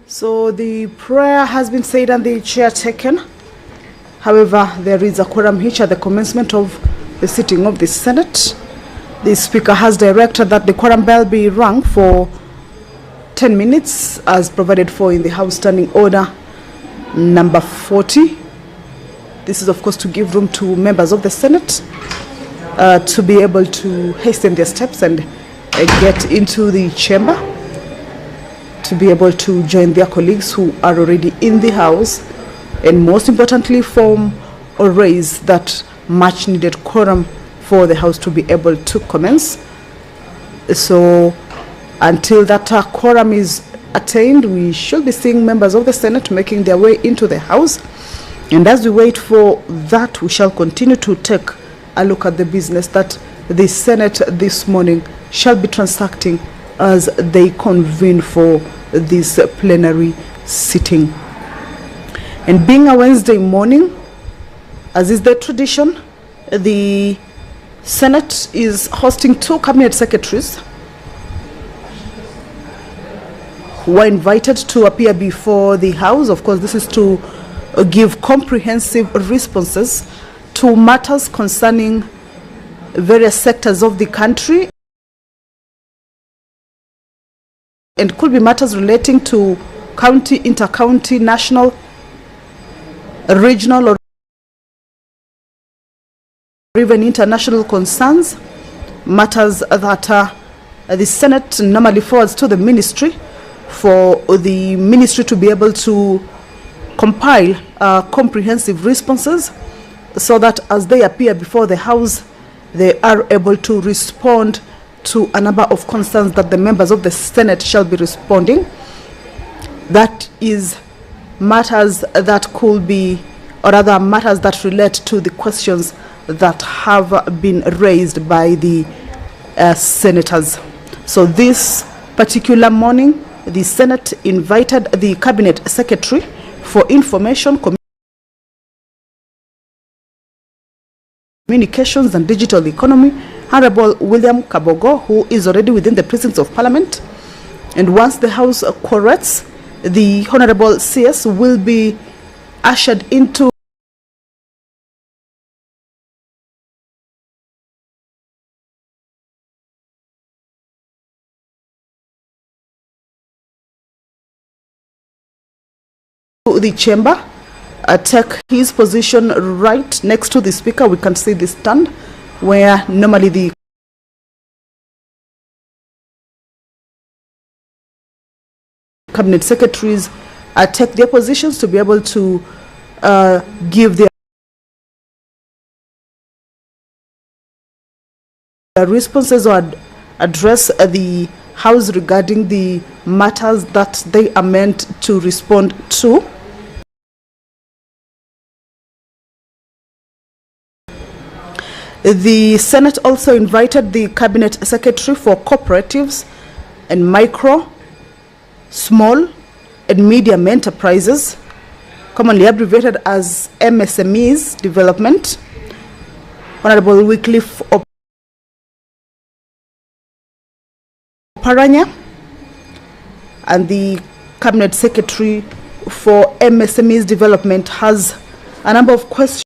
So the prayer has been said and the chair taken. However, there is a quorum hitch at the commencement of the sitting of the Senate. The Speaker has directed that the quorum bell be rung for 10 minutes as provided for in the House Standing Order number 40. This is, of course, to give room to members of the Senate to be able to hasten their steps and get into the chamber, to be able to join their colleagues who are already in the House, and most importantly, form or raise that much needed quorum for the House to be able to commence. So until that quorum is attained, we should be seeing members of the Senate making their way into the House. And as we wait for that, we shall continue to take a look at the business that the Senate this morning shall be transacting as they convene for this plenary sitting. And being a Wednesday morning, as is the tradition, the Senate is hosting two cabinet secretaries who are invited to appear before the House. Of course, this is to give comprehensive responses to matters concerning various sectors of the country, and could be matters relating to county, inter-county, national, regional, or even international concerns, matters that the Senate normally forwards to the ministry for the ministry to be able to compile comprehensive responses, so that as they appear before the House, they are able to respond to a number of concerns that the members of the Senate shall be responding. That is matters that could be, or other matters that relate to the questions that have been raised by the senators. So this particular morning, the Senate invited the Cabinet Secretary for Information, Communications and Digital Economy, Honorable William Kabogo, who is already within the precincts of Parliament. And once the House corrects, the Honorable CS will be ushered into the chamber, take his position right next to the Speaker. We can see the stand where normally the cabinet secretaries take their positions to be able to give their responses or address the House regarding the matters that they are meant to respond to. The Senate also invited the Cabinet Secretary for Cooperatives and Micro, Small and Medium Enterprises, commonly abbreviated as MSMEs Development, Honorable Wycliffe Oparanya, and the Cabinet Secretary for MSMEs Development has a number of questions.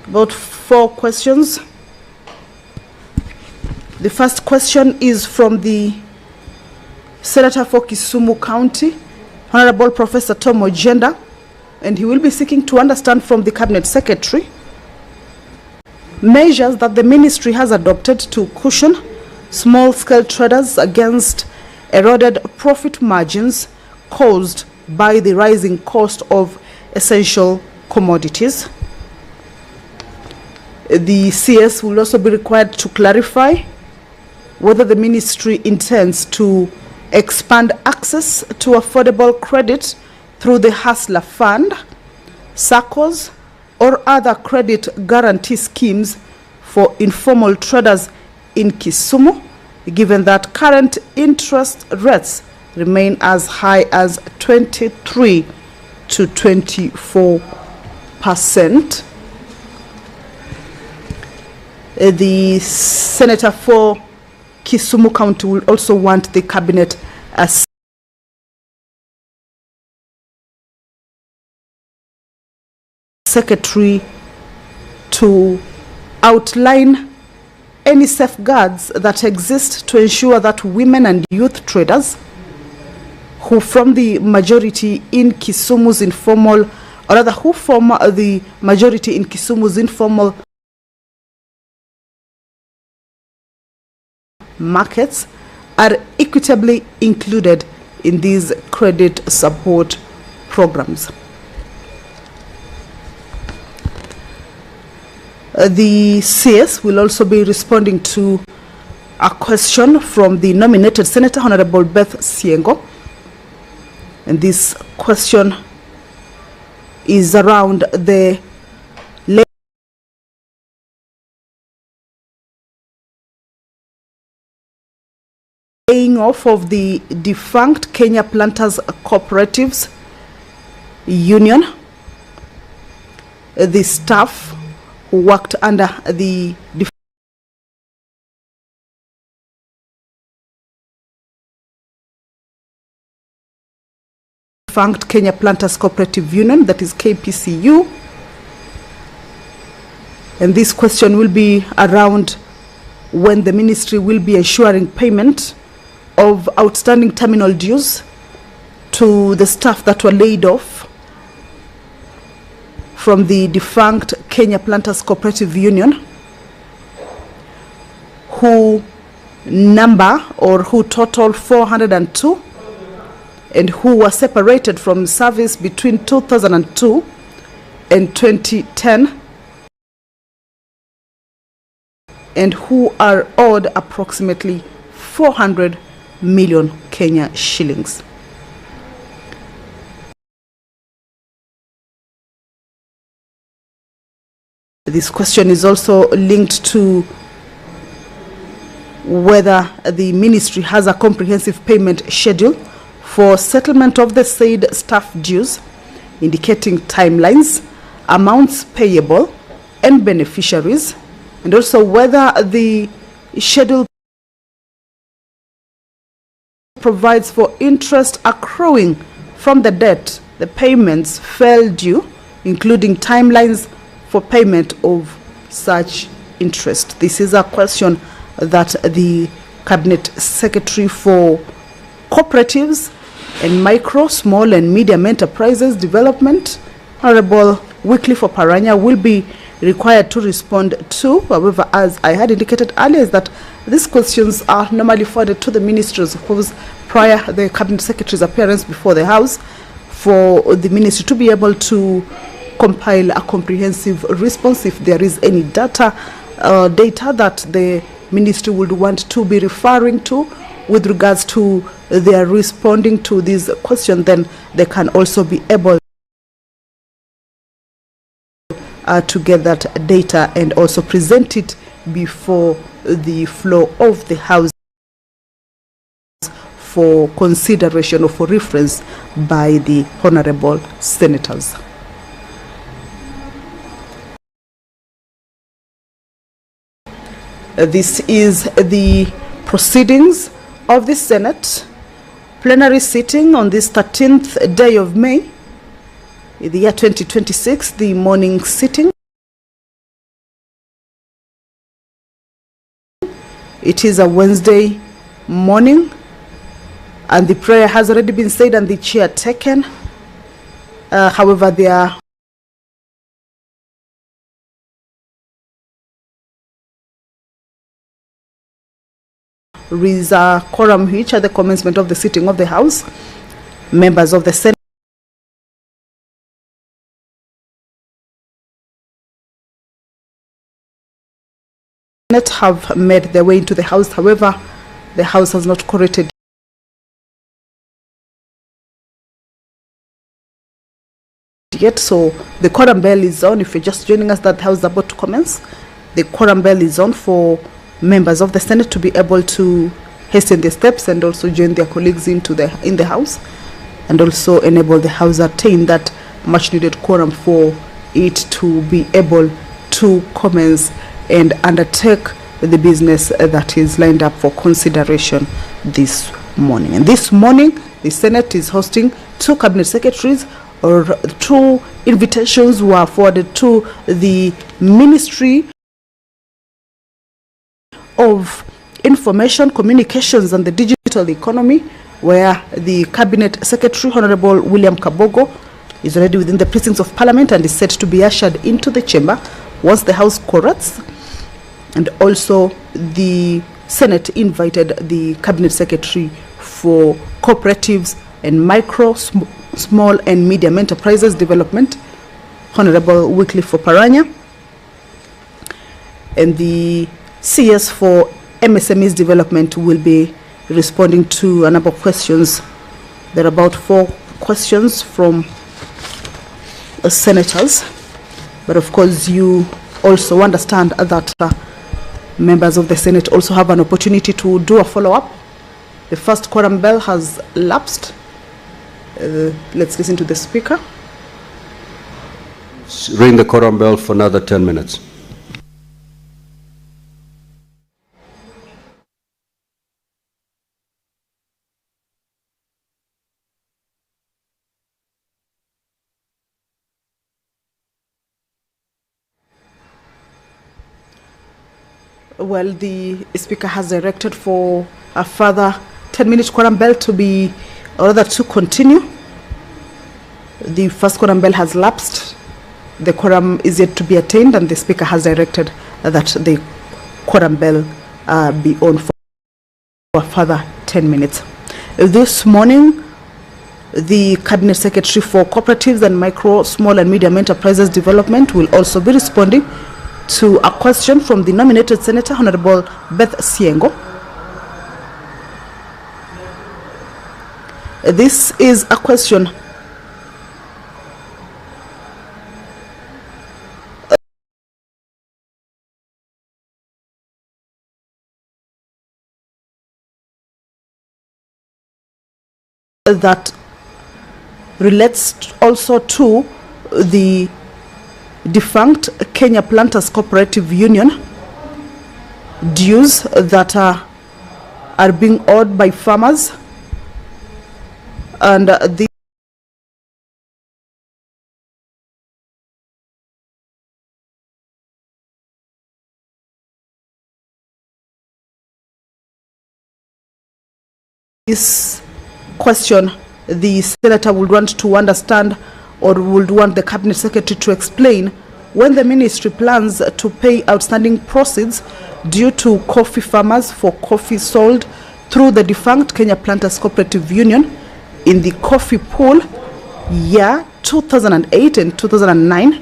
About 4 questions. The first question is from the Senator for Kisumu County, Honorable Professor Tom Ojenda, and he will be seeking to understand from the Cabinet Secretary measures that the ministry has adopted to cushion small-scale traders against eroded profit margins caused by the rising cost of essential commodities. The CS will also be required to clarify whether the ministry intends to expand access to affordable credit through the Hustler Fund, SACCOs, or other credit guarantee schemes for informal traders in Kisumu, given that current interest rates remain as high as 23 to 24%. The Senator for Kisumu County will also want the cabinet secretary to outline any safeguards that exist to ensure that women and youth traders who form the majority in Kisumu's informal, or rather who form the majority in Kisumu's informal markets are equitably included in these credit support programs. The CS will also be responding to a question from the nominated Senator Honorable Beth Siengo, and this question is around the laying off of the defunct Kenya Planters Cooperatives Union. The staff who worked under the defunct Kenya Planters Cooperative Union, that is KPCU. And this question will be around when the ministry will be ensuring payment of outstanding terminal dues to the staff that were laid off from the defunct Kenya Planters Cooperative Union, who total 402 and who were separated from service between 2002 and 2010, and who are owed approximately 400 million Kenya shillings. This question is also linked to whether the ministry has a comprehensive payment schedule for settlement of the said staff dues, indicating timelines, amounts payable, and beneficiaries, and also whether the schedule provides for interest accruing from the debt the payments fell due, including timelines for payment of such interest. This is a question that the Cabinet Secretary for Cooperatives and Micro, Small and Medium Enterprises Development, Honorable Wycliffe Oparanya, will be required to respond to. However, as I had indicated earlier, is that these questions are normally forwarded to the ministers, of course, prior the Cabinet Secretary's appearance before the House, for the ministry to be able to compile a comprehensive response if there is any data that the ministry would want to be referring to with regards to their responding to this question. Then they can also be able to get that data and also present it before the floor of the House for consideration or for reference by the honorable senators. This is the proceedings of the Senate plenary sitting on this 13th day of May, in the year 2026, the morning sitting. It is a Wednesday morning, and the prayer has already been said and the chair taken. However, there is a quorum which at the commencement of the sitting of the House, members of the Senate have made their way into the House. However, the House has not corrected yet, so the quorum bell is on. If you're just joining us, that the House is about to commence. The quorum bell is on for members of the Senate to be able to hasten their steps and also join their colleagues in the House, and also enable the House attain that much needed quorum for it to be able to commence and undertake the business that is lined up for consideration this morning. And this morning, the Senate is hosting 2 cabinet secretaries, or 2 invitations were forwarded to the Ministry of Information, Communications and the Digital Economy, where the Cabinet Secretary, Honorable William Kabogo, is already within the precincts of Parliament and is set to be ushered into the chamber once the House quorums. And also the Senate invited the Cabinet Secretary for Cooperatives and Micro, Small and Medium Enterprises Development, Honorable Wycliffe Oparanya, and the CS for MSMEs Development will be responding to a number of questions. There are about 4 questions from senators, but of course you also understand that members of the Senate also have an opportunity to do a follow-up. The first quorum bell has lapsed. Let's listen to the Speaker. Ring the quorum bell for another 10 minutes. Well, the Speaker has directed for a further 10-minute quorum bell to be, or rather to continue. The first quorum bell has lapsed. The quorum is yet to be attained, and the Speaker has directed that the quorum bell be on for a further 10 minutes. This morning, the Cabinet Secretary for Cooperatives and Micro, Small and Medium Enterprises Development will also be responding to a question from the nominated Senator, Honorable Beth Siengo. This is a question that relates also to the defunct Kenya Planters Cooperative Union dues that are being owed by farmers, and this question the Senator would want to understand, or would want the Cabinet Secretary to explain, when the Ministry plans to pay outstanding proceeds due to coffee farmers for coffee sold through the defunct Kenya Planters Cooperative Union in the coffee pool year 2008 and 2009,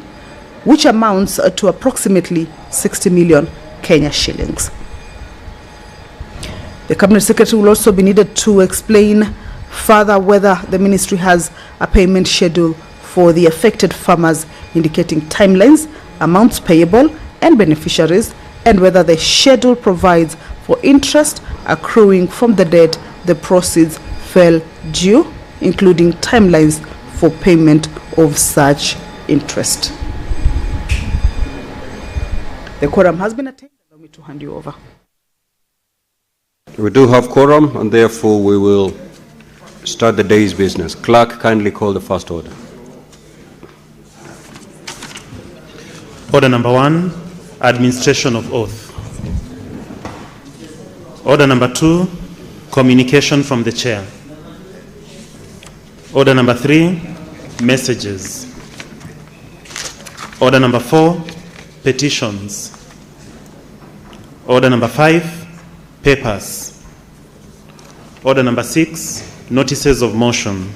which amounts to approximately 60 million Kenya shillings. The Cabinet Secretary will also be needed to explain further whether the Ministry has a payment schedule for the affected farmers, indicating timelines, amounts payable and beneficiaries, and whether the schedule provides for interest accruing from the date the proceeds fell due, including timelines for payment of such interest. The quorum has been attained. Allow me to hand you over. We do have quorum, and therefore we will start the day's business. Clerk, kindly call the first order. Order number 1, administration of oath. Order number 2, communication from the chair. Order number 3, messages. Order number 4, petitions. Order number 5, papers. Order number 6, notices of motion.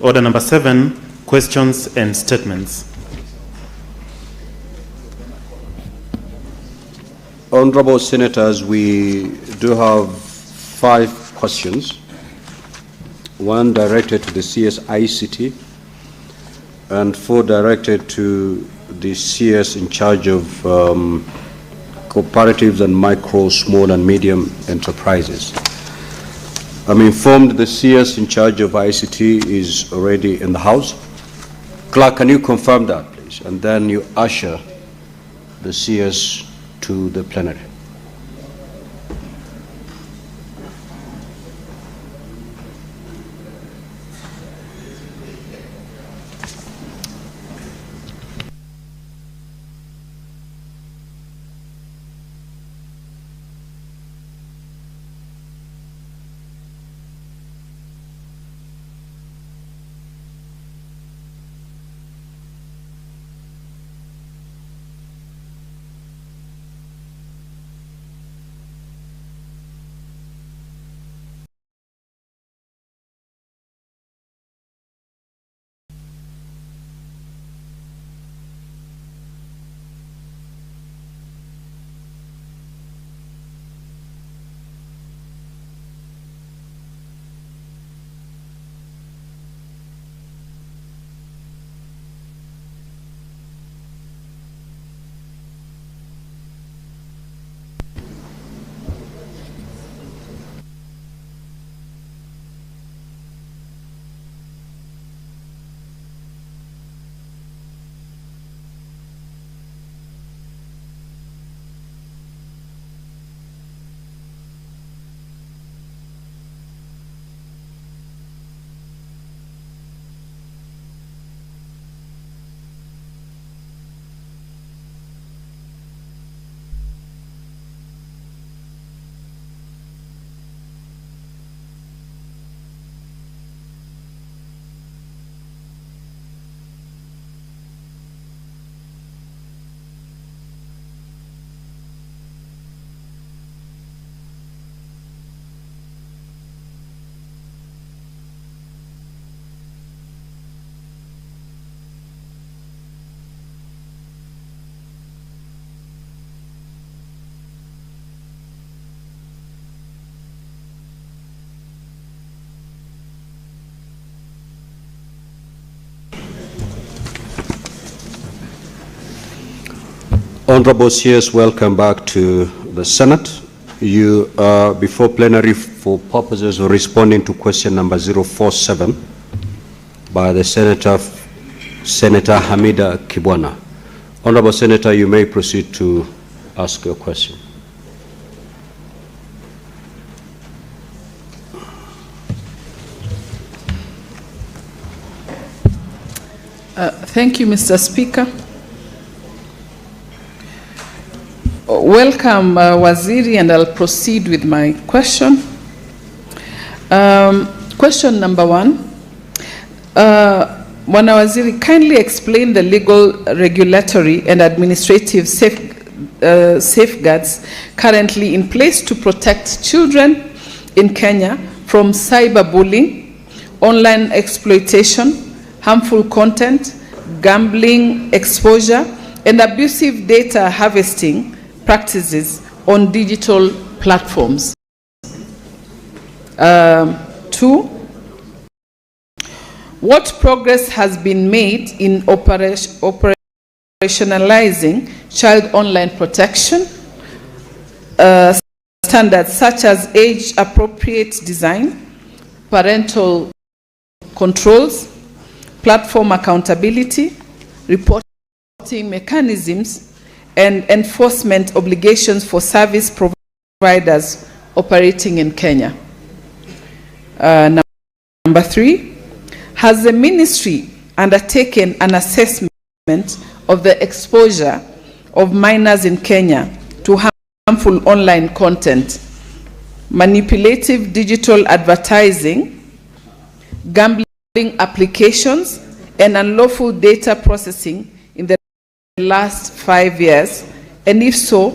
Order number 7, questions and statements. Honorable Senators, we do have 5 questions. One directed to the CSICT and 4 directed to the CS in charge of cooperatives and micro, small and medium enterprises. I'm informed the CS in charge of ICT is already in the house. Clerk, can you confirm that, please? And then you usher the CS to the plenary. Honorable CS, welcome back to the Senate. You are before plenary for purposes of responding to question number 047 by the Senator Hamida Kibwana. Honorable Senator, you may proceed to ask your question. Thank you, Mr. Speaker. Welcome, Waziri, and I'll proceed with my question. Question number 1. Bwana Waziri, kindly explain the legal, regulatory, and administrative safeguards currently in place to protect children in Kenya from cyberbullying, online exploitation, harmful content, gambling exposure, and abusive data harvesting practices on digital platforms. 2. What progress has been made in operationalizing child online protection standards such as age-appropriate design, parental controls, platform accountability, reporting mechanisms, and enforcement obligations for service providers operating in Kenya? Number 3, has the ministry undertaken an assessment of the exposure of minors in Kenya to harmful online content, manipulative digital advertising, gambling applications, and unlawful data processing in the last 5 years? And if so,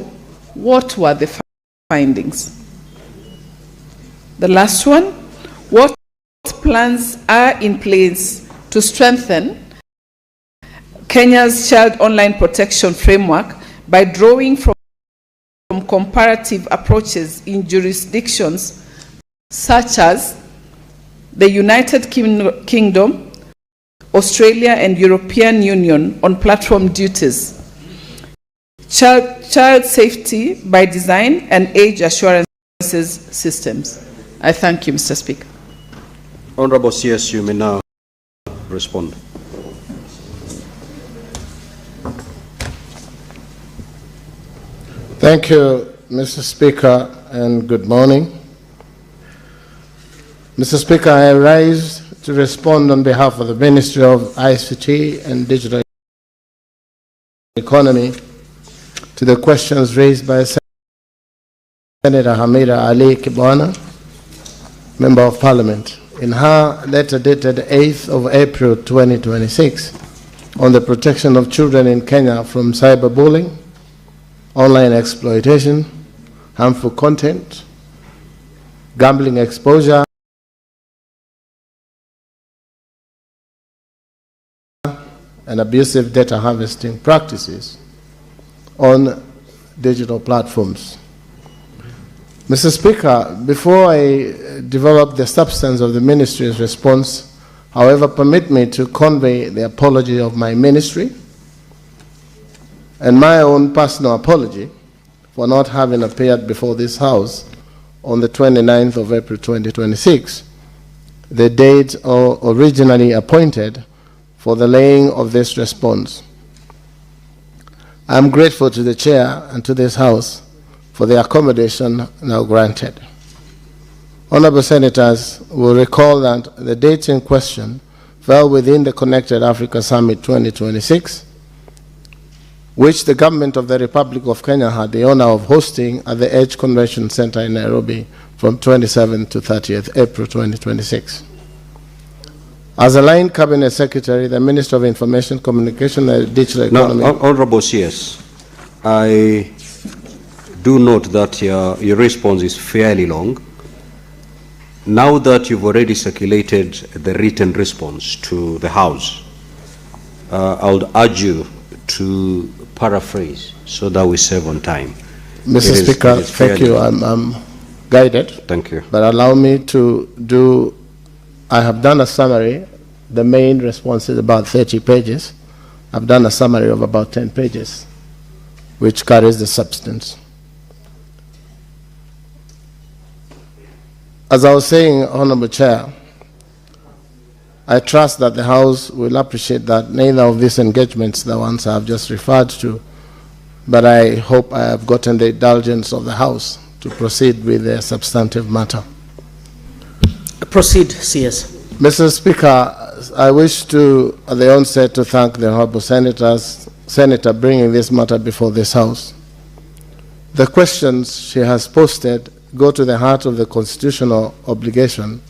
what were the findings? The last one, what plans are in place to strengthen Kenya's child online protection framework by drawing from comparative approaches in jurisdictions such as the United Kingdom, Australia, and European Union on platform duties, child safety by design, and age assurances systems? I thank you, Mr. Speaker. Honorable CS, you may now respond. Thank you, Mr. Speaker, and good morning. Mr. Speaker, I rise to respond on behalf of the Ministry of ICT and Digital Economy to the questions raised by Senator Hamida Ali Kibwana, Member of Parliament, in her letter dated 8th of April 2026 on the protection of children in Kenya from cyberbullying, online exploitation, harmful content, gambling exposure, and abusive data harvesting practices on digital platforms. Mr. Speaker, before I develop the substance of the ministry's response, however, permit me to convey the apology of my ministry and my own personal apology for not having appeared before this House on the 29th of April 2026, the date originally appointed for the laying of this response. I am grateful to the Chair and to this House for the accommodation now granted. Honourable Senators will recall that the dates in question fell within the Connected Africa Summit 2026, which the Government of the Republic of Kenya had the honour of hosting at the Edge Convention Centre in Nairobi from 27th to 30th April 2026. As a line Cabinet Secretary, the Minister of Information, Communication and Digital Economy... Now, Honourable CS, I do note that your response is fairly long. Now that you've already circulated the written response to the House, I would urge you to paraphrase so that we save on time. Mr. Speaker, thank you. I'm guided. Thank you. But allow me to do... I have done a summary. The main response is about 30 pages. I've done a summary of about 10 pages, which carries the substance. As I was saying, Honourable Chair, I trust that the House will appreciate that neither of these engagements, the ones I have just referred to, but I hope I have gotten the indulgence of the House to proceed with the substantive matter. Proceed, CS. Mr. Speaker, I wish to, at the onset, to thank the Honourable Senator bringing this matter before this House. The questions she has posted go to the heart of the constitutional obligation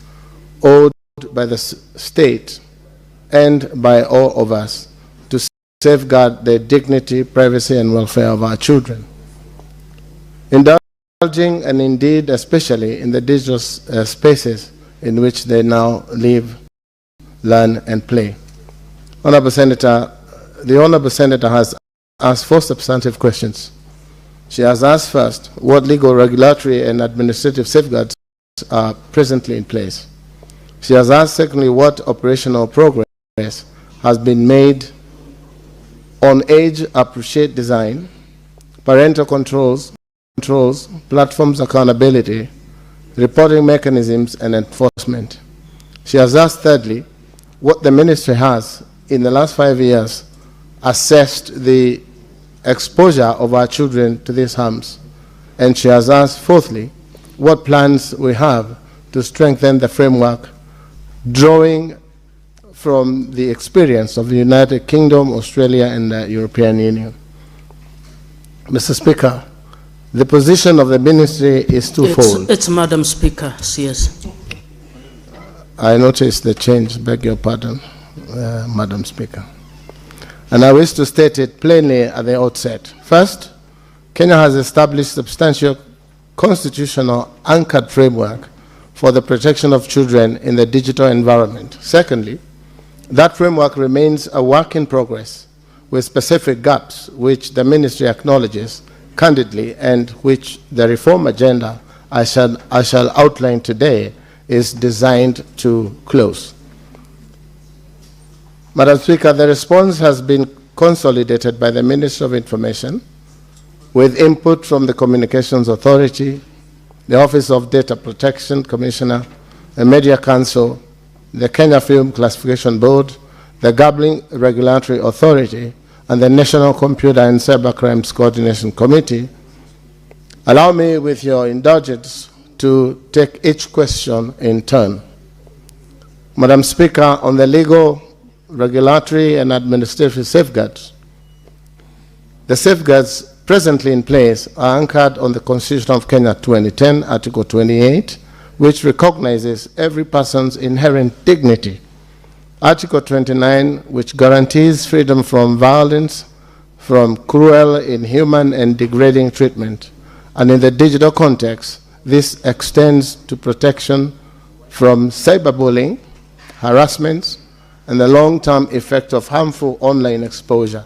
owed by the state and by all of us to safeguard the dignity, privacy, and welfare of our children. Indulging, and indeed especially in the digital spaces in which they now live, learn, and play. Honourable Senator, the Honourable Senator has asked 4 substantive questions. She has asked first, what legal, regulatory, and administrative safeguards are presently in place? She has asked secondly, what operational progress has been made on age-appropriate design, parental controls, platforms accountability, reporting mechanisms, and enforcement. She has asked thirdly, what the ministry has, in the last 5 years, assessed the exposure of our children to these harms. And she has asked fourthly, what plans we have to strengthen the framework, drawing from the experience of the United Kingdom, Australia, and the European Union. Mr. Speaker, the position of the ministry is twofold. It's Madam Speaker, CS. I noticed the change, beg your pardon, Madam Speaker. And I wish to state it plainly at the outset. First, Kenya has established substantial constitutional anchored framework for the protection of children in the digital environment. Secondly, that framework remains a work in progress with specific gaps which the ministry acknowledges candidly and which the reform agenda I shall outline today is designed to close. Madam Speaker, the response has been consolidated by the Ministry of Information with input from the Communications Authority, the Office of Data Protection Commissioner, the Media Council, the Kenya Film Classification Board, the Gambling Regulatory Authority, and the National Computer and Cybercrimes Coordination Committee, Allow me, with your indulgence, to take each question in turn. Madam Speaker, on the legal, regulatory, and administrative safeguards, the safeguards presently in place are anchored on the Constitution of Kenya 2010, Article 28, which recognizes every person's inherent dignity. Article 29, which guarantees freedom from violence, from cruel, inhuman, and degrading treatment. And in the digital context, this extends to protection from cyberbullying, harassment, and the long-term effect of harmful online exposure.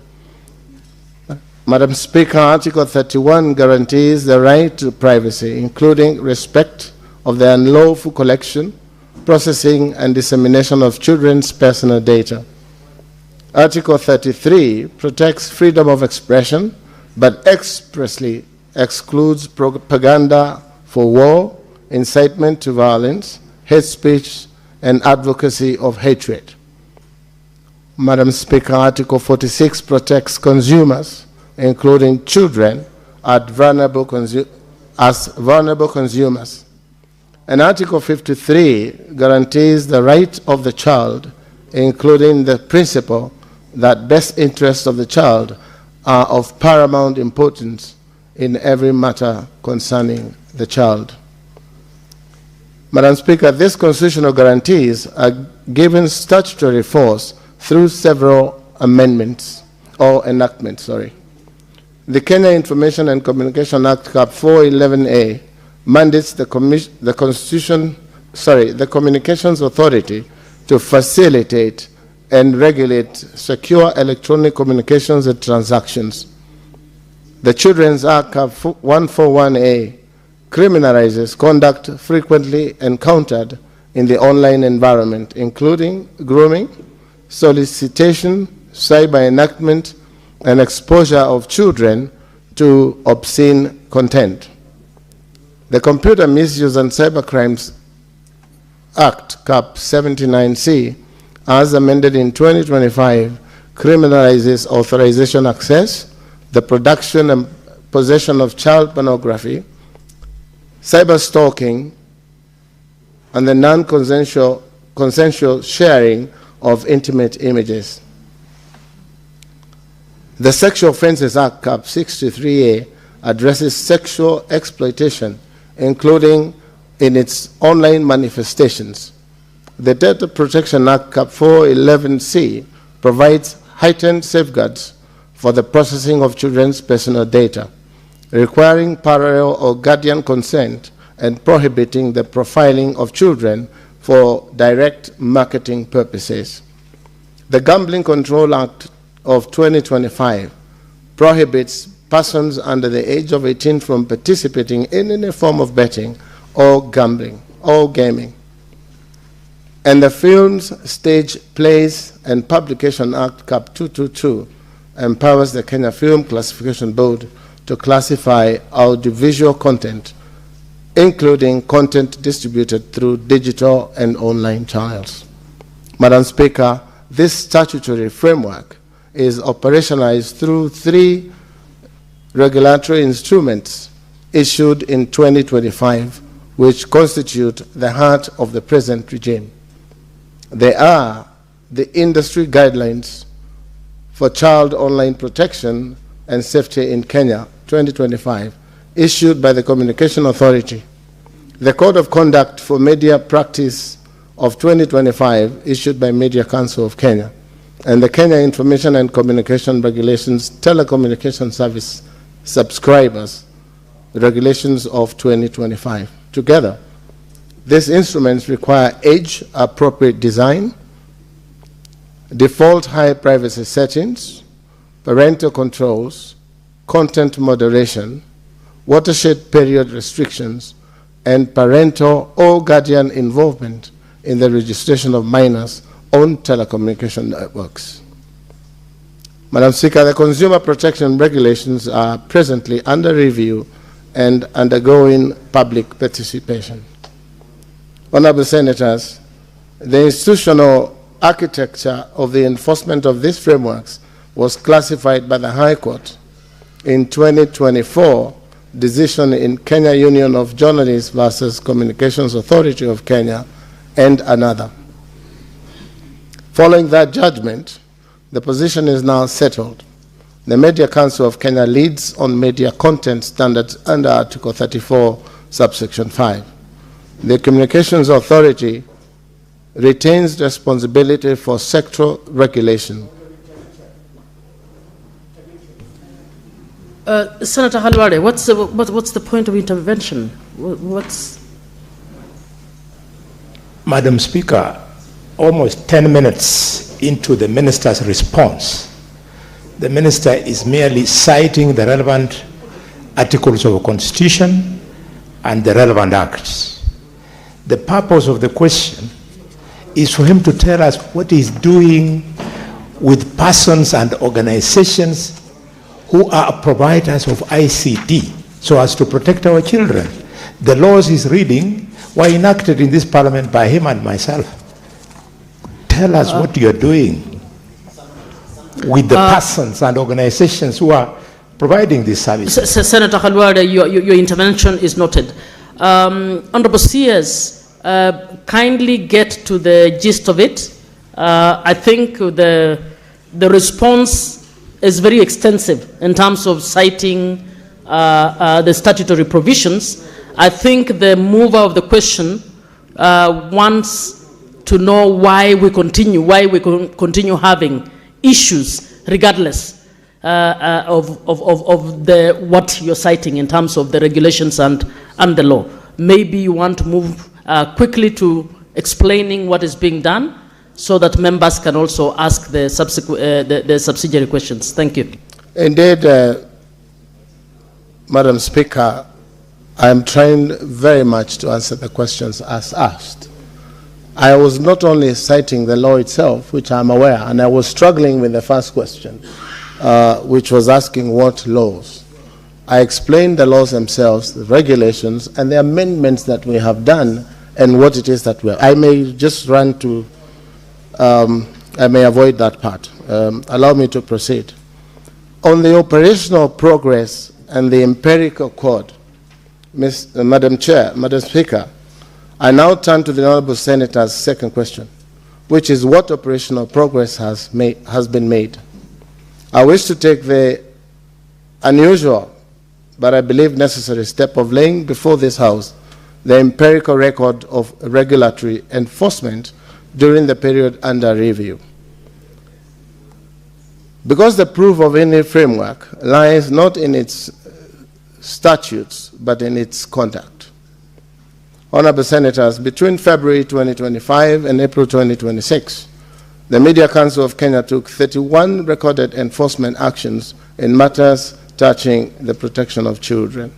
Madam Speaker, Article 31 guarantees the right to privacy, including respect of the unlawful collection, processing, and dissemination of children's personal data. Article 33 protects freedom of expression, but expressly excludes propaganda for war, incitement to violence, hate speech, and advocacy of hatred. Madam Speaker, Article 46 protects consumers, including children, as vulnerable consumers. And Article 53 guarantees the right of the child, including the principle that best interests of the child are of paramount importance in every matter concerning the child. Madam Speaker, these constitutional guarantees are given statutory force through several amendments or enactments. The Kenya Information and Communication Act, Cap 411A, mandates the Communications Authority to facilitate and regulate secure electronic communications and transactions. The Children's Act, Cap 141A, criminalizes conduct frequently encountered in the online environment, including grooming, solicitation, cyber enactment, and exposure of children to obscene content. The Computer Misuse and Cybercrimes Act, Cap 79C, as amended in 2025, criminalizes authorization access, the production and possession of child pornography, cyber stalking, and the non-consensual sharing of intimate images. The Sexual Offences Act, Cap 63A, addresses sexual exploitation, including in its online manifestations. The Data Protection Act, Cap 411C, provides heightened safeguards for the processing of children's personal data, requiring parental or guardian consent and prohibiting the profiling of children for direct marketing purposes. The Gambling Control Act of 2025 prohibits persons under the age of 18 from participating in any form of betting or gambling or gaming. And the Films, Stage, Plays, and Publication Act, Cap 222, empowers the Kenya Film Classification Board to classify audiovisual content, including content distributed through digital and online channels. Madam Speaker, this statutory framework is operationalized through 3 regulatory instruments issued in 2025, which constitute the heart of the present regime. They are the Industry Guidelines for Child Online Protection and Safety in Kenya, 2025, issued by the Communication Authority, the Code of Conduct for Media Practice of 2025, issued by Media Council of Kenya, and the Kenya Information and Communication Regulations Telecommunication Service Subscribers Regulations of 2025. Together, these instruments require age-appropriate design, default high privacy settings, parental controls, content moderation, watershed period restrictions, and parental or guardian involvement in the registration of minors on telecommunication networks. Madam Speaker, the consumer protection regulations are presently under review and undergoing public participation. Honorable Senators, the institutional architecture of the enforcement of these frameworks was classified by the High Court in 2024 decision in Kenya Union of Journalists versus Communications Authority of Kenya, and another. Following that judgment, the position is now settled. The Media Council of Kenya leads on media content standards under Article 34, subsection 5. The Communications Authority retains responsibility for sectoral regulation. Senator Halwale, what's the point of intervention? Madam Speaker, almost 10 minutes into the minister's response, the minister is merely citing the relevant articles of the Constitution and the relevant acts. The purpose of the question is for him to tell us what he's doing with persons and organizations who are providers of ICT so as to protect our children. The laws he's reading were enacted in this parliament by him and myself. Tell us what you're doing with the persons and organizations who are providing this service. Senator Halwale, your intervention is noted. Honorable CS, kindly get to the gist of it. I think the response is very extensive in terms of citing the statutory provisions. I think the mover of the question wants to know why we continue having issues regardless of what you're citing in terms of the regulations and the law. Maybe you want to move quickly to explaining what is being done so that members can also ask the subsidiary questions. Thank you. Indeed, Madam Speaker, I am trying very much to answer the questions as asked. I was not only citing the law itself, which I'm aware, and I was struggling with the first question, which was asking what laws. I explained the laws themselves, the regulations, and the amendments that we have done, and what it is that we have. I may just run to, I may avoid that part. Allow me to proceed. On the operational progress and the empirical code, Madam Chair, Madam Speaker, I now turn to the Honourable Senator's second question, which is what operational progress has been made. I wish to take the unusual, but I believe necessary step of laying before this House the empirical record of regulatory enforcement during the period under review. Because the proof of any framework lies not in its statutes, but in its conduct. Honourable Senators, between February 2025 and April 2026, the Media Council of Kenya took 31 recorded enforcement actions in matters touching the protection of children.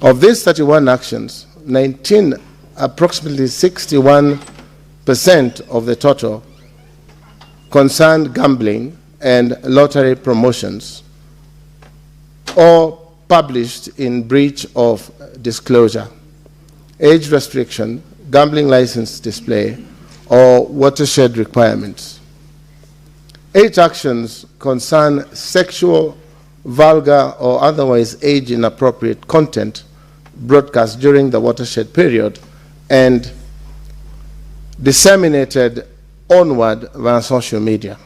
Of these 31 actions, 19, approximately 61% of the total, concerned gambling and lottery promotions, or published in breach of disclosure, age restriction, gambling license display, or watershed requirements. 8 actions concern sexual, vulgar, or otherwise age-inappropriate content broadcast during the watershed period and disseminated onward via social media.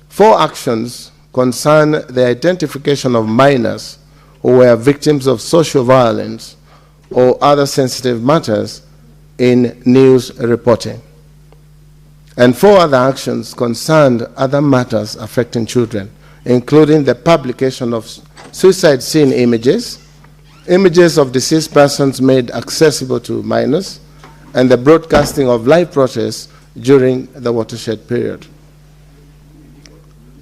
4 actions concern the identification of minors who were victims of social violence or other sensitive matters in news reporting. And 4 other actions concerned other matters affecting children, including the publication of suicide scene images, images of deceased persons made accessible to minors, and the broadcasting of live protests during the watershed period.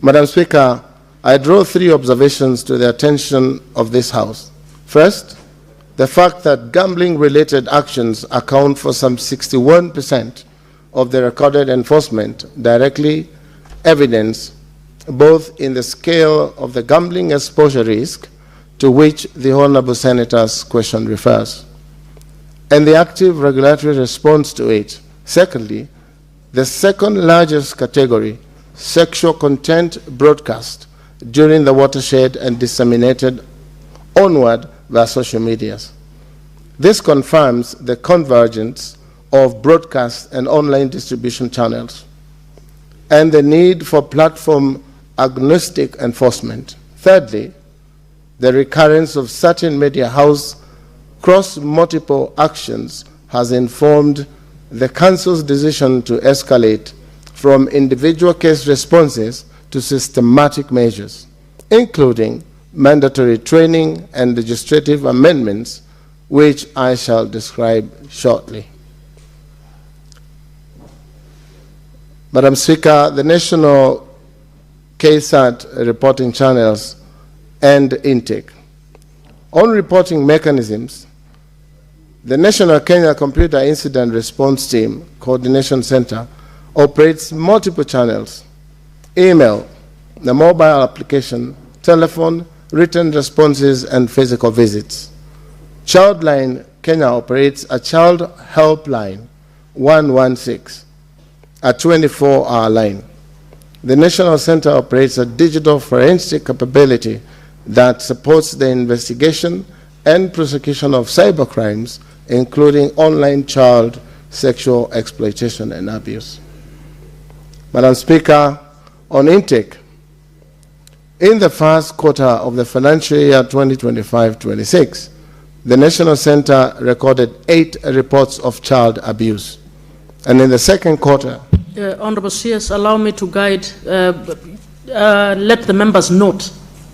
Madam Speaker, I draw 3 observations to the attention of this House. First, the fact that gambling-related actions account for some 61% of the recorded enforcement directly evidence both in the scale of the gambling exposure risk to which the Honourable Senator's question refers, and the active regulatory response to it. Secondly, the second largest category, sexual content broadcast during the watershed and disseminated onward via social medias. This confirms the convergence of broadcast and online distribution channels and the need for platform agnostic enforcement. Thirdly, the recurrence of certain media house cross multiple actions has informed the Council's decision to escalate from individual case responses to systematic measures, including mandatory training and legislative amendments, which I shall describe shortly. Madam Speaker, the national KSAT reporting channels and intake. On reporting mechanisms, the National Kenya Computer Incident Response Team Coordination Center operates multiple channels: email, the mobile application, telephone, written responses, and physical visits. Childline Kenya operates a child helpline 116, a 24-hour line. The National Center operates a digital forensic capability that supports the investigation and prosecution of cybercrimes, including online child sexual exploitation and abuse. Madam Speaker, on intake, in the first quarter of the financial year 2025-26, the National Center recorded 8 reports of child abuse. And in the second quarter... Honorable CS, allow me to guide, let the members note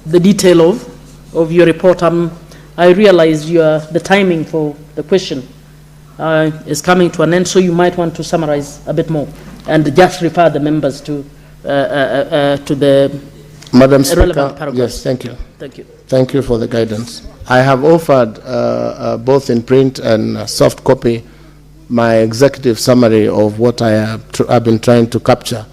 the detail of your report. I realize the timing for the question is coming to an end, so you might want to summarize a bit more and just refer the members to the Madam Speaker, relevant paragraphs. yes, thank you. Thank you. Thank you for the guidance. I have offered both in print and soft copy my executive summary of what I've been trying to capture,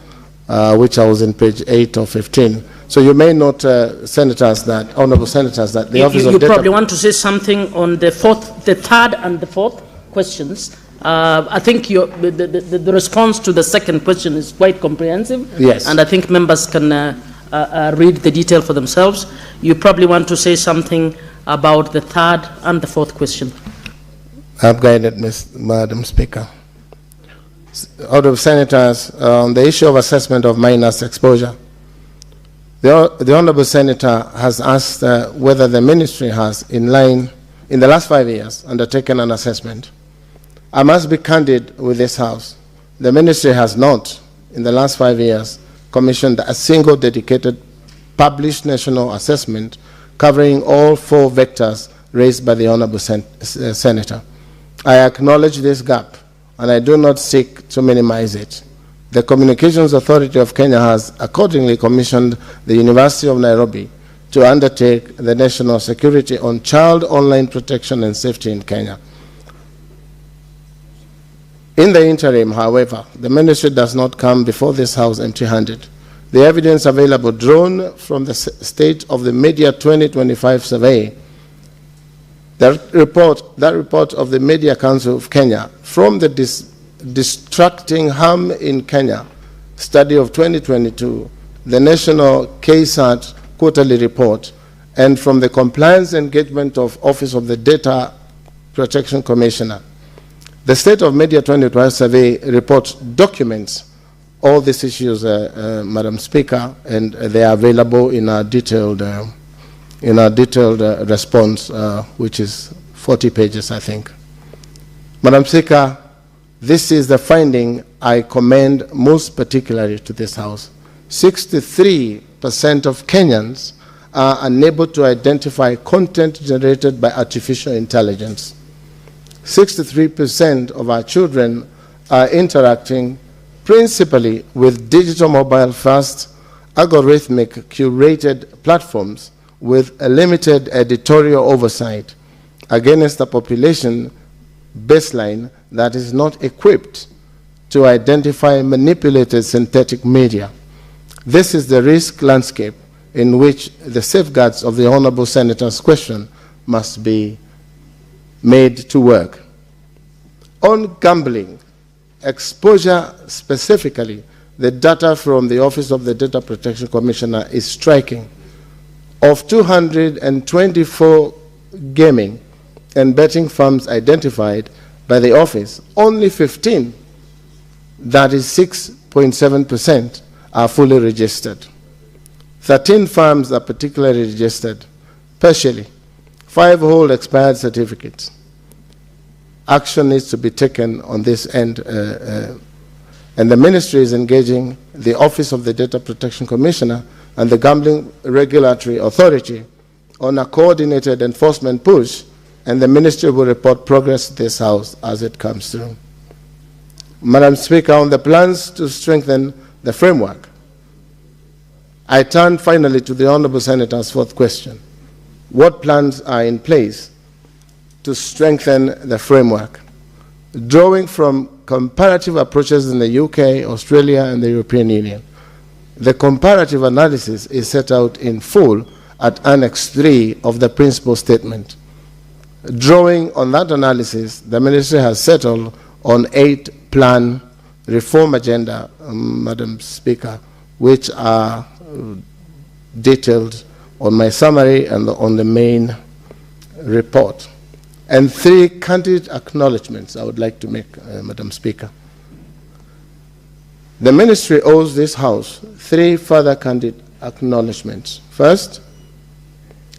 which I was in page 8 or 15. So you may note, senators, that honourable senators, that the office of data... You probably want to say something on the third and the fourth questions. I think the response to the second question is quite comprehensive. Yes. And I think members can read the detail for themselves. You probably want to say something about the third and the fourth question. I've guided, Madam Speaker. Honourable senators, on the issue of assessment of minors' exposure, the Honourable Senator has asked whether the Ministry has, in the last 5 years, undertaken an assessment. I must be candid with this House. The Ministry has not, in the last 5 years, commissioned a single dedicated published national assessment covering all 4 vectors raised by the Honourable Senator. I acknowledge this gap, and I do not seek to minimize it. The Communications Authority of Kenya has accordingly commissioned the University of Nairobi to undertake the National Security on Child Online Protection and Safety in Kenya. In the interim, however, the Ministry does not come before this House empty-handed. The evidence available drawn from the State of the Media 2025 survey, that report of the Media Council of Kenya, from the Distracting Harm in Kenya study of 2022, the National KSAT quarterly report, and from the Compliance Engagement of Office of the Data Protection Commissioner. The State of Media 2025 survey report documents all these issues, Madam Speaker, and they are available in our detailed response, which is 40 pages, I think. Madam Speaker, this is the finding I commend most particularly to this House. 63% of Kenyans are unable to identify content generated by artificial intelligence. 63% of our children are interacting principally with digital mobile-first, algorithmic curated platforms with a limited editorial oversight against a population baseline that is not equipped to identify manipulated synthetic media. This is the risk landscape in which the safeguards of the Honourable Senator's question must be made to work. On gambling, exposure specifically, the data from the Office of the Data Protection Commissioner is striking. Of 224 gaming and betting firms identified by the office, only 15, that is 6.7%, are fully registered. 13 firms are particularly registered partially. 5 hold expired certificates. Action needs to be taken on this end, and the ministry is engaging the Office of the Data Protection Commissioner and the Gambling Regulatory Authority on a coordinated enforcement push, and the ministry will report progress to this House as it comes through. Madam Speaker, on the plans to strengthen the framework, I turn finally to the Honourable Senator's fourth question. What plans are in place to strengthen the framework? Drawing from comparative approaches in the UK, Australia, and the European Union, the comparative analysis is set out in full at Annex 3 of the principal statement. Drawing on that analysis, the ministry has settled on 8 plan reform agenda, Madam Speaker, which are detailed on my summary and on the main report. And 3 candid acknowledgements I would like to make, Madam Speaker. The ministry owes this House 3 further candid acknowledgements. First,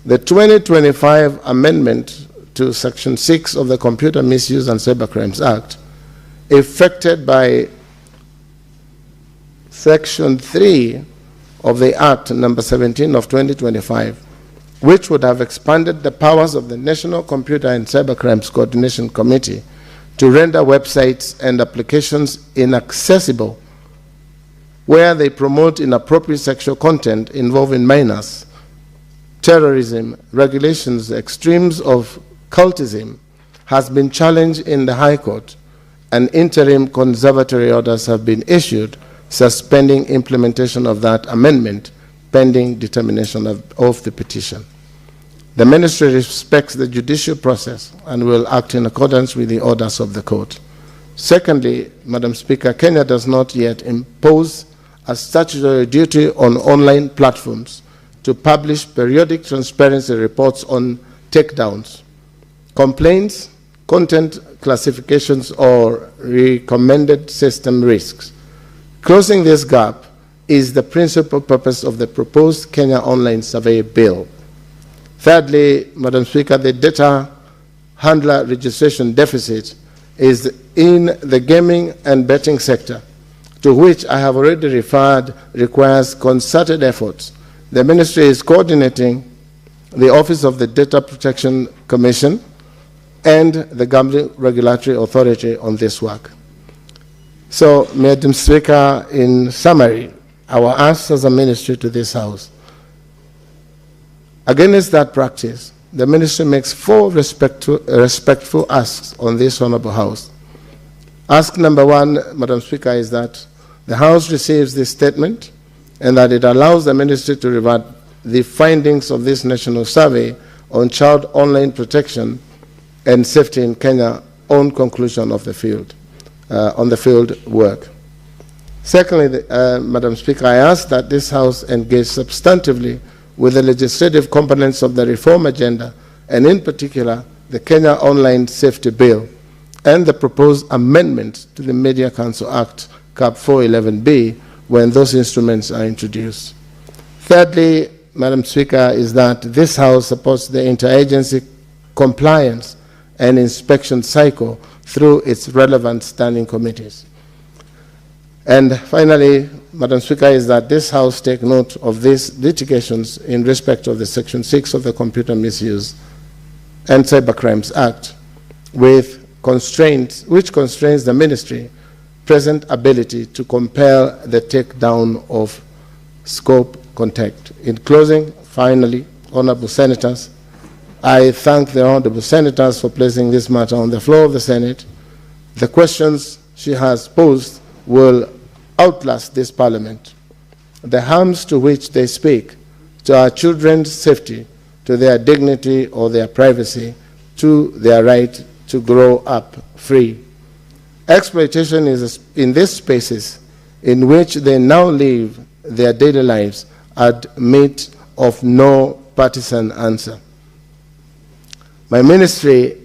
the 2025 amendment to Section 6 of the Computer Misuse and Cybercrimes Act, effected by Section 3 of the Act number 17 of 2025, which would have expanded the powers of the National Computer and Cybercrimes Coordination Committee to render websites and applications inaccessible where they promote inappropriate sexual content involving minors, terrorism, regulations, extremes of cultism, has been challenged in the High Court, and interim conservatory orders have been issued suspending implementation of that amendment pending determination of the petition. The ministry respects the judicial process and will act in accordance with the orders of the court. Secondly, Madam Speaker, Kenya does not yet impose a statutory duty on online platforms to publish periodic transparency reports on takedowns, complaints, content classifications, or recommended system risks. Closing this gap is the principal purpose of the proposed Kenya Online Survey Bill. Thirdly, Madam Speaker, the data handler registration deficit is in the gaming and betting sector, to which I have already referred, requires concerted efforts. The ministry is coordinating the Office of the Data Protection Commission and the Gambling Regulatory Authority on this work. So, Madam Speaker, in summary, our ask as a ministry to this House, against that practice, the ministry makes 4 respectful asks on this Honourable House. Ask number 1, Madam Speaker, is that the House receives this statement and that it allows the ministry to revert the findings of this national survey on child online protection and safety in Kenya on conclusion of the field, on the field work. Secondly, Madam Speaker, I ask that this House engage substantively with the legislative components of the reform agenda, and in particular, the Kenya Online Safety Bill and the proposed amendment to the Media Council Act, Cap 411B, when those instruments are introduced. Thirdly, Madam Speaker, is that this House supports the interagency compliance and inspection cycle through its relevant standing committees. And finally, Madam Speaker, is that this House take note of these litigations in respect of the Section 6 of the Computer Misuse and Cybercrimes Act, with constraints, which constrains the ministry present ability to compel the takedown of scope content. In closing, finally, Honourable Senators, I thank the Honourable Senators for placing this matter on the floor of the Senate. The questions she has posed will outlast this Parliament. The harms to which they speak, to our children's safety, to their dignity or their privacy, to their right to grow up free. Exploitation is in these spaces in which they now live their daily lives admit of no partisan answer. My ministry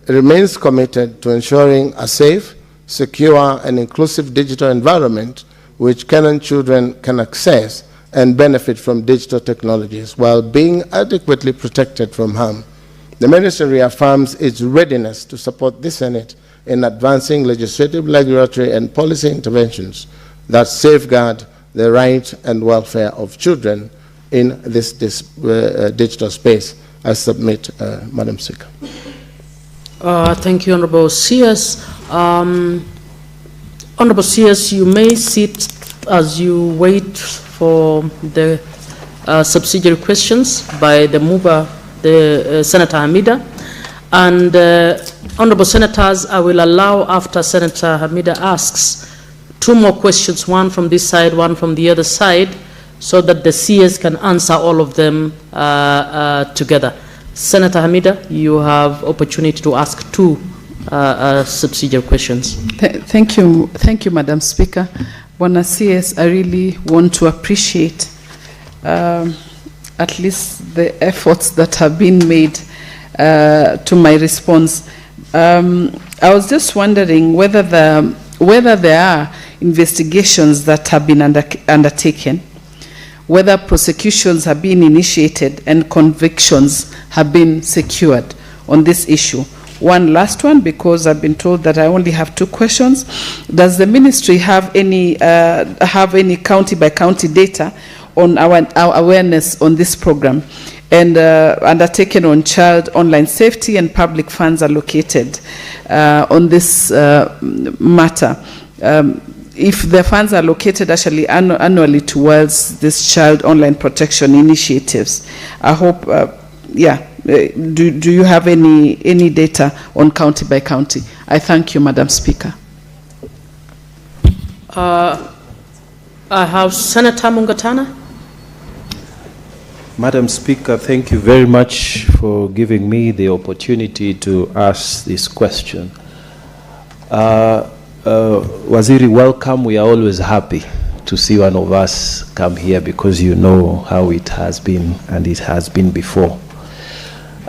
remains committed to ensuring a safe, secure, and inclusive digital environment which Kenyan children can access and benefit from digital technologies while being adequately protected from harm. The ministry reaffirms its readiness to support the Senate in advancing legislative, regulatory, and policy interventions that safeguard the right and welfare of children in this digital space. I submit, Madam Speaker. Thank you, Honorable CS. Honorable CS, you may sit as you wait for the subsidiary questions by the mover, Senator Hamida. And Honorable Senators, I will allow, after Senator Hamida asks, 2 more questions, one from this side, one from the other side, so that the CS can answer all of them together. Senator Hamida, you have opportunity to ask 2 subsidiary questions. Thank you, Madam Speaker. Bwana CS, I really want to appreciate at least the efforts that have been made to my response. I was just wondering whether there are investigations that have been undertaken, whether prosecutions have been initiated and convictions have been secured on this issue. One last one, because I've been told that I only have 2 questions. Does the ministry have any county by county data on our awareness on this program and undertaken on child online safety and public funds allocated on this matter? If the funds are allocated actually annually towards this child online protection initiatives, I hope, do you have any data on county by county? I thank you, Madam Speaker. I have Senator Mungatana. Madam Speaker, thank you very much for giving me the opportunity to ask this question. Waziri, welcome. We are always happy to see one of us come here because you know how it has been and it has been before.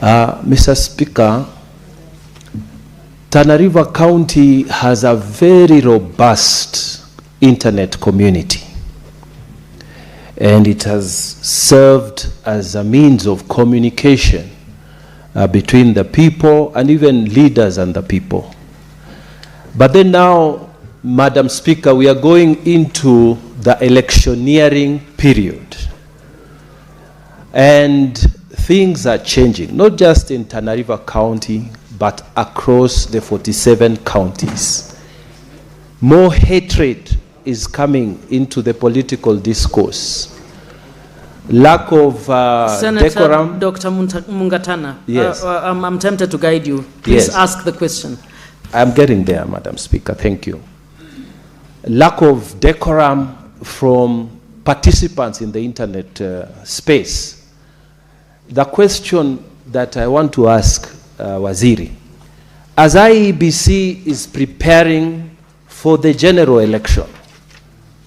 Mr. Speaker, Tana River County has a very robust internet community, and it has served as a means of communication between the people and even leaders and the people. But then now, Madam Speaker, we are going into the electioneering period, and things are changing, not just in Tana River County, but across the 47 counties. More hatred is coming into the political discourse. Lack of Senator decorum. Dr. Mungatana, Yes. I'm tempted to guide you. Please ask the question. I'm getting there, Madam Speaker. Thank you. Lack of decorum from participants in the internet space. The question that I want to ask Waziri, as IEBC is preparing for the general election,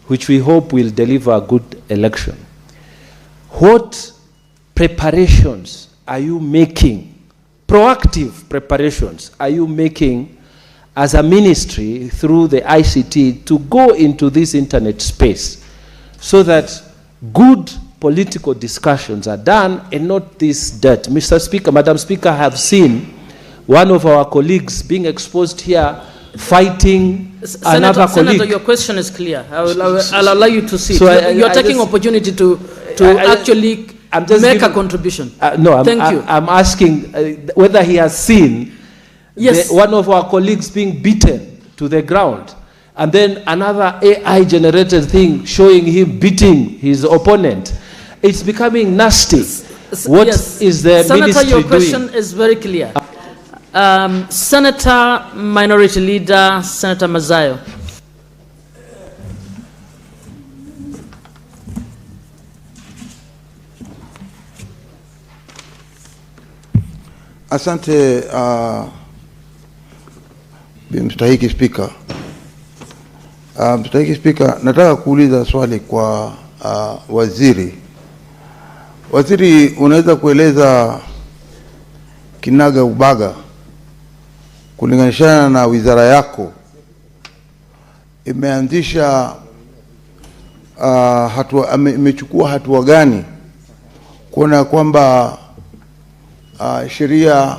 which we hope will deliver a good election, what preparations are you making, proactive preparations are you making as a ministry through the ICT to go into this internet space so that good political discussions are done and not this dirt? Mr. Speaker, Madam Speaker, I have seen one of our colleagues being exposed here fighting another colleague. Senator, your question is clear. I'll allow you to see. So you're taking opportunity to actually make a contribution. Thank you. I'm asking whether he has seen one of our colleagues being beaten to the ground, and then another AI-generated thing showing him beating his opponent. It's becoming nasty. What is the Senator, ministry your question doing? is very clear. Senator Minority Leader, Senator Mazayo. Asante Mstahiki Spika. Mstahiki Spika, nataka kuuliza swali kwa waziri. Waziri, unaweza kueleza kinaga ubaga kulinganishana na wizara yako imeanzisha imechukua hatua gani kuona kwamba sheria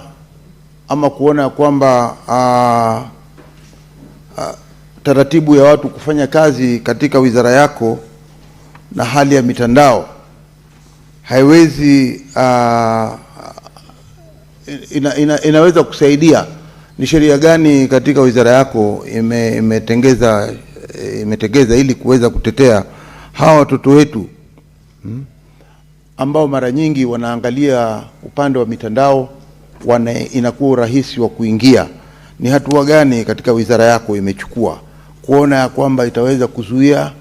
ama kuona kwamba taratibu ya watu kufanya kazi katika wizara yako na hali ya mitandao haiwezi inaweza kusaidia? Ni sheria gani katika wizara yako imetengeza ili kuweza kutetea hawa watoto wetu ambao mara nyingi wanaangalia upande wa mitandao, inakuwa urahisi wa kuingia? Ni hatua gani katika wizara yako imechukua kuona ya kwamba itaweza kuzuia,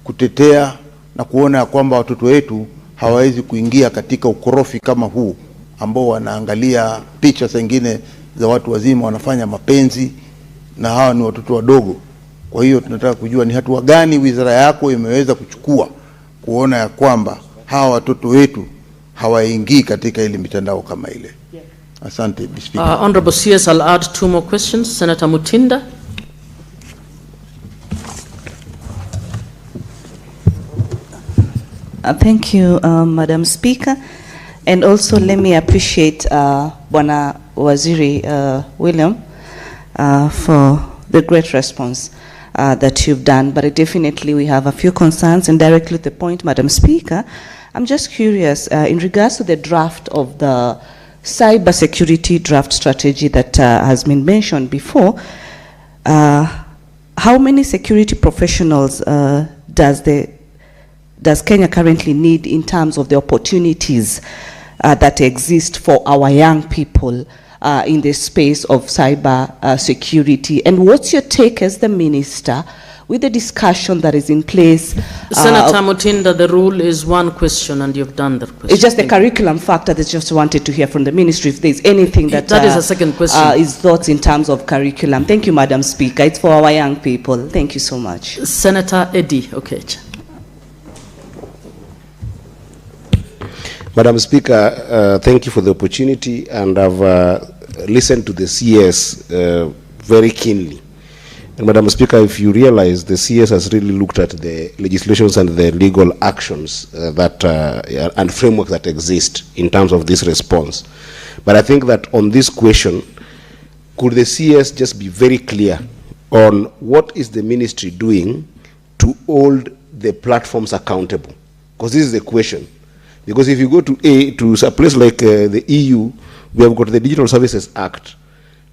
kutetea na kuona ya kwamba watoto wetu hawawezi kuingia katika ukorofi kama huu ambao wanaangalia picha zingine za watu wazima wanafanya mapenzi na hawa ni watoto wadogo? Kwa hiyo tunataka kujua ni hatua gani wizara yako imeweza kuchukua kuona ya kwamba hawa watoto wetu hawaingii katika ile mitandao kama ile. Asante, Speaker. Honorable CS, I'll add 2 more questions. Senator Mutinda. Thank you, Madam Speaker. And also let me appreciate Bwana Waziri William for the great response that you've done. But definitely we have a few concerns, and directly to the point, Madam Speaker, I'm just curious in regards to the draft of the cyber security draft strategy that has been mentioned before. How many security professionals does Kenya currently need in terms of the opportunities that exist for our young people in the space of cyber security? And what's your take as the minister with the discussion that is in place? Senator Mutinda, the rule is 1 question and you've done the question. It's just the curriculum factor that just wanted to hear from the ministry if there's anything that is a second question. Is thoughts in terms of curriculum. Thank you, Madam Speaker. It's for our young people. Thank you so much. Senator Eddie, okay. Madam Speaker, thank you for the opportunity, and I've listened to the CS very keenly. And Madam Speaker, if you realize, the CS has really looked at the legislations and the legal actions and framework that exist in terms of this response. But I think that on this question, could the CS just be very clear on what is the ministry doing to hold the platforms accountable? Because this is the question. Because if you go to a place like the EU, we have got the Digital Services Act,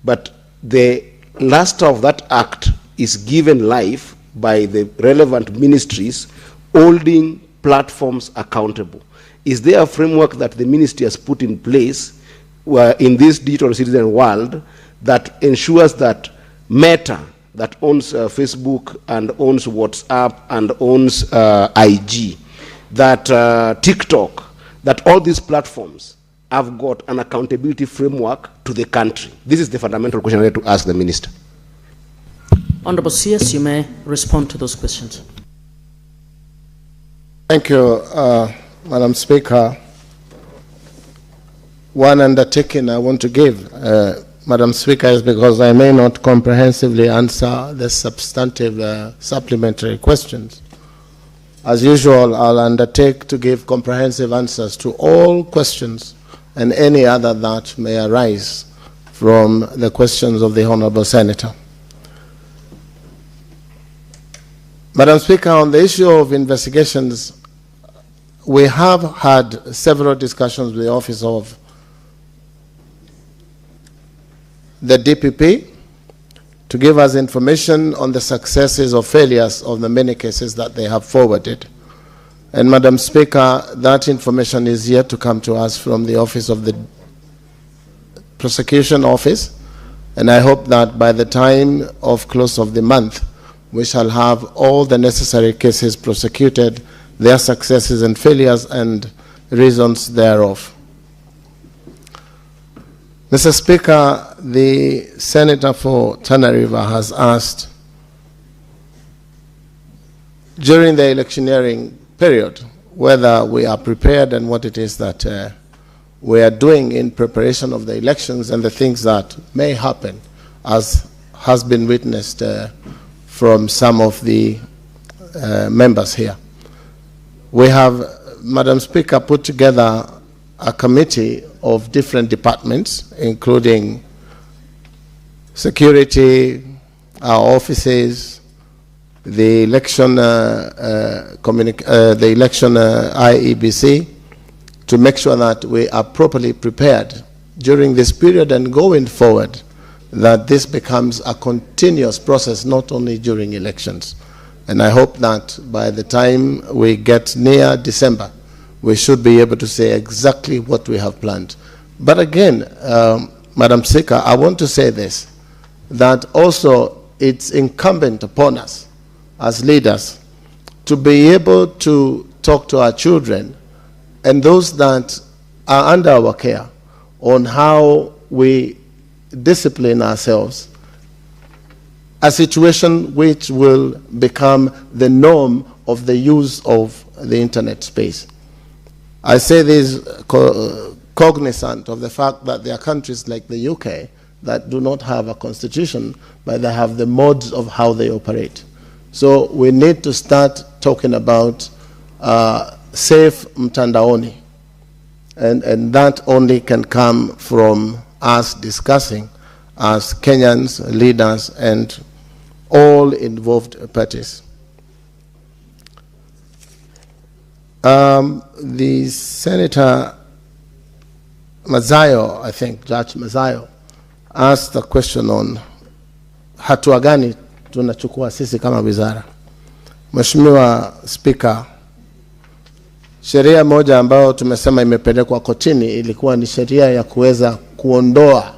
but the last of that act is given life by the relevant ministries holding platforms accountable. Is there a framework that the ministry has put in place in this digital citizen world that ensures that Meta, that owns Facebook and owns WhatsApp and owns IG, that TikTok, that all these platforms have got an accountability framework to the country? This is the fundamental question I need to ask the minister. Honorable CS, you may respond to those questions. Thank you, Madam Speaker. One undertaking I want to give, Madam Speaker, is because I may not comprehensively answer the substantive supplementary questions. As usual, I'll undertake to give comprehensive answers to all questions and any other that may arise from the questions of the Honourable Senator. Madam Speaker, on the issue of investigations, we have had several discussions with the Office of the DPP to give us information on the successes or failures of the many cases that they have forwarded. And Madam Speaker, that information is yet to come to us from the Office of the Prosecution Office, and I hope that by the time of close of the month, we shall have all the necessary cases prosecuted, their successes and failures and reasons thereof. Mr. Speaker, the Senator for Tana River has asked, during the electioneering period, whether we are prepared and what it is that we are doing in preparation of the elections and the things that may happen, as has been witnessed from some of the members here. We have, Madam Speaker, put together a committee of different departments, including security, our offices, the election, IEBC, to make sure that we are properly prepared during this period and going forward, that this becomes a continuous process, not only during elections. And I hope that by the time we get near December, we should be able to say exactly what we have planned. But again, Madam Speaker, I want to say this, that also it's incumbent upon us as leaders to be able to talk to our children and those that are under our care on how we discipline ourselves, a situation which will become the norm of the use of the internet space. I say this cognizant of the fact that there are countries like the UK that do not have a constitution, but they have the modes of how they operate. So we need to start talking about safe mtandaoni, and that only can come from us discussing as Kenyans, leaders, and all involved parties. The Senator Mazayo, I think, Judge Mazayo, asked a question on hatua gani tunachukua sisi kama wizara. Mheshimiwa Speaker, sheria moja ambayo tumesema imepelekwa kotini ilikuwa ni sheria ya kuweza kuondoa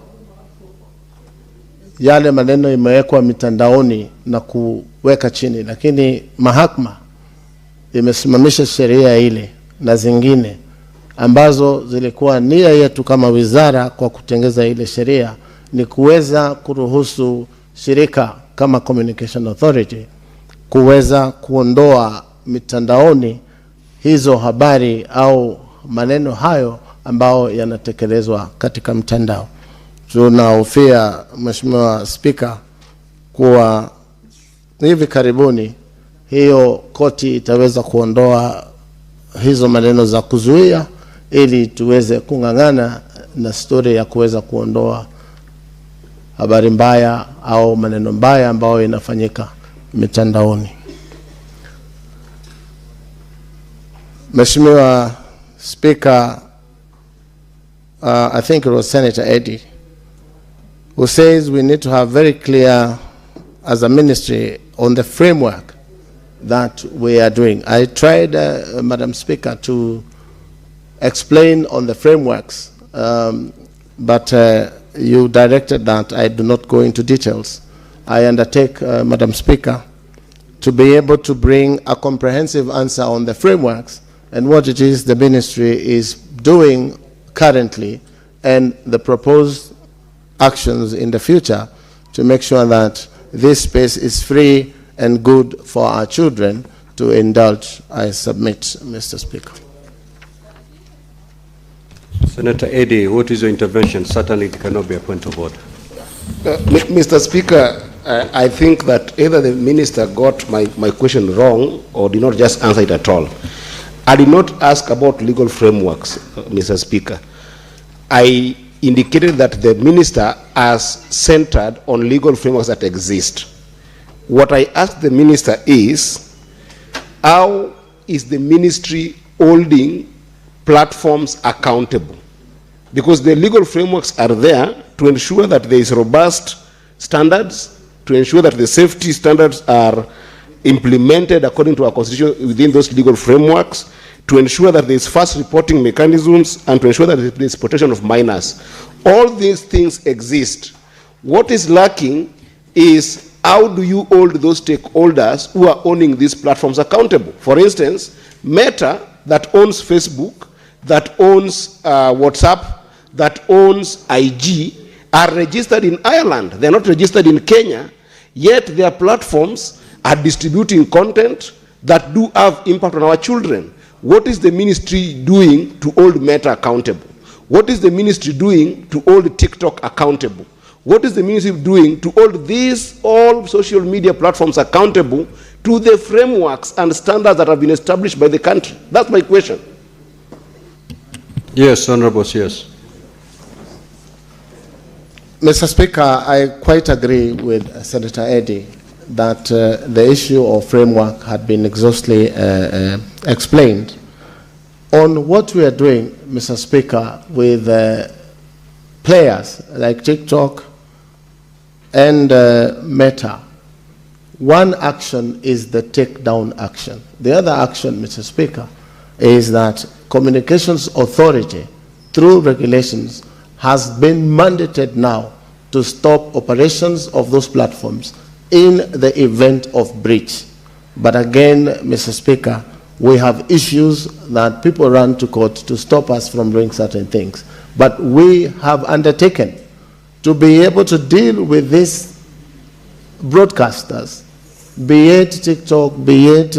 yale maneno imewekwa mitandaoni na kuweka chini, lakini mahakama imesimamisha sheria ile na zingine ambazo zilikuwa nia yetu kama wizara kwa kutengeza ile sheria ni kuweza kuruhusu shirika kama Communication Authority kuweza kuondoa mitandaoni hizo habari au maneno hayo ambao yanatekelezwa katika mtandao. Tunahofia, Mheshimiwa Speaker, kuwa hivi karibuni hiyo koti itaweza kuondoa hizo maneno za kuzuia ili tuweze kung'ang'ana na story ya kuweza kuondoa habari mbaya au maneno mbaya ambayo inafanyika mitandaoni. Mheshimiwa Speaker, I think it was Senator Eddie, who says we need to have very clear as a ministry on the framework that we are doing. I tried, Madam Speaker, to explain on the frameworks, but you directed that I do not go into details. I undertake, Madam Speaker, to be able to bring a comprehensive answer on the frameworks and what it is the ministry is doing currently and the proposed actions in the future to make sure that this space is free and good for our children to indulge. I submit, Mr. Speaker. Senator Eddy, what is your intervention? Certainly it cannot be a point of order. Mr. Speaker, I think that either the minister got my question wrong or did not just answer it at all. I did not ask about legal frameworks, Mr. Speaker. I indicated that the minister has centered on legal frameworks that exist. What I asked the minister is, how is the ministry holding platforms accountable? Because the legal frameworks are there to ensure that there is robust standards, to ensure that the safety standards are implemented according to our constitution within those legal frameworks, to ensure that there is fast reporting mechanisms, and to ensure that there is protection of minors. All these things exist. What is lacking is how do you hold those stakeholders who are owning these platforms accountable? For instance, Meta, that owns Facebook, that owns WhatsApp, that owns IG, are registered in Ireland. They're not registered in Kenya, yet their platforms are distributing content that do have impact on our children. What is the ministry doing to hold Meta accountable? What is the ministry doing to hold TikTok accountable? What is the ministry doing to hold these all social media platforms accountable to the frameworks and standards that have been established by the country? That's my question. Yes, Honorable, yes. Mr. Speaker, I quite agree with Senator Eddy that the issue of framework had been exhaustively explained. On what we are doing, Mr. Speaker, with players like TikTok and Meta, one action is the takedown action. The other action, Mr. Speaker, is that Communications Authority, through regulations, has been mandated now to stop operations of those platforms in the event of breach. But again, Mr. Speaker, we have issues that people run to court to stop us from doing certain things. But we have undertaken to be able to deal with these broadcasters, be it TikTok, be it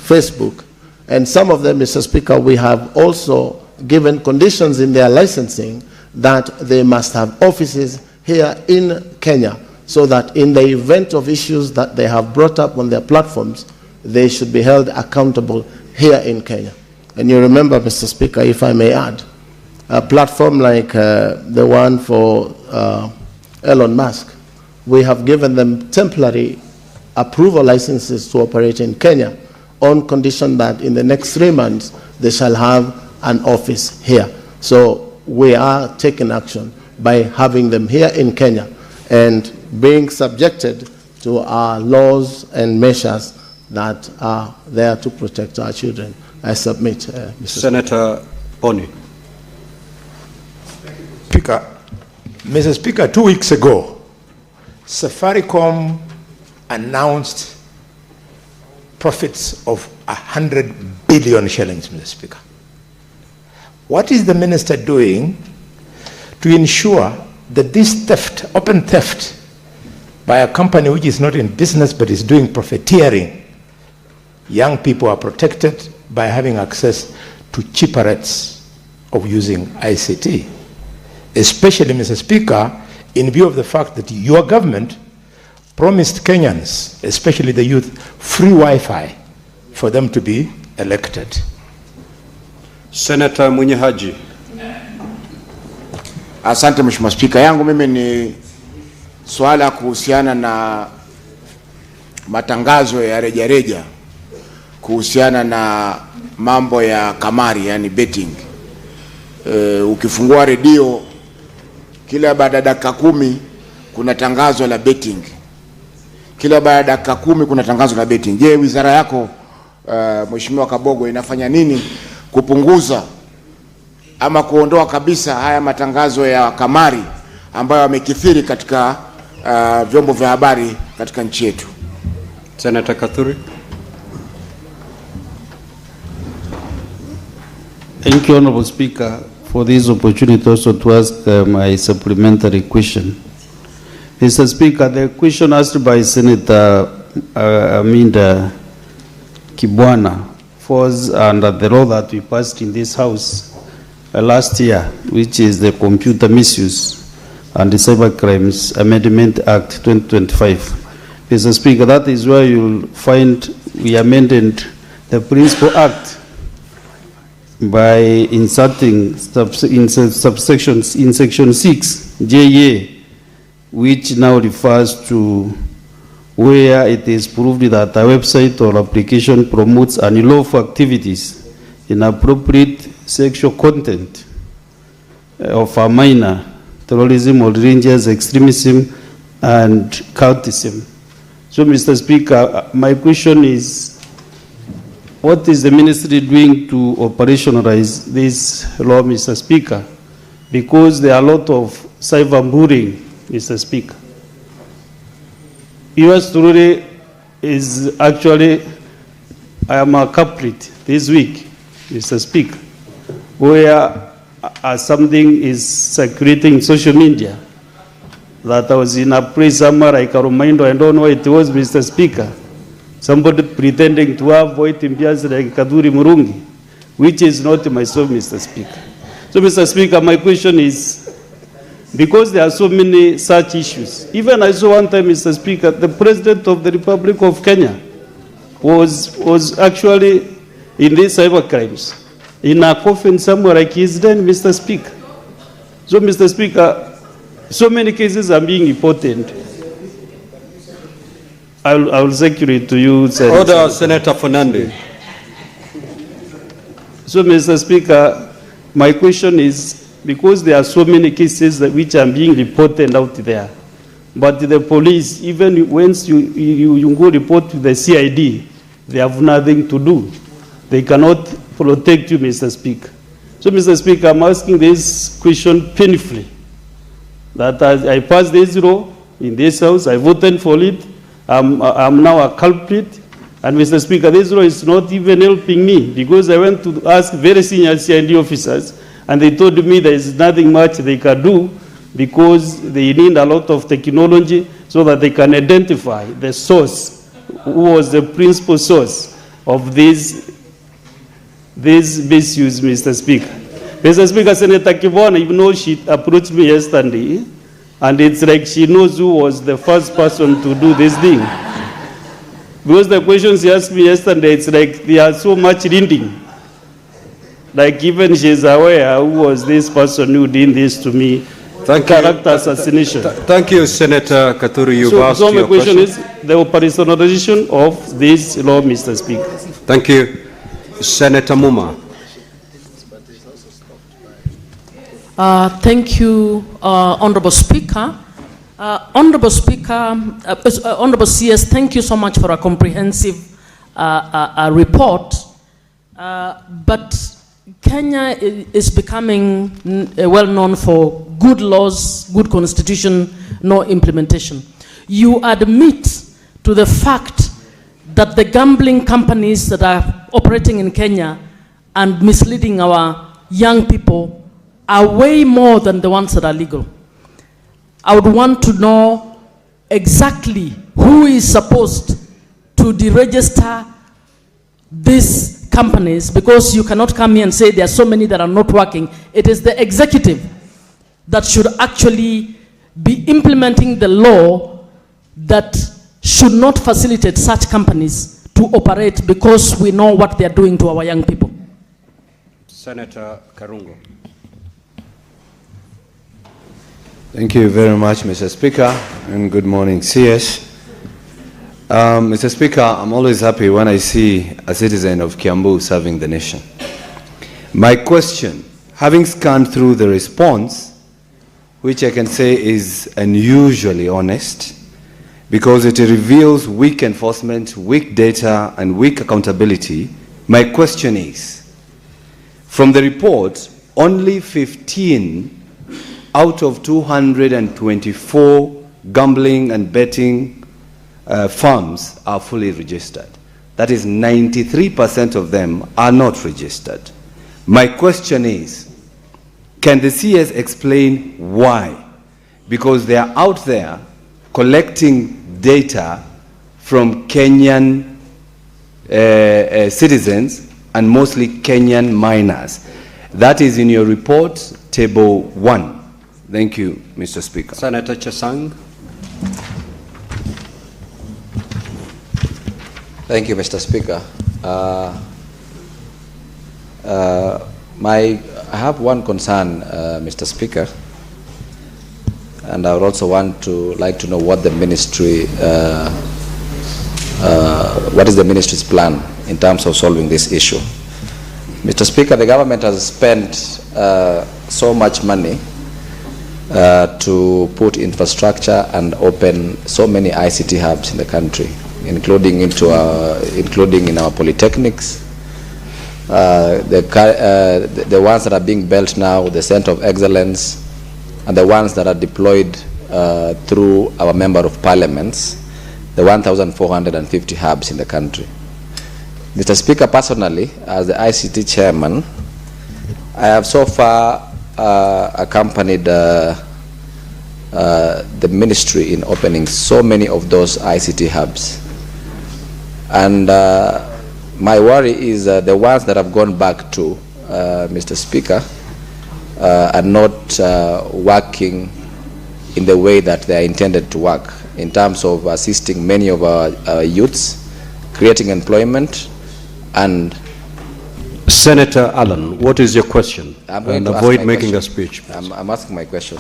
Facebook, and some of them, Mr. Speaker, we have also given conditions in their licensing that they must have offices here in Kenya, so that in the event of issues that they have brought up on their platforms, they should be held accountable here in Kenya. And you remember, Mr. Speaker, if I may add, a platform like the one for Elon Musk, we have given them temporary approval licenses to operate in Kenya on condition that in the next 3 months they shall have an office here. So we are taking action by having them here in Kenya and being subjected to our laws and measures that are there to protect our children. I submit, Mr. Senator Pony. Speaker, Mr. Speaker, 2 weeks ago, Safaricom announced profits of 100 billion shillings, Mr. Speaker. What is the minister doing to ensure that this theft, open theft, by a company which is not in business but is doing profiteering, young people are protected by having access to cheaper rates of using ICT? Especially, Mr. Speaker, in view of the fact that your government promised Kenyans, especially the youth, free Wi-Fi for them to be elected. Senator Munyehaji. Asante Mheshimiwa Spika, yangu mimi ni swala kuhusiana na matangazo ya rejareja kuhusiana na mambo ya kamari, yani betting. Ukifungua redio kila baada ya dakika 10 kuna tangazo la betting. Kila baada ya dakika 10 kuna tangazo la betting. Je, wizara yako Mheshimiwa Kabogo inafanya nini kupunguza ama kuondoa kabisa haya matangazo ya kamari ambayo yamekithiri katika vyombo vya habari katika nchi yetu? Senator Kathuri. Thank you, Honorable Speaker, for this opportunity also to ask my supplementary question. Mr. Speaker, the question asked by Senator Aminda Kibwana falls under the law that we passed in this House last year, which is the Computer Misuse and the Cyber Crimes Amendment Act 2025. Mr. Speaker, that is where you'll find we amended the Principal Act by inserting subsections in Section 6, JA, which now refers to where it is proved that a website or application promotes unlawful activities, inappropriate sexual content of a minor, terrorism or religious extremism, and cultism. So, Mr. Speaker, my question is, what is the ministry doing to operationalize this law, Mr. Speaker? Because there are a lot of cyberbullying, Mr. Speaker. Yours truly is actually, I am a culprit this week, Mr. Speaker, where something is circulating in social media that I was in a place somewhere, I can remind you, I don't know what it was, Mr. Speaker. Somebody pretending to have voice in like Kaduri Murungi, which is not myself, Mr. Speaker. So, Mr. Speaker, my question is, because there are so many such issues, even I saw one time, Mr. Speaker, the President of the Republic of Kenya was actually in these cyber crimes, in a coffin somewhere like he's dead, Mr. Speaker. So, Mr. Speaker, so many cases are being reported. I will circulate to you. Order, Senator Fernandez. So, Mr. Speaker, my question is, because there are so many cases that which are being reported out there, but the police, even once you go report to the CID, they have nothing to do. They cannot protect you, Mr. Speaker. So, Mr. Speaker, I'm asking this question painfully, that I passed this law in this House, I voted for it, I'm now a culprit, and Mr. Speaker, this law is not even helping me, because I went to ask very senior CID officers, and they told me there is nothing much they can do, because they need a lot of technology so that they can identify the source, who was the principal source of this misuse, Mr. Speaker. Mr. Speaker, Senator Kibwana, even though she approached me yesterday, and it's like she knows who was the first person to do this thing. Because the questions she asked me yesterday, it's like they are so much reading. Like even she's aware who was this person who did this to me. Thank character you. Assassination. Thank you, Senator Katuri. You've asked so my your question is the operationalization of this law, Mr. Speaker. Thank you. Senator Muma. Thank you, Honorable Speaker. Honorable Speaker, Honorable CS, thank you so much for a comprehensive report. But Kenya is becoming well known for good laws, good constitution, no implementation. You admit to the fact that the gambling companies that are operating in Kenya and misleading our young people are way more than the ones that are legal. I would want to know exactly who is supposed to deregister these companies, because you cannot come here and say there are so many that are not working. It is the executive that should actually be implementing the law that should not facilitate such companies to operate, because we know what they are doing to our young people. Senator Karungo. Thank you very much, Mr. Speaker, and good morning, CS. Mr. Speaker, I'm always happy when I see a citizen of Kiambu serving the nation. My question, having scanned through the response, which I can say is unusually honest, because it reveals weak enforcement, weak data, and weak accountability, my question is, from the report, only 15 out of 224 gambling and betting firms are fully registered. That is 93% of them are not registered. My question is, can the CS explain why? Because they are out there collecting data from Kenyan citizens and mostly Kenyan minors. That is in your report, table 1. Thank you, Mr. Speaker. Senator Chesang. Thank you, Mr. Speaker. I have one concern, Mr. Speaker, and I would also like to know what the ministry, what is the ministry's plan in terms of solving this issue. Mr. Speaker, the government has spent so much money to put infrastructure and open so many ICT hubs in the country, including in our polytechnics, the ones that are being built now, the Center of Excellence, and the ones that are deployed through our Member of Parliaments, the 1,450 hubs in the country. Mr. Speaker, personally, as the ICT chairman, I have so far accompanied the ministry in opening so many of those ICT hubs. And My worry is the ones that have gone back to, Mr. Speaker, are not working in the way that they are intended to work, in terms of assisting many of our youths, creating employment, and... Senator Allen, what is your question? I'm going and to avoid ask my making question. a speech. I'm asking my question.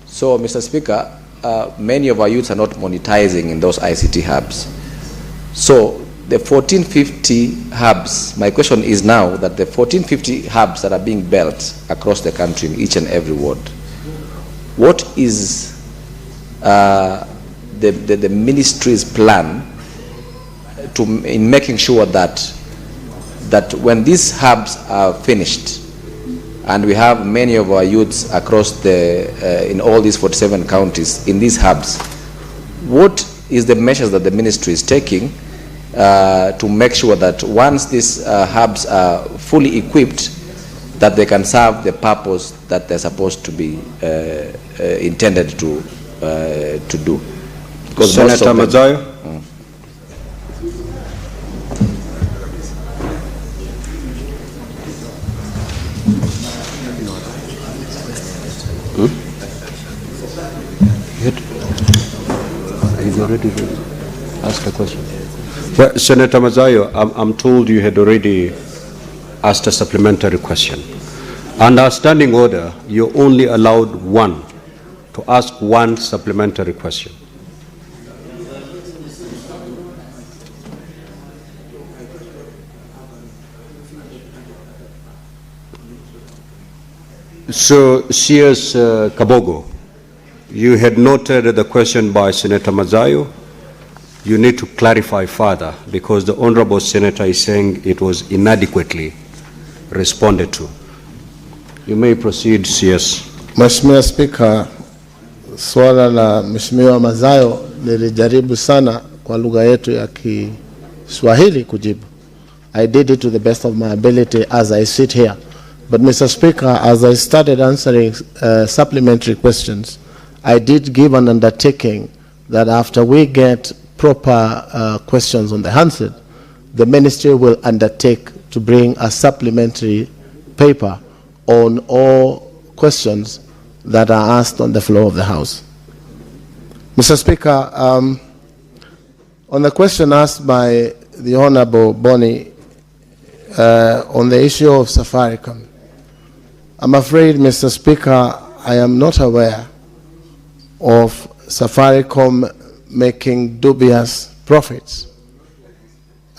So, Mr. Speaker, many of our youths are not monetizing in those ICT hubs. So, the 1450 hubs, my question is now that the 1450 hubs that are being built across the country in each and every ward, what is the ministry's plan in making sure that when these hubs are finished and we have many of our youths across in all these 47 counties in these hubs, what is the measures that the ministry is taking to make sure that once these hubs are fully equipped, that they can serve the purpose that they're supposed to be intended to do? Because Senator Mazayo. He's already asked a question. Well, Senator Mazayo, I'm told you had already asked a supplementary question. Under standing order, you're only allowed one to ask one supplementary question. So, CS Kabogo, you had noted the question by Senator Mazayo. You need to clarify further because the Honorable Senator is saying it was inadequately responded to. You may proceed, CS. Mheshimiwa Speaker, swala la Mheshimiwa Mazayo nilijaribu sana kwa lugha yetu ya Kiswahili kujibu. I did it to the best of my ability as I sit here. But Mr. Speaker, as I started answering supplementary questions, I did give an undertaking that after we get proper questions on the handset, the ministry will undertake to bring a supplementary paper on all questions that are asked on the floor of the House. Mr. Speaker, on the question asked by the Honorable Bonnie on the issue of Safaricom, I'm afraid, Mr. Speaker, I am not aware of Safaricom making dubious profits.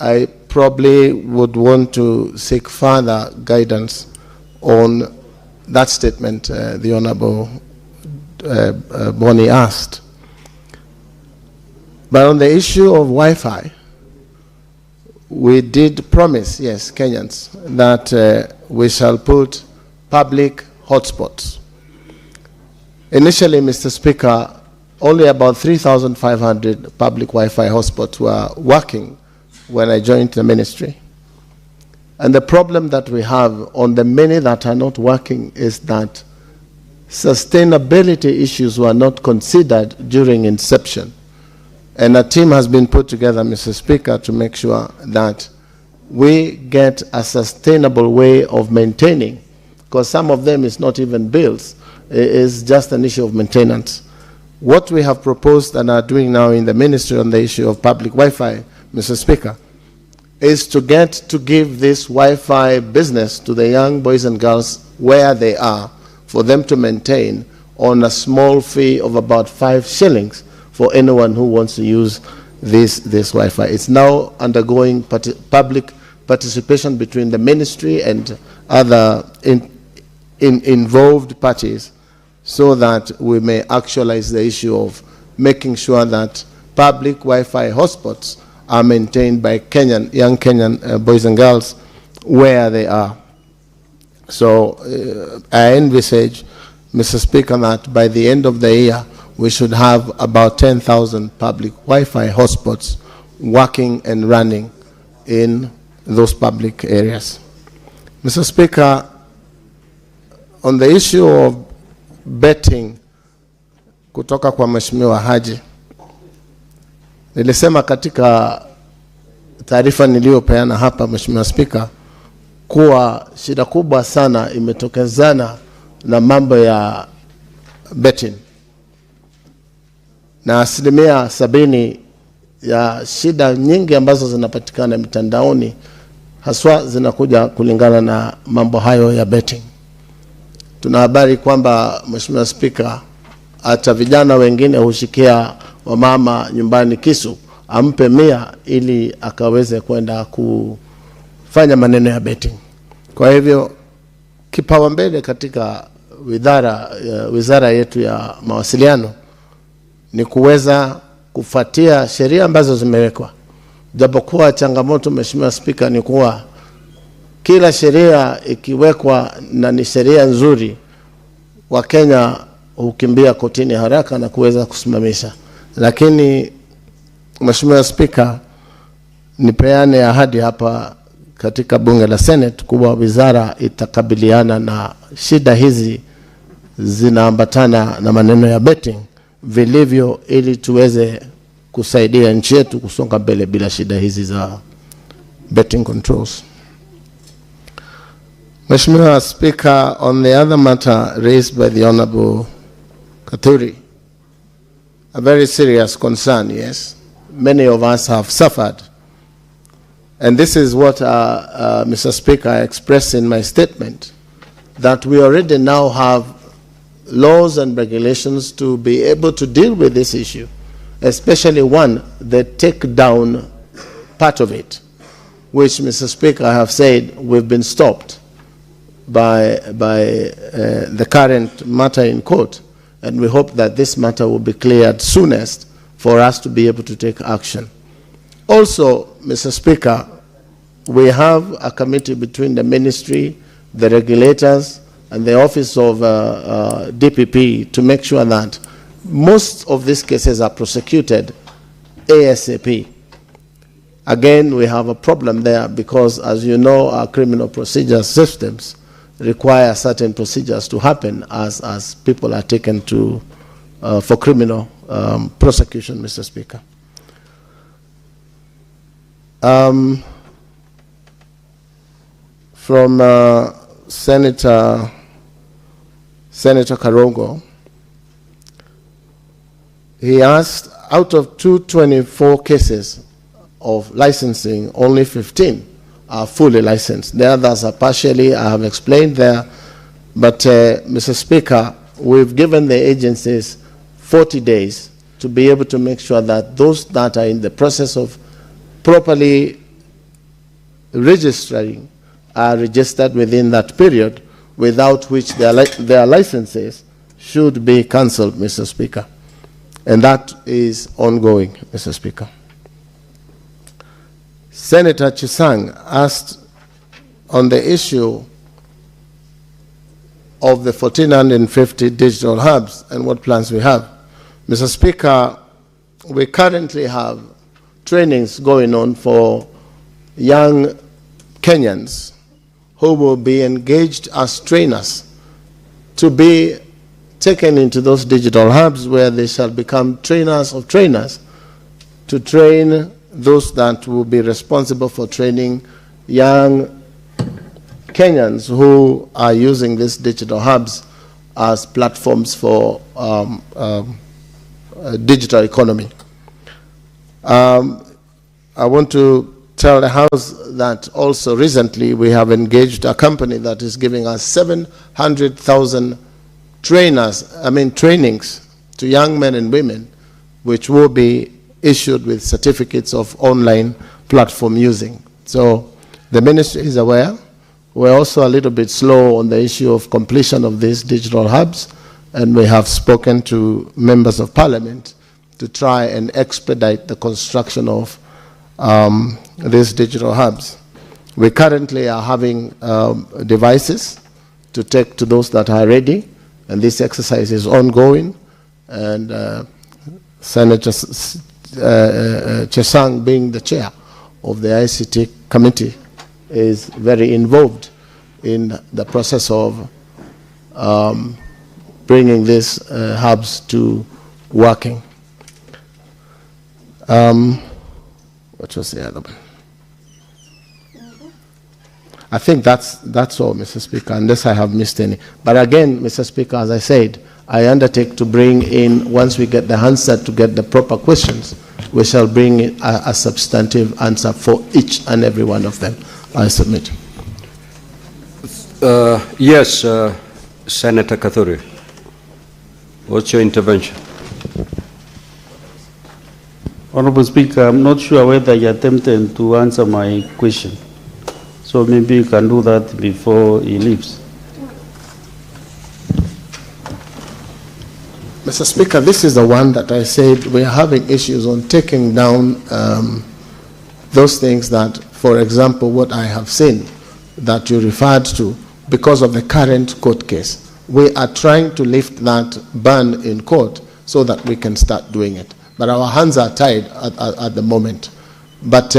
I probably would want to seek further guidance on that statement the Honorable Bonnie asked. But on the issue of Wi-Fi, we did promise, yes, Kenyans, that we shall put public hotspots. Initially, Mr. Speaker, only about 3,500 public Wi-Fi hotspots were working when I joined the ministry. And the problem that we have on the many that are not working is that sustainability issues were not considered during inception. And a team has been put together, Mr. Speaker, to make sure that we get a sustainable way of maintaining, because some of them is not even bills, it is just an issue of maintenance. What we have proposed and are doing now in the ministry on the issue of public Wi-Fi, Mr. Speaker, is to give this Wi-Fi business to the young boys and girls where they are, for them to maintain on a small fee of about 5 shillings for anyone who wants to use this Wi-Fi. It's now undergoing public participation between the ministry and other involved parties, so that we may actualize the issue of making sure that public Wi-Fi hotspots are maintained by young Kenyan boys and girls where they are. So I envisage, Mr. Speaker, that by the end of the year, we should have about 10,000 public Wi-Fi hotspots working and running in those public areas. Mr. Speaker, on the issue of betting kutoka kwa Mheshimiwa Haji, nilisema katika taarifa niliyopeana hapa, Mheshimiwa Spika, kuwa shida kubwa sana imetokezana na mambo ya betting, na 70% ya shida nyingi ambazo zinapatikana mitandaoni haswa zinakuja kulingana na mambo hayo ya betting. Tuna habari kwamba, Mheshimiwa Spika, hata vijana wengine hushikia wamama nyumbani kisu ampe 100 ili akaweze kwenda kufanya maneno ya betting. Kwa hivyo kipaumbele katika wizara yetu ya mawasiliano ni kuweza kufuatia sheria ambazo zimewekwa. Japokuwa changamoto, Mheshimiwa Spika, ni kuwa kila sheria ikiwekwa na ni sheria nzuri, Wakenya hukimbia kotini haraka na kuweza kusimamisha. Lakini Mheshimiwa Spika, nipeane ahadi hapa katika bunge la Senate kuwa wizara itakabiliana na shida hizi zinaambatana na maneno ya betting vilivyo, ili tuweze kusaidia nchi yetu kusonga mbele bila shida hizi za betting controls. Mheshimiwa Speaker, on the other matter raised by the Honorable Katuri, a very serious concern, yes. Many of us have suffered. And this is what, Mr. Speaker, I expressed in my statement, that we already now have laws and regulations to be able to deal with this issue, especially one, the take-down part of it, which, Mr. Speaker, I have said we've been stopped by the current matter in court, and we hope that this matter will be cleared soonest for us to be able to take action. Also, Mr. Speaker, we have a committee between the ministry, the regulators, and the office of DPP to make sure that most of these cases are prosecuted ASAP. Again, we have a problem there because, as you know, our criminal procedure systems require certain procedures to happen as people are taken to for criminal prosecution, Mr. Speaker. From Senator Karongo, he asked, out of 224 cases of licensing, only 15 are fully licensed. The others are partially, I have explained there. But, Mr. Speaker, we've given the agencies 40 days to be able to make sure that those that are in the process of properly registering are registered within that period, without which their licenses should be cancelled, Mr. Speaker. And that is ongoing, Mr. Speaker. Senator Chisang asked on the issue of the 1,450 digital hubs and what plans we have. Mr. Speaker, we currently have trainings going on for young Kenyans who will be engaged as trainers to be taken into those digital hubs where they shall become trainers of trainers to train those that will be responsible for training young Kenyans who are using these digital hubs as platforms for digital economy. I want to tell the House that also recently we have engaged a company that is giving us 700,000 trainings to young men and women, which will be issued with certificates of online platform using. So the ministry is aware. We're also a little bit slow on the issue of completion of these digital hubs, and we have spoken to members of Parliament to try and expedite the construction of these digital hubs. We currently are having devices to take to those that are ready, and this exercise is ongoing, and Senator Chesang, being the chair of the ICT committee, is very involved in the process of bringing these hubs to working. What was the other one? I think that's all, Mr. Speaker, unless I have missed any. But again, Mr. Speaker, as I said, I undertake to bring in, once we get the answer to get the proper questions, we shall bring in a substantive answer for each and every one of them. I submit. Yes, Senator Kathuri, what's your intervention? Honorable Speaker, I'm not sure whether you're attempting to answer my question. So maybe you can do that before he leaves. Mr. Speaker, this is the one that I said we're having issues on taking down those things that, for example, what I have seen that you referred to because of the current court case. We are trying to lift that ban in court so that we can start doing it. But our hands are tied at the moment. But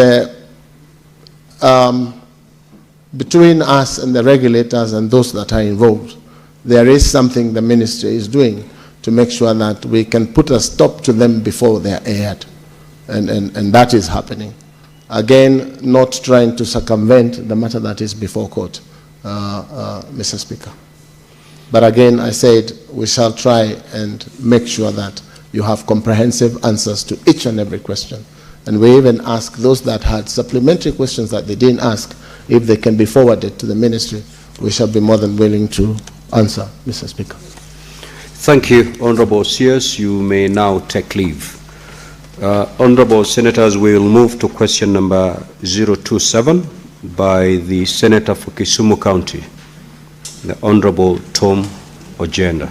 between us and the regulators and those that are involved, there is something the ministry is doing to make sure that we can put a stop to them before they are aired. And that is happening. Again, not trying to circumvent the matter that is before court, Mr. Speaker. But again, I said we shall try and make sure that you have comprehensive answers to each and every question. And we even ask those that had supplementary questions that they didn't ask, if they can be forwarded to the ministry, we shall be more than willing to answer, Mr. Speaker. Thank you, Honorable Sears. You may now take leave. Honorable Senators, we will move to question number 027 by the Senator for Kisumu County, the Honorable Tom Ojenda.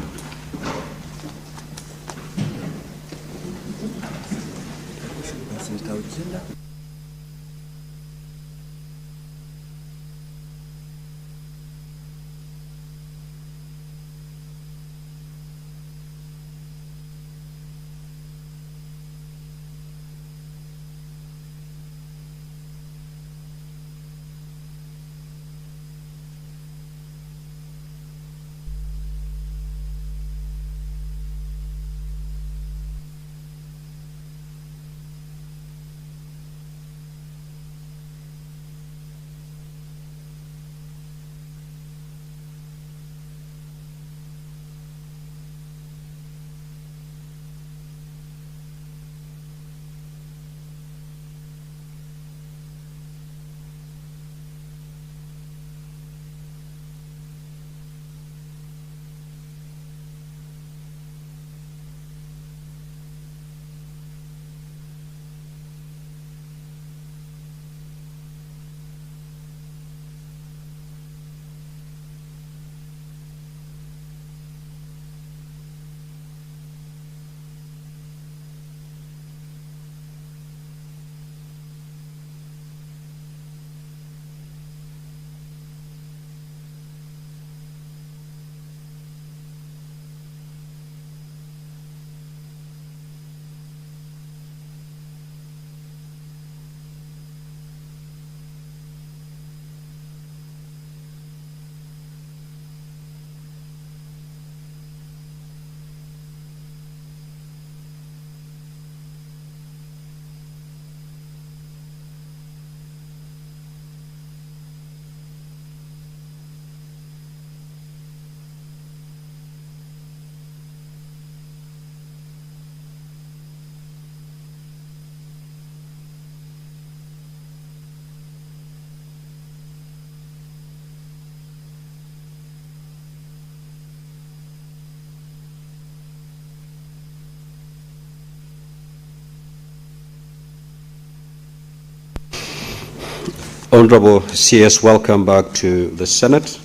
Honorable CS, welcome back to the Senate.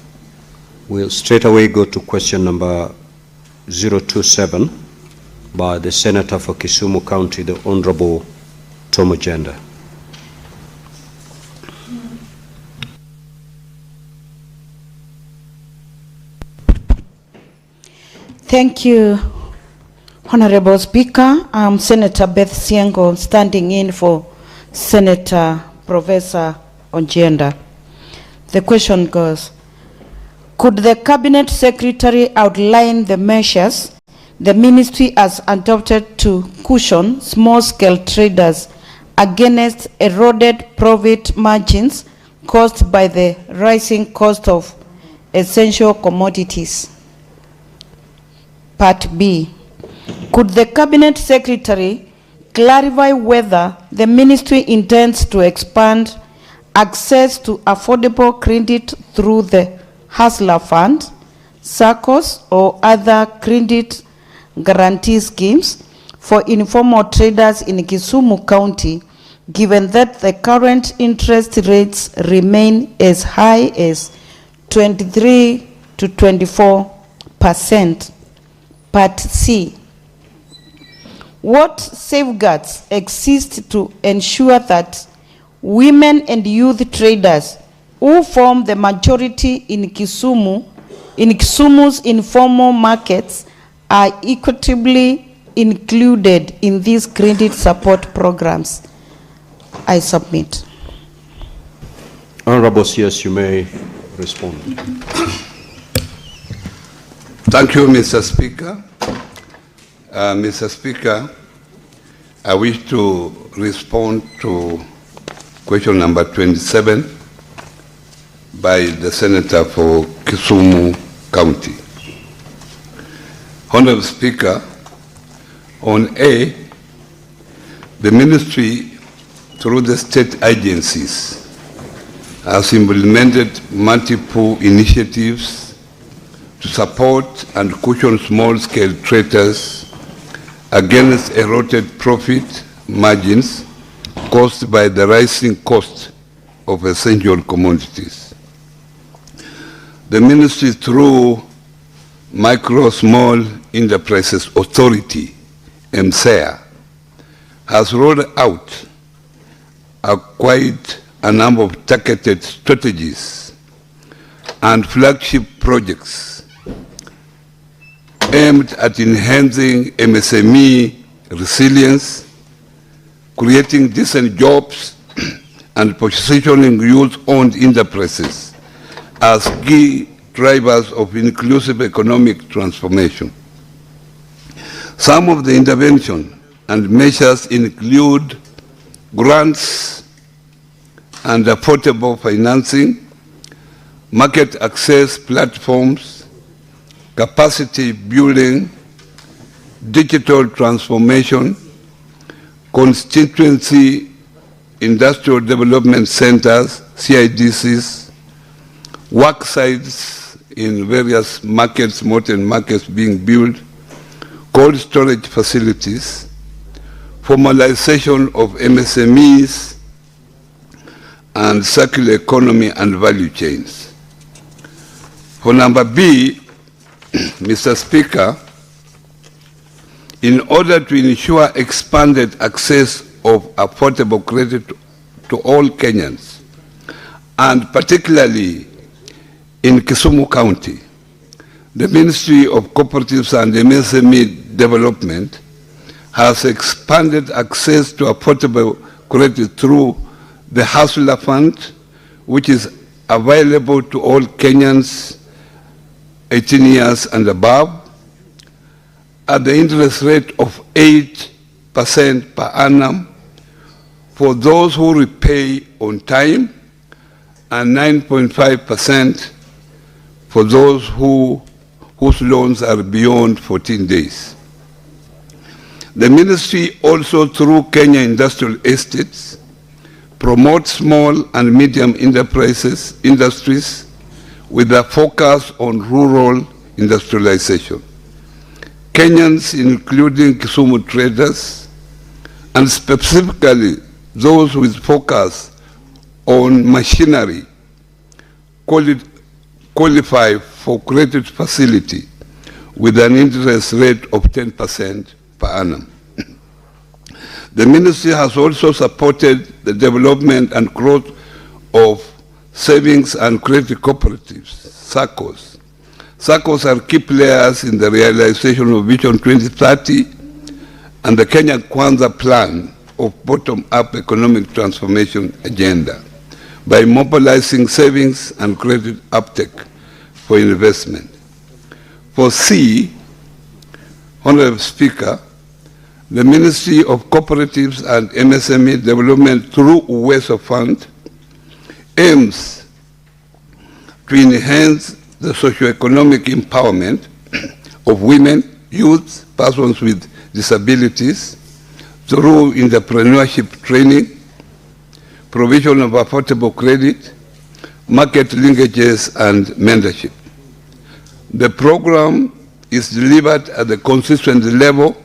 We'll straight away go to question number 027 by the Senator for Kisumu County, the Honorable Tom Ojenda. Thank you, Honorable Speaker. I'm Senator Beth Siengo, standing in for Senator Professor Ojenda. The question goes, could the Cabinet Secretary outline the measures the Ministry has adopted to cushion small-scale traders against eroded profit margins caused by the rising cost of essential commodities. Part B. Could the Cabinet Secretary clarify whether the Ministry intends to expand access to affordable credit through the Hustler Fund, SACCOs, or other credit guarantee schemes for informal traders in Kisumu County, given that the current interest rates remain as high as 23 to 24%. Part C. What safeguards exist to ensure that women and youth traders who form the majority in Kisumu's informal markets are equitably included in these credit support programs? I submit. Honorable CS, you may respond. Thank you, Mr. Speaker. Mr. Speaker, I wish to respond to question number 27 by the Senator for Kisumu County. Honorable Speaker, on A, the Ministry, through the state agencies, has implemented multiple initiatives to support and cushion small-scale traders against eroded profit margins caused by the rising cost of essential commodities. The Ministry, through Micro Small Enterprises Authority, MSEA, has rolled out quite a number of targeted strategies and flagship projects aimed at enhancing MSME resilience, creating decent jobs, and positioning youth-owned enterprises as key drivers of inclusive economic transformation. Some of the intervention and measures include grants and affordable financing, market access platforms, capacity building, digital transformation, constituency industrial development centers, CIDCs, work sites in various markets, modern markets being built, cold storage facilities, formalization of MSMEs, and circular economy and value chains. For number B, Mr. Speaker, in order to ensure expanded access of affordable credit to all Kenyans, and particularly in Kisumu County, the Ministry of Cooperatives and MSME Development has expanded access to affordable credit through the Hustler Fund, which is available to all Kenyans 18 years and above, at the interest rate of 8% per annum for those who repay on time, and 9.5% for those whose loans are beyond 14 days. The Ministry also, through Kenya Industrial Estates, promotes small and medium industries with a focus on rural industrialization. Kenyans, including Kisumu traders, and specifically those with focus on machinery, qualify for credit facility with an interest rate of 10% per annum. The Ministry has also supported the development and growth of savings and credit cooperatives, SACCOs. SACCOs are key players in the realization of Vision 2030 and the Kenya Kwanza plan of bottom-up economic transformation agenda by mobilizing savings and credit uptake for investment. For C, Honorable Speaker, the Ministry of Cooperatives and MSME Development through Uwezo Fund aims to enhance the socio-economic empowerment of women, youth, persons with disabilities through entrepreneurship training, provision of affordable credit, market linkages, and mentorship. The program is delivered at the constituency level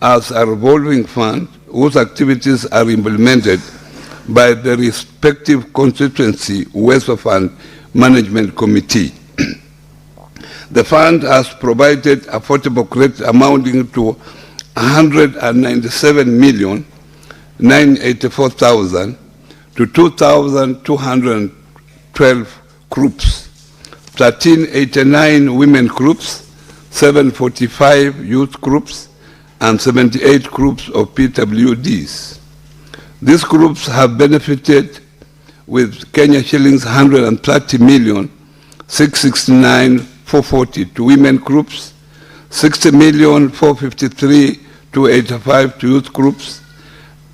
as a revolving fund whose activities are implemented by the respective constituency West Fund Management Committee. The fund has provided affordable credit amounting to 197,984,000 to 2,212 groups, 1389 women groups, 745 youth groups, and 78 groups of PWDs. These groups have benefited with Kenya shillings 130,669,440 to women groups, 60,453,285 to youth groups,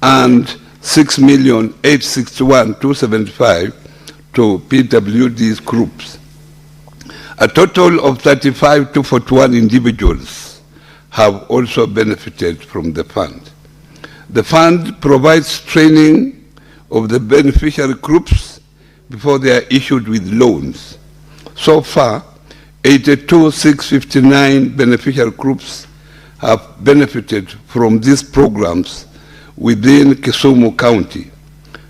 and 6,861,275 to PWDs groups. A total of 35,241 individuals have also benefited from the fund. The fund provides training of the beneficiary groups before they are issued with loans. So far, 82,659 beneficiary groups have benefited from these programs within Kisumu County,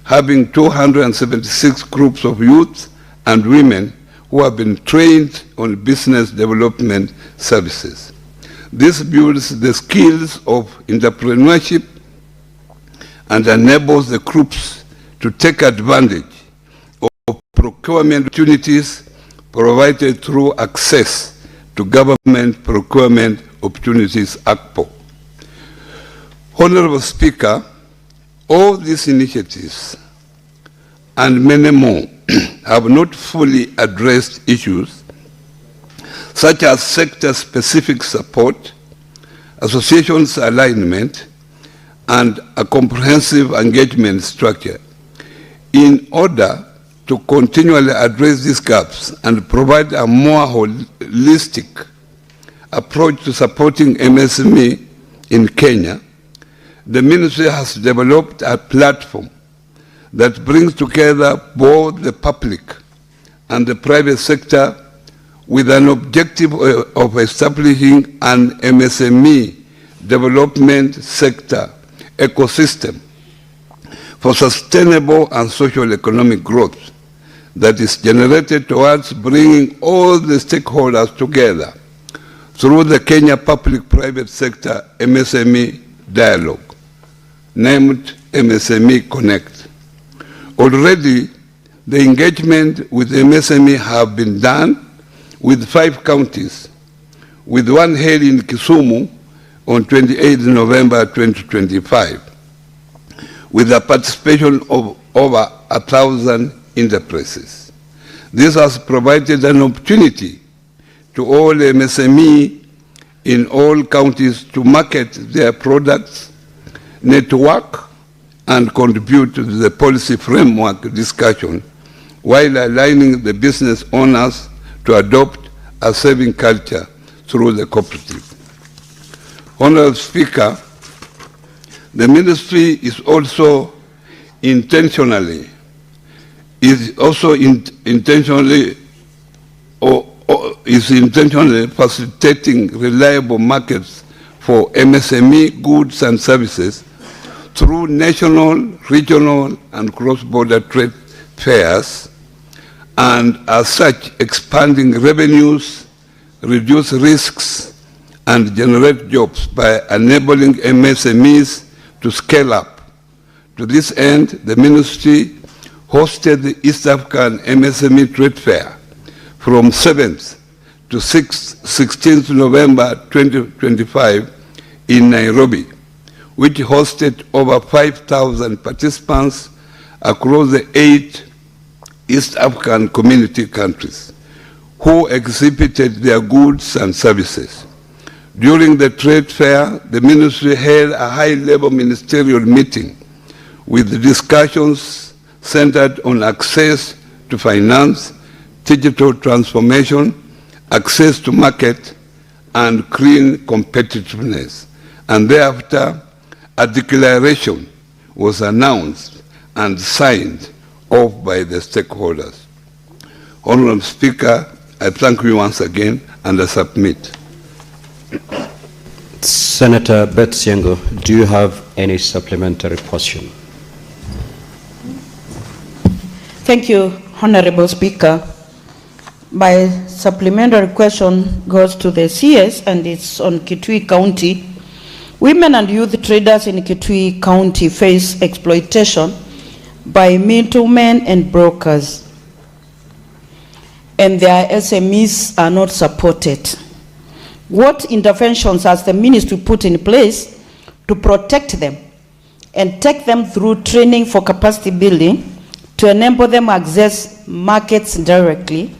having 276 groups of youth and women who have been trained on business development services. This builds the skills of entrepreneurship and enables the groups to take advantage of procurement opportunities provided through access to Government Procurement Opportunities Act. Honorable Speaker, all these initiatives and many more have not fully addressed issues such as sector-specific support, associations alignment, and a comprehensive engagement structure. In order to continually address these gaps and provide a more holistic approach to supporting MSME in Kenya, the Ministry has developed a platform that brings together both the public and the private sector with an objective of establishing an MSME development sector ecosystem for sustainable and social economic growth that is generated towards bringing all the stakeholders together through the Kenya Public-Private Sector MSME Dialogue, named MSME Connect. Already, the engagement with MSME have been done with 5 counties, with one held in Kisumu on 28 November 2025, with the participation of over 1,000 enterprises. This has provided an opportunity to all MSME in all counties to market their products, network, and contribute to the policy framework discussion while aligning the business owners to adopt a saving culture through the cooperative. Honorable Speaker, the Ministry is also intentionally facilitating reliable markets for MSME goods and services through national, regional, and cross-border trade fairs, and as such expanding revenues, reduce risks, and generate jobs by enabling MSMEs to scale up. To this end, the Ministry hosted the East African MSME Trade Fair from 7th to 16th November 2025 in Nairobi, which hosted over 5,000 participants across the 8 East African community countries, who exhibited their goods and services. During the trade fair, the Ministry held a high-level ministerial meeting with discussions centered on access to finance, digital transformation, access to market, and clean competitiveness. And thereafter, a declaration was announced and signed off by the stakeholders. Honorable Speaker, I thank you once again and I submit. Senator Beth Siengo, do you have any supplementary question? Thank you, Honorable Speaker. My supplementary question goes to the CS and it's on Kitui County. Women and youth traders in Kitui County face exploitation by middlemen and brokers, and their SMEs are not supported. What interventions has the ministry put in place to protect them and take them through training for capacity building to enable them access markets directly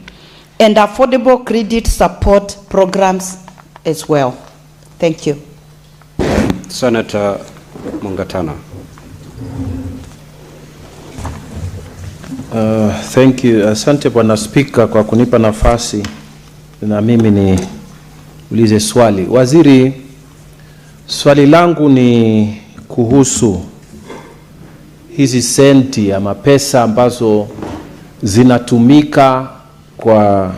and affordable credit support programs as well? Thank you. Senator Mungatana. Thank you. Asante Bwana Speaker kwa kunipa nafasi na mimi ni ulize swali. Waziri, swali langu ni kuhusu hizi senti ama pesa ambazo zinatumika kwa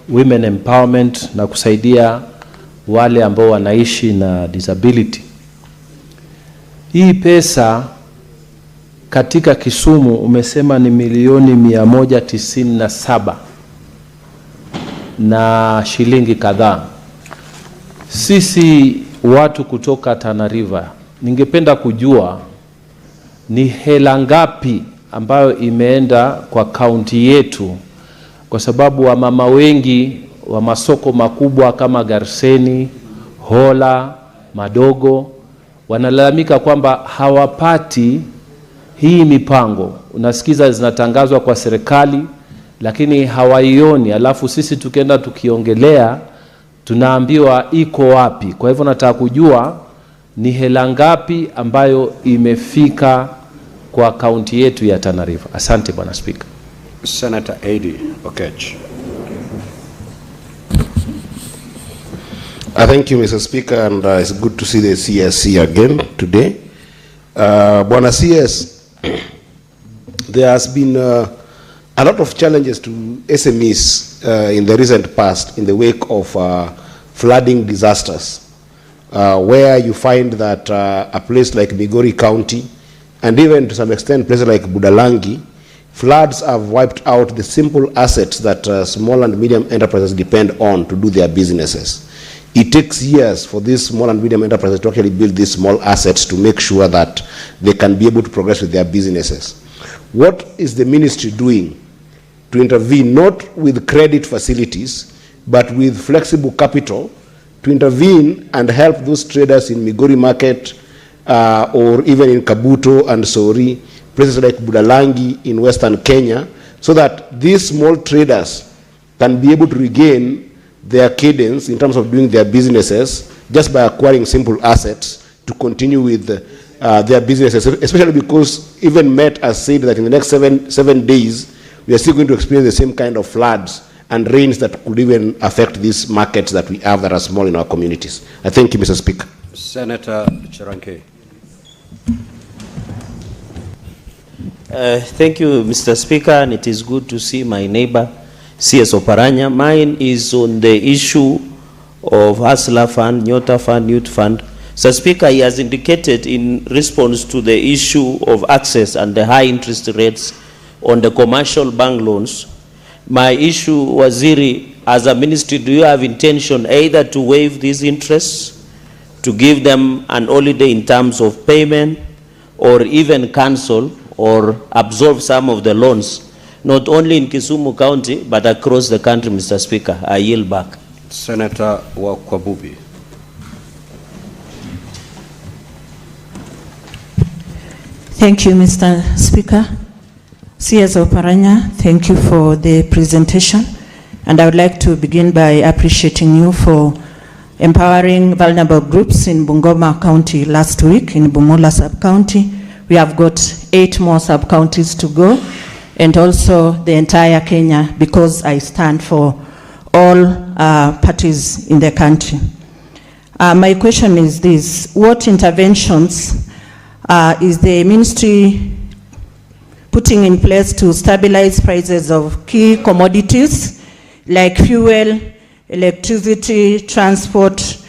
women empowerment na kusaidia wale ambao wanaishi na disability. Hii pesa katika Kisumu umesema ni milioni 197 na shilingi kadhaa. Sisi watu kutoka Tana River, ningependa kujua ni hela ngapi ambayo imeenda kwa kaunti yetu, kwa sababu wamama wengi wa masoko makubwa kama Garseni, Hola, Madogo wanalalamika kwamba hawapati hii mipango. Unasikiza zinatangazwa kwa serikali lakini hawaioni, alafu sisi tukienda tukiongelea tunaambiwa iko wapi. Kwa hivyo nataka kujua ni hela ngapi ambayo imefika kwa kaunti yetu ya Tana River. Asante Bwana Speaker. Senator Edi Okech. Thank you, Mr. Speaker, and it's good to see the CSC again today. Bwana CS, there has been a lot of challenges to SMEs in the recent past in the wake of flooding disasters, where you find that a place like Migori County, and even to some extent places like Budalangi, floods have wiped out the simple assets that small and medium enterprises depend on to do their businesses. It takes years for these small and medium enterprises to actually build these small assets to make sure that they can be able to progress with their businesses. What is the ministry doing to intervene, not with credit facilities, but with flexible capital, to intervene and help those traders in Migori Market or even in Kabuto and Sori, places like Budalangi in Western Kenya, so that these small traders can be able to regain their cadence in terms of doing their businesses just by acquiring simple assets to continue with their businesses, especially because even Met has said that in the next seven days, we are still going to experience the same kind of floods and rains that could even affect these markets that we have that are small in our communities. I thank you, Mr. Speaker. Senator Chiranke. Thank you, Mr. Speaker, and it is good to see my neighbor, CS Oparanya. Mine is on the issue of Hustler Fund, Nyota Fund, Youth Fund. Mr. Speaker, he has indicated in response to the issue of access and the high interest rates on the commercial bank loans. My issue, Waziri, as a ministry, do you have intention either to waive these interests, to give them an holiday in terms of payment, or even cancel or absorb some of the loans, not only in Kisumu County, but across the country, Mr. Speaker? I yield back. Senator Wakwabubi. Thank you, Mr. Speaker. CS Oparanya, thank you for the presentation. And I would like to begin by appreciating you for empowering vulnerable groups in Bungoma County last week, in Bumula Sub-County, We have got 8 more sub-counties to go, and also the entire Kenya, because I stand for all parties in the country. My question is this: what interventions is the ministry putting in place to stabilize prices of key commodities like fuel, electricity, transport,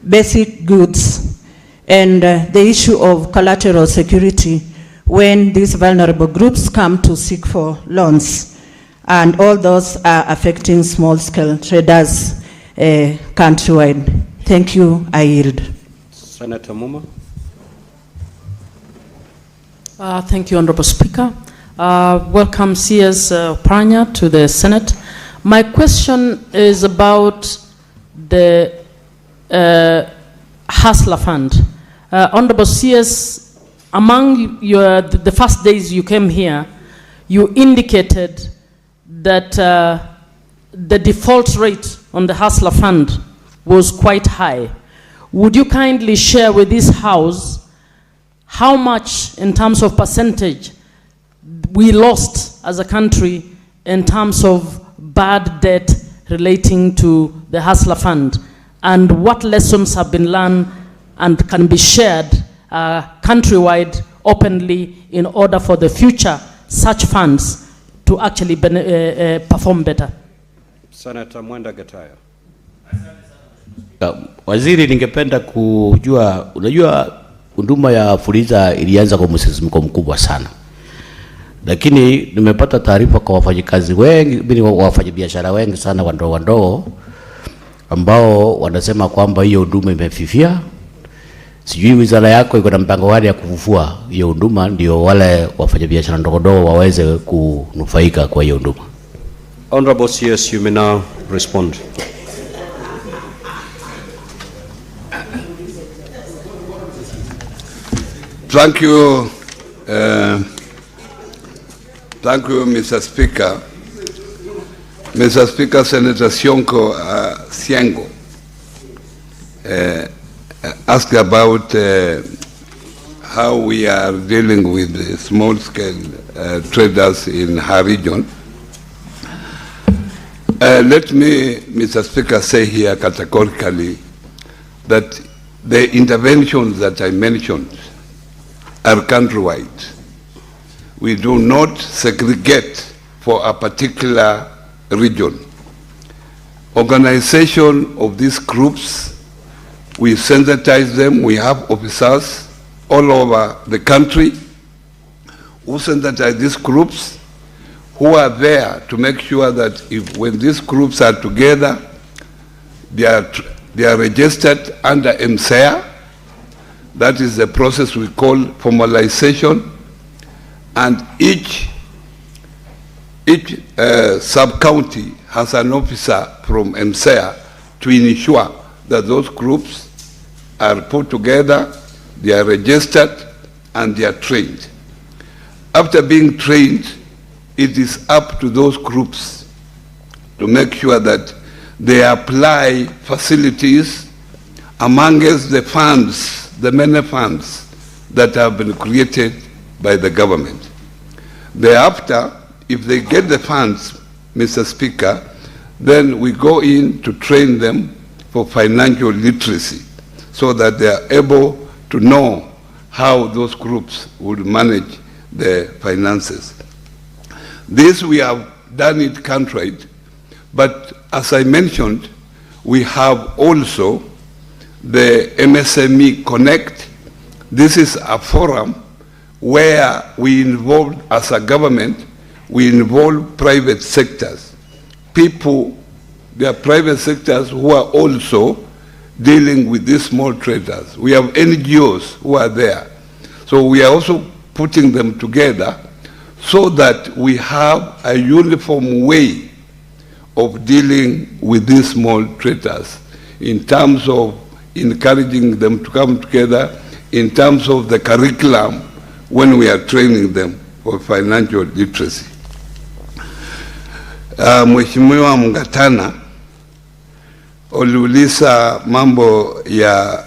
basic goods, and the issue of collateral security when these vulnerable groups come to seek for loans, and all those are affecting small-scale traders countrywide? Thank you. I yield. Senator Muma. Thank you, Honorable Speaker. Welcome CS Oparanya to the Senate. My question is about the Hustler Fund. Honorable CS, among the first days you came here, you indicated that the default rate on the Hustler Fund was quite high. Would you kindly share with this House how much, in terms of percentage, we lost as a country in terms of bad debt relating to the Hustler Fund, and what lessons have been learned and can be shared countrywide openly in order for the future such funds to actually perform better? Senator Mwenda Gataya. Waziri, ningependa kujua, unajua huduma ya Fuliza ilianza kwa msisimko mkubwa sana, lakini nimepata taarifa kwa wafanyikazi wengi, wafanyabiashara wengi sana wandogo ambao wanasema kwamba hiyo huduma imefifia. Sijui wizara yako iko na mpango gani ya kufufua hiyo huduma ndio wale wafanyabiashara ndogo waweze kunufaika kwa hiyo huduma? Honorable CS, you may now respond. Thank you. Thank you, Mr. Speaker. Mr. Speaker, Senator Siengo asked about how we are dealing with the small-scale traders in her region. Let me, Mr. Speaker, say here categorically that the interventions that I mentioned are countrywide. We do not segregate for a particular region. Organization of these groups, we sensitize them. We have officers all over the country who sensitize these groups, who are there to make sure that when these groups are together, they are registered under MSEA. That is the process we call formalization, and each sub-county has an officer from MSEA to ensure that those groups are put together, they are registered, and they are trained. After being trained, it is up to those groups to make sure that they apply facilities amongst the funds, the many funds that have been created by the government. Thereafter, if they get the funds, Mr. Speaker, then we go in to train them for financial literacy so that they are able to know how those groups would manage their finances. This we have done it countrywide, but as I mentioned, we have also the MSME Connect. This is a forum where we involve, as a government, we involve private sectors. People, there are private sectors who are also dealing with these small traders. We have NGOs who are there. So we are also putting them together so that we have a uniform way of dealing with these small traders in terms of encouraging them to come together, in terms of the curriculum when we are training them for financial literacy. Mheshimiwa Mngatana uliuliza mambo ya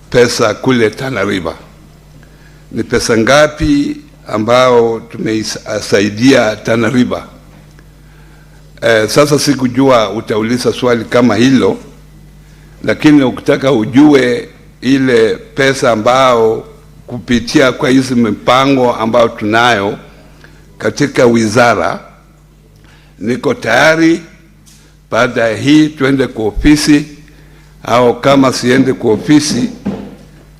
pesa kule Tana River. ni pesa ngapi ambao tumeisaidia Tana River. Sasa sikujua utauliza swali kama hilo, lakini ukitaka ujue ile pesa ambao kupitia kwa hizi mipango ambao tunayo katika wizara, niko tayari baada ya hii tuende kwa ofisi, au kama siende kwa ofisi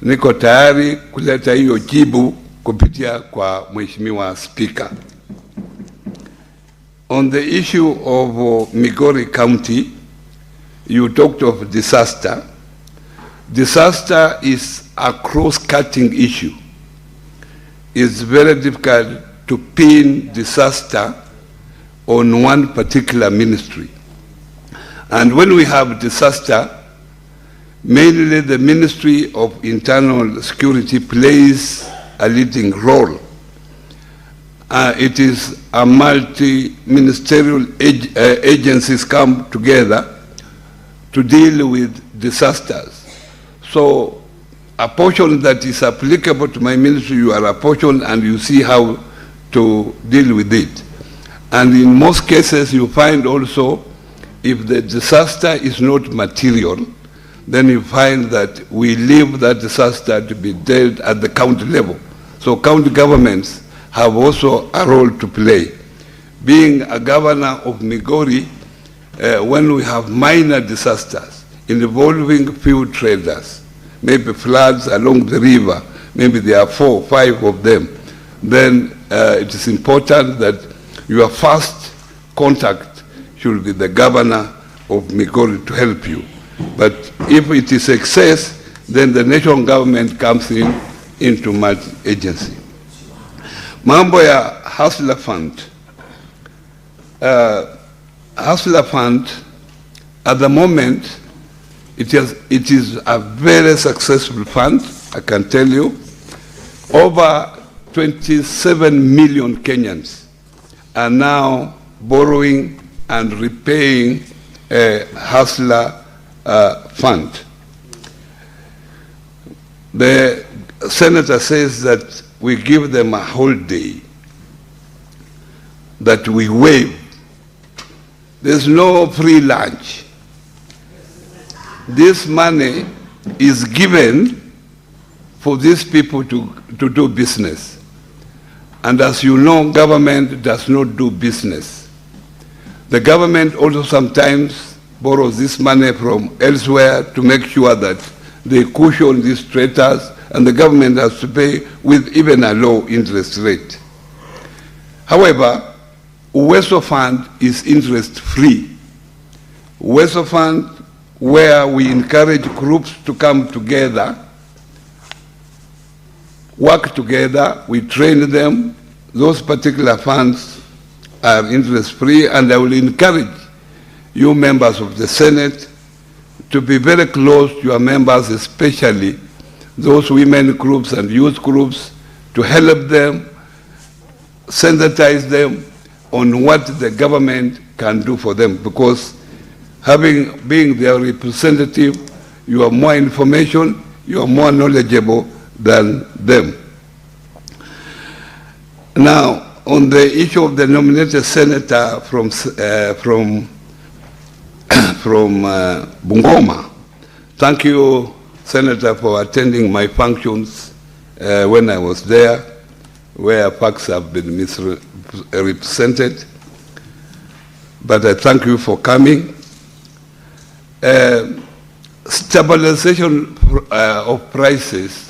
niko tayari kuleta hiyo jibu kupitia kwa Mheshimiwa Speaker. On the issue of Migori County, you talked of disaster. Disaster is a cross-cutting issue. It's very difficult to pin disaster on one particular ministry. And when we have disaster, mainly the Ministry of Internal Security plays a leading role. It is a multi-ministerial agencies come together to deal with disasters. So a portion that is applicable to my ministry, you are a portion and you see how to deal with it. And in most cases you find also, if the disaster is not material, then you find that we leave that disaster to be dealt at the county level. So county governments have also a role to play. Being a governor of Migori, when we have minor disasters involving few traders, maybe floods along the river, maybe there are 4 or 5 of them, then it is important that your first contact should be the governor of Migori to help you. But if it is excess, then the national government comes into multi-agency. Mambo ya Hustler Fund. Hustler Fund, at the moment, it is a very successful fund, I can tell you. Over 27 million Kenyans are now borrowing and repaying a Hustler Fund. The senator says that we give them a holiday, that we waive. There's no free lunch. This money is given for these people to do business. And as you know, government does not do business. The government also sometimes borrows this money from elsewhere to make sure that they cushion these traders, and the government has to pay with even a low interest rate. However, Uwezo Fund is interest-free. Uwezo Fund, where we encourage groups to come together, work together, we train them. Those particular funds are interest-free, and I will encourage you members of the Senate to be very close to your members, especially those women groups and youth groups, to help them, sensitize them on what the government can do for them, because being their representative, you have more information, you are more knowledgeable than them. Now, on the issue of the nominated senator from Bungoma, thank you, Senator, for attending my functions when I was there, where facts have been misrepresented. But I thank you for coming. Stabilization of prices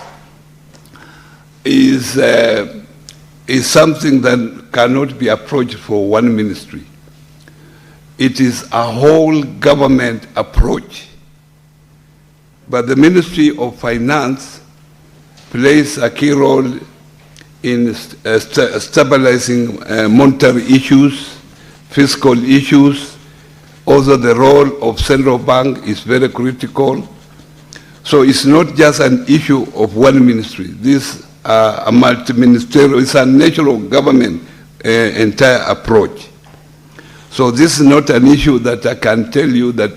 is something that cannot be approached for one ministry. It is a whole government approach. But the Ministry of Finance plays a key role in stabilizing monetary issues, fiscal issues. Also, the role of central bank is very critical. So it's not just an issue of one ministry. This a multi-ministerial, it's a national government entire approach. So this is not an issue that I can tell you that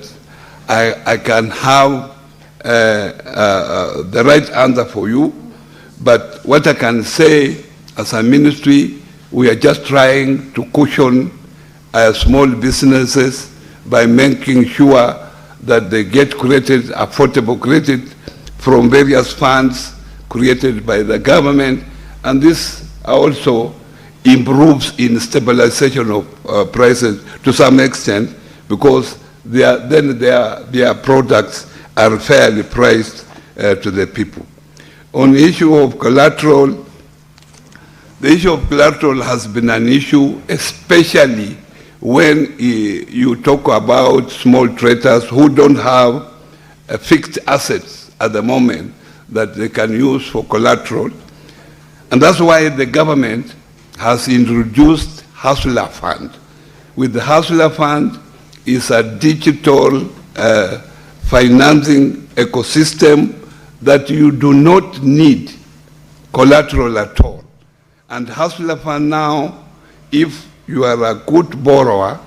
I can have the right answer for you, But what I can say as a ministry, we are just trying to cushion small businesses by making sure that they get credit, affordable credit from various funds created by the government, and this also improves in stabilization of prices to some extent, because their products are fairly priced to the people. On the issue of collateral, the issue of collateral has been an issue, especially when you talk about small traders who don't have fixed assets at the moment that they can use for collateral. And that's why the government has introduced Hustler Fund. With the Hustler Fund is a digital financing ecosystem that you do not need collateral at all. And Hustler Fund now, if you are a good borrower,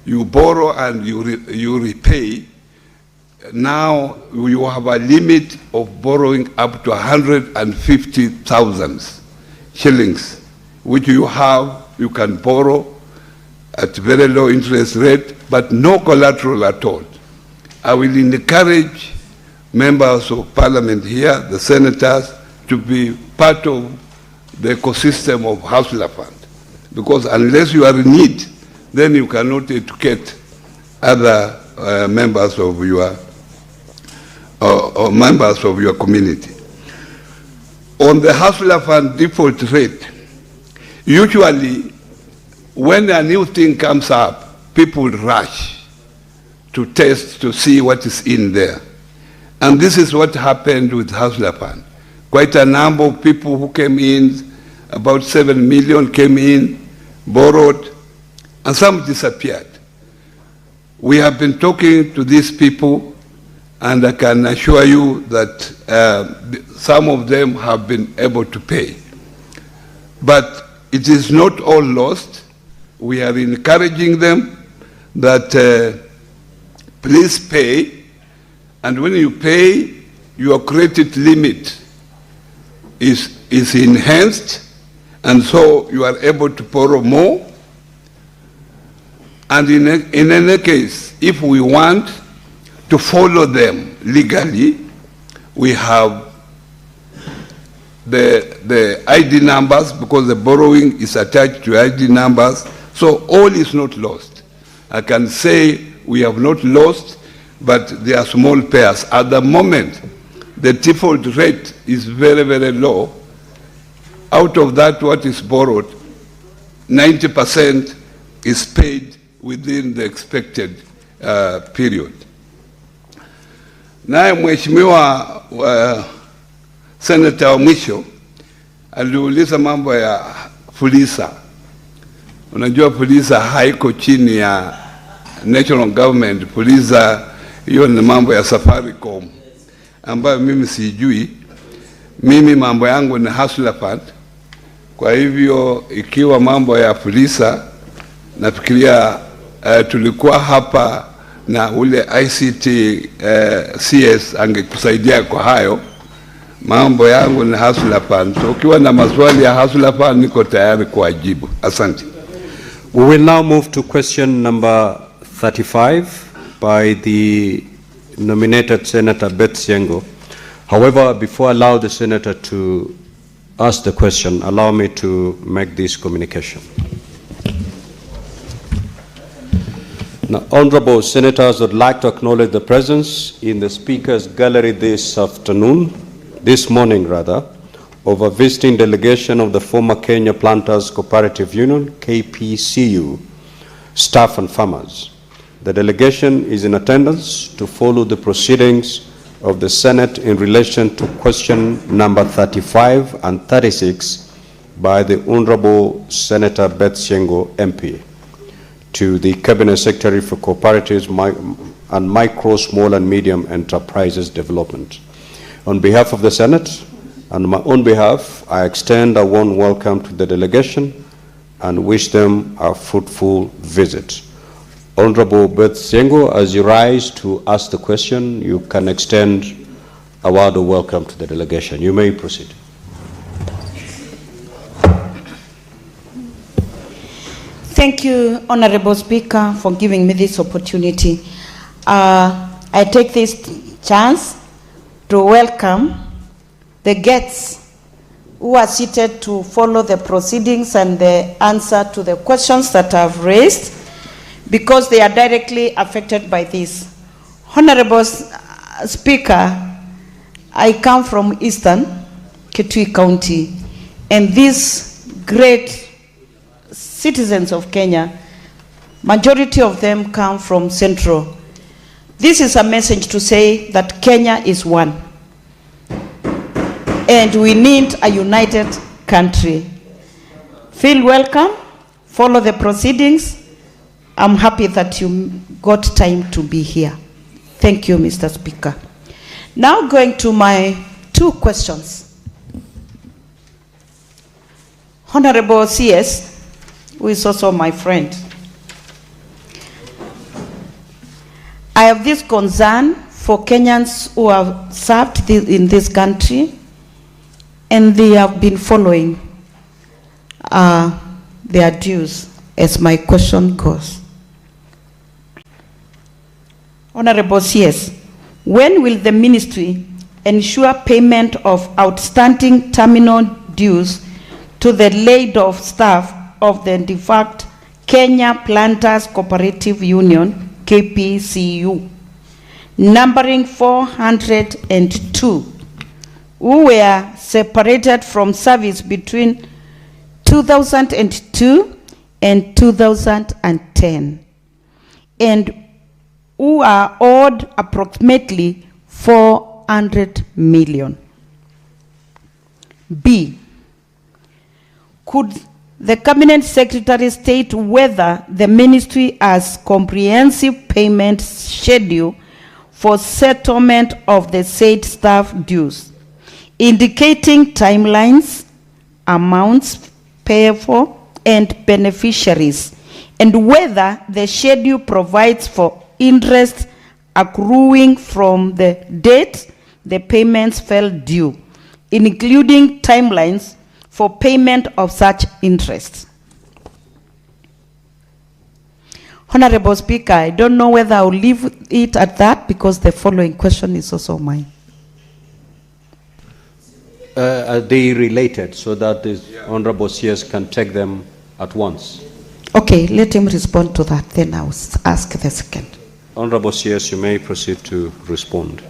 you borrow and you repay. Now you have a limit of borrowing up to 150,000 shillings, which you can borrow at very low interest rate, but no collateral at all. I will encourage members of parliament here, the senators, to be part of the ecosystem of Hustler Fund. Because unless you are in need, then you cannot educate other members of your members of your community. On the Hustler Fund default rate, usually when a new thing comes up, people rush to test to see what is in there. And this is what happened with Hustler Fund. Quite a number of people who came in, about 7 million came in, borrowed, and some disappeared. We have been talking to these people, and I can assure you that some of them have been able to pay. But it is not all lost. We are encouraging them that please pay, and when you pay, your credit limit is enhanced, and so you are able to borrow more. And in any case, if we want to follow them legally, we have the ID numbers, because the borrowing is attached to ID numbers, so all is not lost. I can say we have not lost, but they are small pairs. At the moment, the default rate is very, very low. Out of that, what is borrowed, 90% is paid within the expected period. Naye mheshimiwa Senator wa mwisho aliuliza mambo ya Fuliza. Unajua Fuliza haiko chini ya national government. Fuliza hiyo ni mambo ya Safaricom ambayo mimi sijui. Mimi mambo yangu ni Hustler Fund. Kwa hivyo ikiwa mambo ya Fuliza, nafikiria tulikuwa hapa na ule ICT CS angekusaidia kwa hayo. Mambo yangu ni Hustler Fund. So ukiwa na maswali ya Hustler Fund niko tayari kuwajibu. Asante. We will now move to question number 35 by the nominated Senator Beth Siengo. However, before I allow the Senator to ask the question, allow me to make this communication. Now, honorable senators would like to acknowledge the presence in the speaker's gallery this morning, of a visiting delegation of the former Kenya Planters Cooperative Union, KPCU, staff and farmers. The delegation is in attendance to follow the proceedings of the Senate in relation to question number 35 and 36 by the Honorable Senator Beth Siengo, MP, to the Cabinet Secretary for Cooperatives and Micro, Small and Medium Enterprises Development. On behalf of the Senate and my own behalf, I extend a warm welcome to the delegation and wish them a fruitful visit. Honorable Beth Siengo, as you rise to ask the question, you can extend a word of welcome to the delegation. You may proceed. Thank you, Honorable Speaker, for giving me this opportunity. I take this chance to welcome the guests who are seated to follow the proceedings and the answer to the questions that I've raised, because they are directly affected by this. Honorable Speaker, I come from Eastern Kitui County, and these great citizens of Kenya, majority of them come from Central. This is a message to say that Kenya is one, and we need a united country. Feel welcome, follow the proceedings. I'm happy that you got time to be here. Thank you, Mr. Speaker. Now going to my two questions. Honorable CS, who is also my friend, I have this concern for Kenyans who have served in this country, and they have been following their dues, as my question goes. Honorable CS, when will the ministry ensure payment of outstanding terminal dues to the laid-off staff of the defunct Kenya Planters Cooperative Union, KPCU, numbering 402, who were separated from service between 2002 and 2010, and who are owed approximately 400 million. B, could the Cabinet Secretary state whether the ministry has comprehensive payment schedule for settlement of the said staff dues, indicating timelines, amounts payable, and beneficiaries, and whether the schedule provides for interest accruing from the date the payments fell due, including timelines for payment of such interest. Honorable Speaker, I don't know whether I'll leave it at that, because the following question is also mine. Are they related, so that the Honorable CS can take them at once? Okay, let him respond to that, then I'll ask the second. Honorable CS, you may proceed to respond.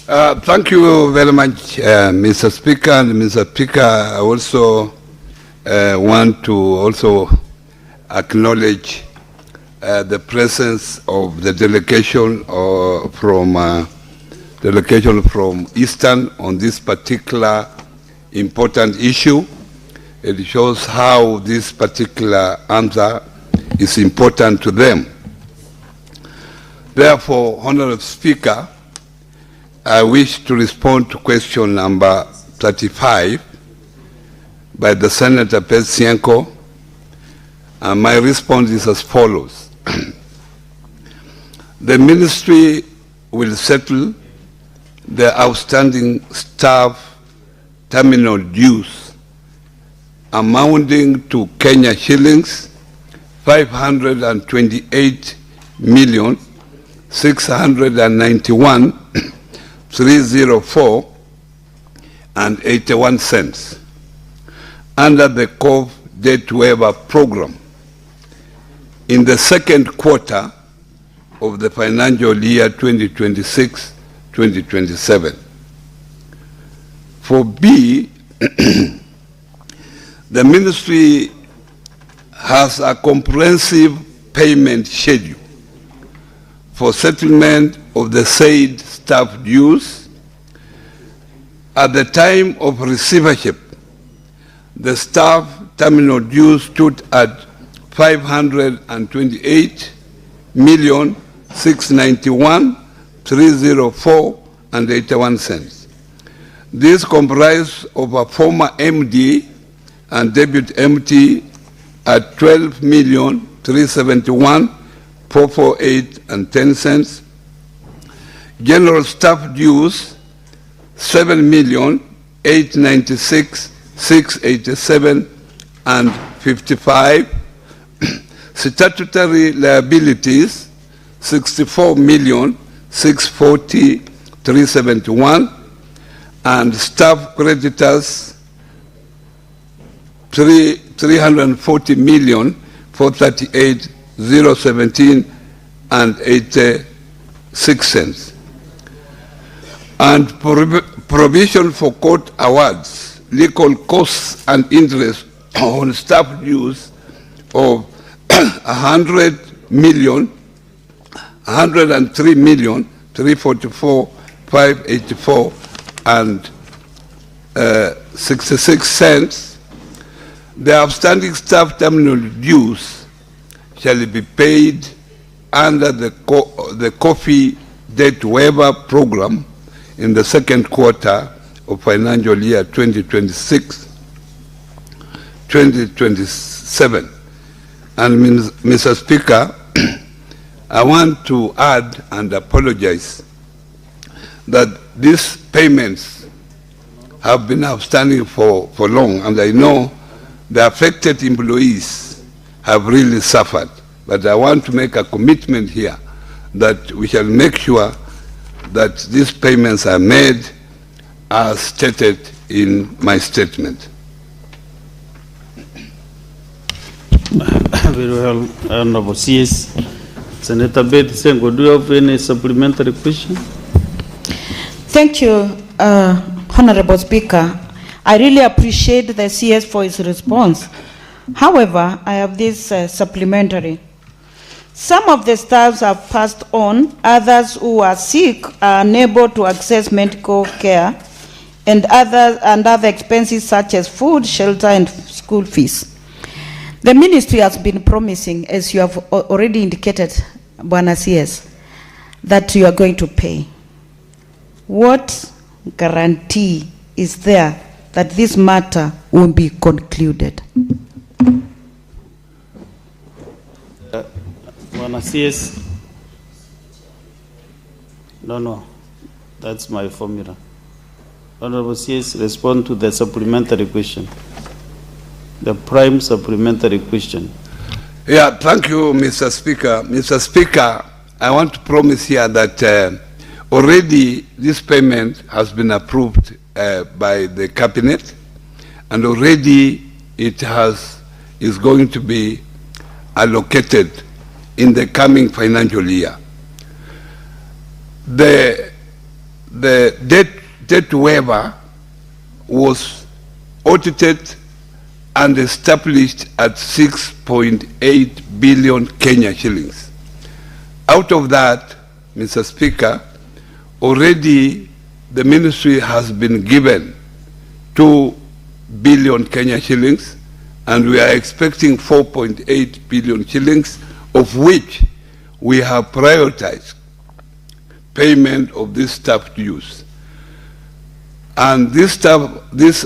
Thank you very much, Mr. Speaker. And Mr. Speaker, I also want to also acknowledge the presence of the delegation from Eastern on this particular important issue. It shows how this particular answer is important to them. Therefore, Honorable Speaker, I wish to respond to question number 35 by the Senator Petsienko, and my response is as follows. The ministry will settle the outstanding staff terminal dues amounting to Kenya shillings 528,691,304.81 under the COV Debt Waiver Program in the second quarter of the financial year 2026-2027. For B, the ministry has a comprehensive payment schedule for settlement of the said staff dues. At the time of receivership, the staff terminal dues stood at 528,691,304.81. This comprised of a former MD and deputy MD at 12,371,448.10. General staff dues 7,896,687.55. Statutory liabilities, 64,640,371, and staff creditors, 340,438,017 and 86 cents. And provision for court awards, legal costs and interest on staff dues of 103,344,584 and 66 cents. The outstanding staff terminal dues shall be paid under the coffee debt waiver program in the second quarter of financial year 2026-2027. And Mr. Speaker, I want to add and apologize that these payments have been outstanding for long, and I know the affected employees have really suffered. But I want to make a commitment here that we shall make sure that these payments are made as stated in my statement. Very well, Honorable CS. Senator Beth Sengo, do you have any supplementary question? Thank you, Honorable Speaker. I really appreciate the CS for his response. However, I have this supplementary. Some of the staffs have passed on, others who are sick are unable to access medical care, and other expenses such as food, shelter, and school fees. The ministry has been promising, as you have already indicated, Bwana CS, that you are going to pay. What guarantee is there that this matter will be concluded? Bwana CS? No, that's my formula. Honorable CS, respond to the supplementary question. The prime supplementary question. Yeah, thank you, Mr. Speaker. Mr. Speaker, I want to promise here that already this payment has been approved by the cabinet, and already it is going to be allocated in the coming financial year. The debt waiver was audited and established at 6.8 billion Kenya shillings. Out of that, Mr. Speaker, already the ministry has been given 2 billion Kenya shillings, and we are expecting 4.8 billion shillings, of which we have prioritized payment of this staff dues. And these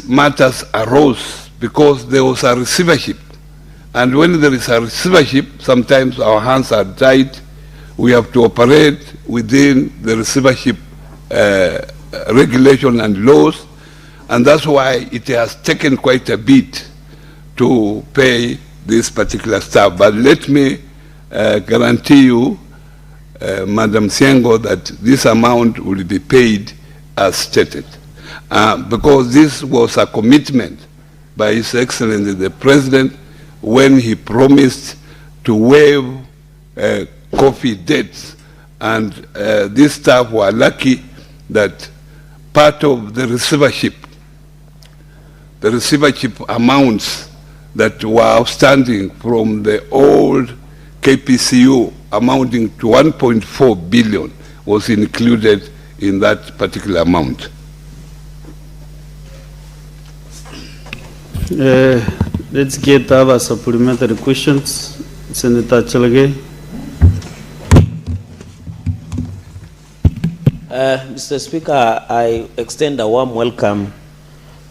matters arose because there was a receivership. And when there is a receivership, sometimes our hands are tied. We have to operate within the receivership regulation and laws, and that's why it has taken quite a bit to pay this particular staff. But let me guarantee you, Madam Siengo, that this amount will be paid as stated. Because this was a commitment by His Excellency the President when he promised to waive coffee debts, and these staff were lucky that part of the receivership amounts that were outstanding from the old KPCU amounting to 1.4 billion was included in that particular amount. Let's get our supplementary questions. Senator Chalage. Mr. Speaker, I extend a warm welcome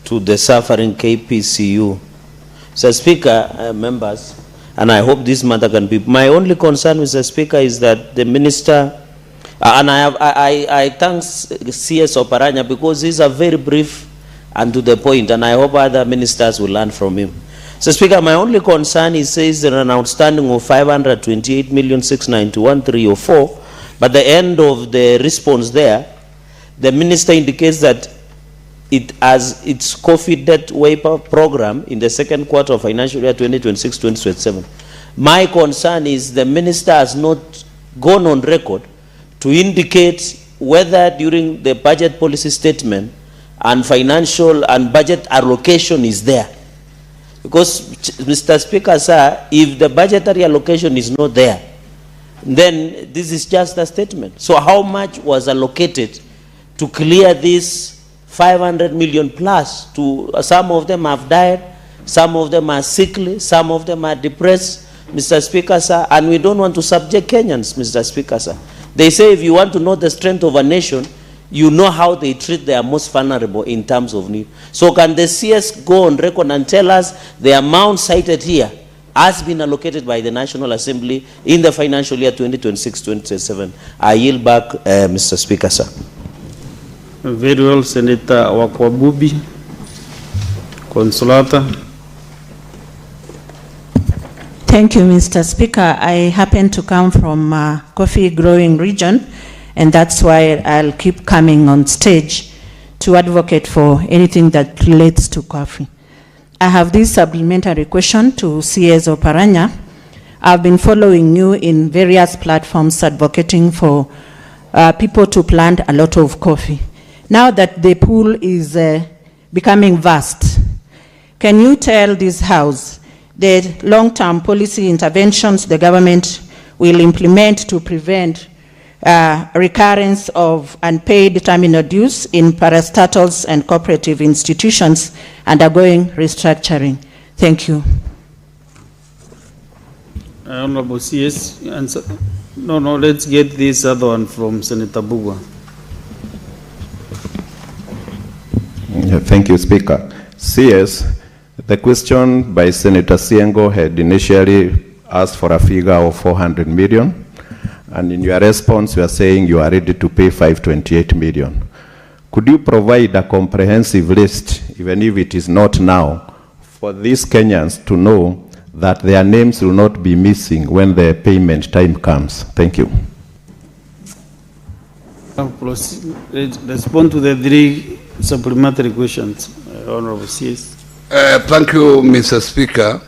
to the suffering KPCU. Mr. Speaker, members, and I hope this matter can be. My only concern, Mr. Speaker, is that the minister, and I thank CS Oparanya because these are very brief and to the point, and I hope other ministers will learn from him. So Speaker, my only concern is says there are an outstanding of 528,691,304, but the end of the response there, the minister indicates that it has its coffee debt waiver program in the second quarter of financial year 2026-2027. My concern is the minister has not gone on record to indicate whether during the budget policy statement and financial and budget allocation is there. Because, Mr. Speaker, sir, if the budgetary allocation is not there, then this is just a statement. So how much was allocated to clear this 500 million plus? To some of them have died, some of them are sickly, some of them are depressed, Mr. Speaker, sir, and we don't want to subject Kenyans, Mr. Speaker, sir. They say if you want to know the strength of a nation, you know how they treat their most vulnerable in terms of need. So can the CS go on record and tell us the amount cited here has been allocated by the National Assembly in the financial year 2026-2027? I yield back, Mr. Speaker, sir. Very well, Senator Wakwabubi, Consolata. Thank you, Mr. Speaker. I happen to come from coffee growing region, and that's why I'll keep coming on stage to advocate for anything that relates to coffee. I have this supplementary question to CS Oparanya. I've been following you in various platforms advocating for people to plant a lot of coffee. Now that the pool is becoming vast, can you tell this House the long-term policy interventions the government will implement to prevent recurrence of unpaid terminal dues in parastatals and cooperative institutions undergoing restructuring? Thank you. Honorable CS, answer. No, let's get this other one from Senator Bugwa. Thank you, Speaker. CS, the question by Senator Siengo had initially asked for a figure of 400 million, and in your response you are saying you are ready to pay 528 million. Could you provide a comprehensive list, even if it is not now, for these Kenyans to know that their names will not be missing when the payment time comes? Thank you. Respond to the three supplementary questions, Honorable CS. Thank you, Mr. Speaker.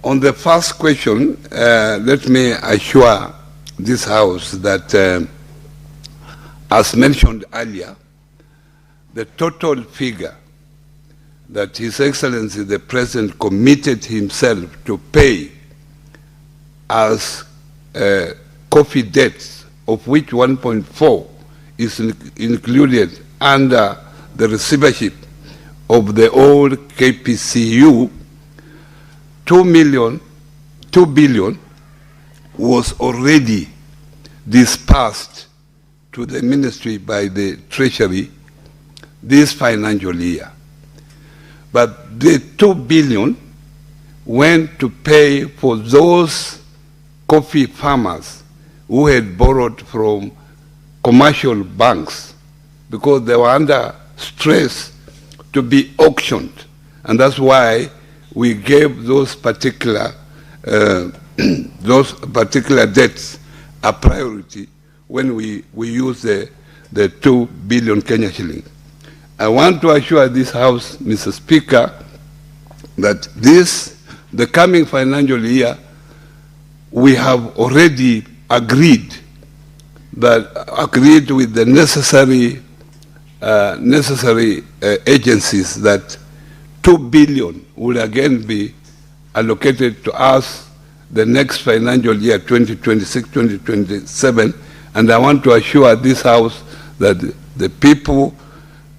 On the first question, let me assure this House that, as mentioned earlier, the total figure that His Excellency the President committed himself to pay as coffee debts, of which 1.4 is included under the receivership of the old KPCU, 2 billion was already dispersed to the ministry by the Treasury this financial year. But the 2 billion went to pay for those coffee farmers who had borrowed from commercial banks because they were under stress to be auctioned. And that's why we gave those particular debts a priority when we use the 2 billion Kenya shillings. I want to assure this House, Mr. Speaker, that the coming financial year, we have already agreed with the necessary agencies that 2 billion will again be allocated to us the next financial year, 2026-2027, and I want to assure this House that the people,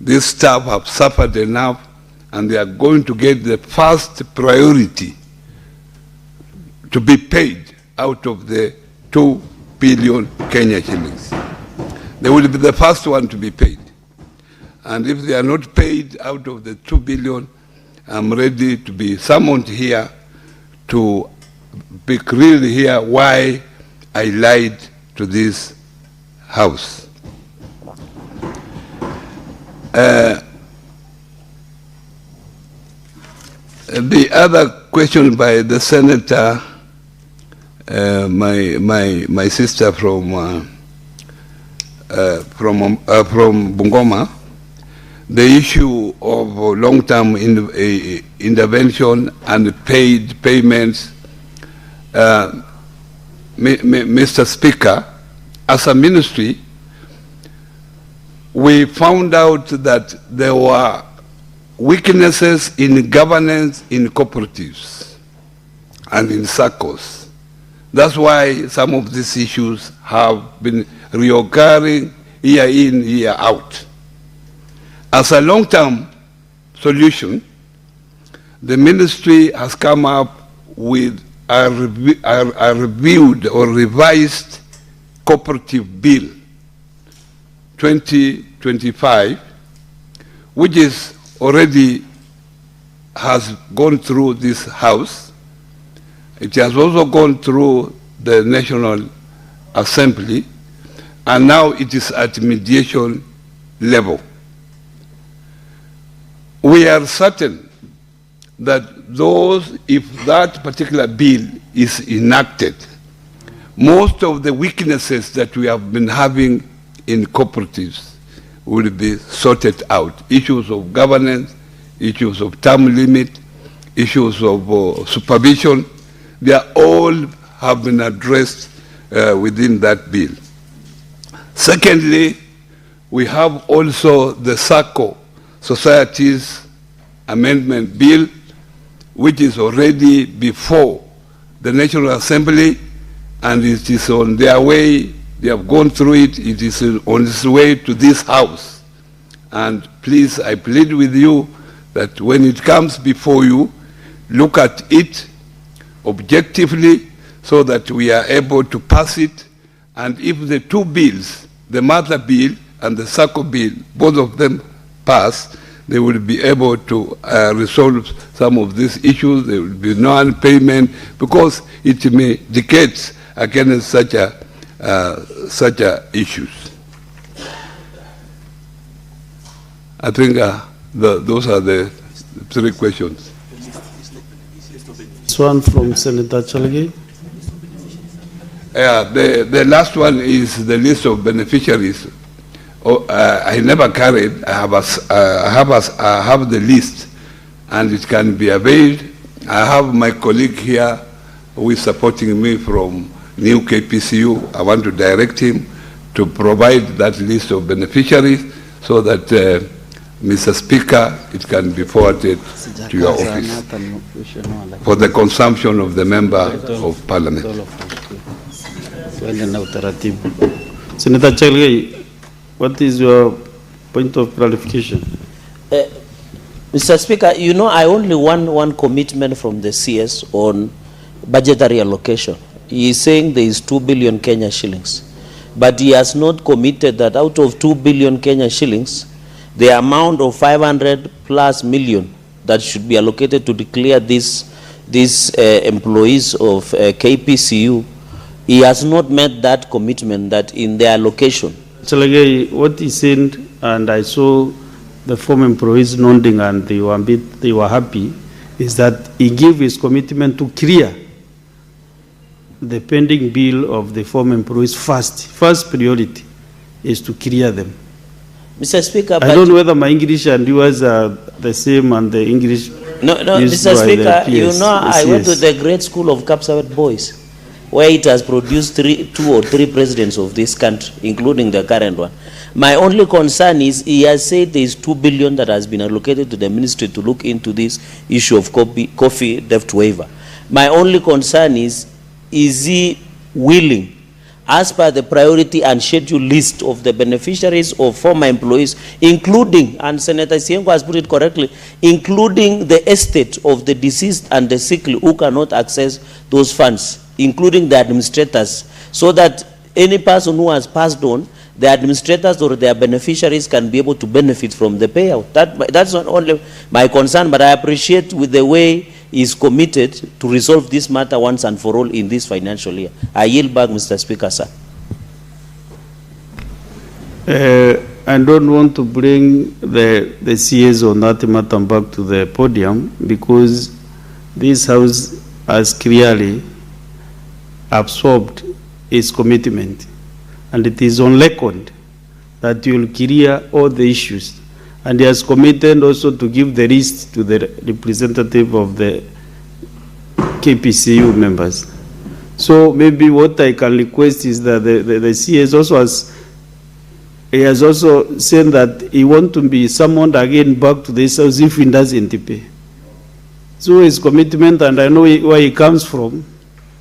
this staff have suffered enough, and they are going to get the first priority to be paid out of the 2 billion Kenya shillings. They will be the first one to be paid. And if they are not paid out of the 2 billion, I'm ready to be summoned here to be clearly here why I lied to this House. The other question by the senator, my sister from Bungoma, the issue of long-term intervention and paid payments. Mr. Speaker, as a ministry, we found out that there were weaknesses in governance in cooperatives and in SACCOs. That's why some of these issues have been reoccurring year in, year out. As a long-term solution, the ministry has come up with a reviewed or revised cooperative bill 2025, which is already has gone through this House. It has also gone through the National Assembly, and now it is at mediation level. We are certain that if that particular bill is enacted, most of the weaknesses that we have been having in cooperatives will be sorted out. Issues of governance, issues of term limit, issues of supervision, they are all have been addressed within that bill. Secondly, we have also the SACCO Societies Amendment Bill, which is already before the National Assembly, and it is on their way. They have gone through it. It is on its way to this House. And please, I plead with you that when it comes before you, look at it objectively so that we are able to pass it. And if the two bills, the mother bill and the SACCO bill, both of them pass, they will be able to resolve some of these issues. There will be non-payment because it may decade against such issues. I think those are the three questions. This one from Senator Chalgi. The last one is the list of beneficiaries. I never carried. I have the list, and it can be availed. I have my colleague here who is supporting me from new KPCU. I want to direct him to provide that list of beneficiaries so that, Mr. Speaker, it can be forwarded to your office for the consumption of the member of Parliament. Senator Chalgi, what is your point of clarification? Mr. Speaker, you know, I only want one commitment from the CS on budgetary allocation. He is saying there is 2 billion Kenya shillings, but he has not committed that out of 2 billion Kenya shillings, the amount of 500 plus million that should be allocated to declare these employees of KPCU, he has not met that commitment that in their allocation. What he said, and I saw the former employees nodding and they were happy, is that he gave his commitment to clear the pending bill of the former employees first. First priority is to clear them. Mr. Speaker, I don't know whether my English and yours are the same and the English. No, Mr. Speaker, you know, I went to the great school of Kapsawet boys, where it has produced 2 or 3 presidents of this country, including the current one. My only concern is he has said there is 2 billion that has been allocated to the ministry to look into this issue of coffee debt waiver. My only concern is he willing, as per the priority and schedule list of the beneficiaries of former employees, including, and Senator Siengo has put it correctly, including the estate of the deceased and the sickly who cannot access those funds, including the administrators, so that any person who has passed on, the administrators or their beneficiaries can be able to benefit from the payout. That's not only my concern, but I appreciate with the way he's committed to resolve this matter once and for all in this financial year. I yield back, Mr. Speaker, sir. I don't want to bring the CS on that matter back to the podium because this House has clearly absorbed its commitment, and it is on record that you will clear all the issues. And he has committed also to give the list to the representative of the KPCU members. So maybe what I can request is that the CS also has also said that he wants to be summoned again back to this House if he doesn't pay. So his commitment, and I know where he comes from,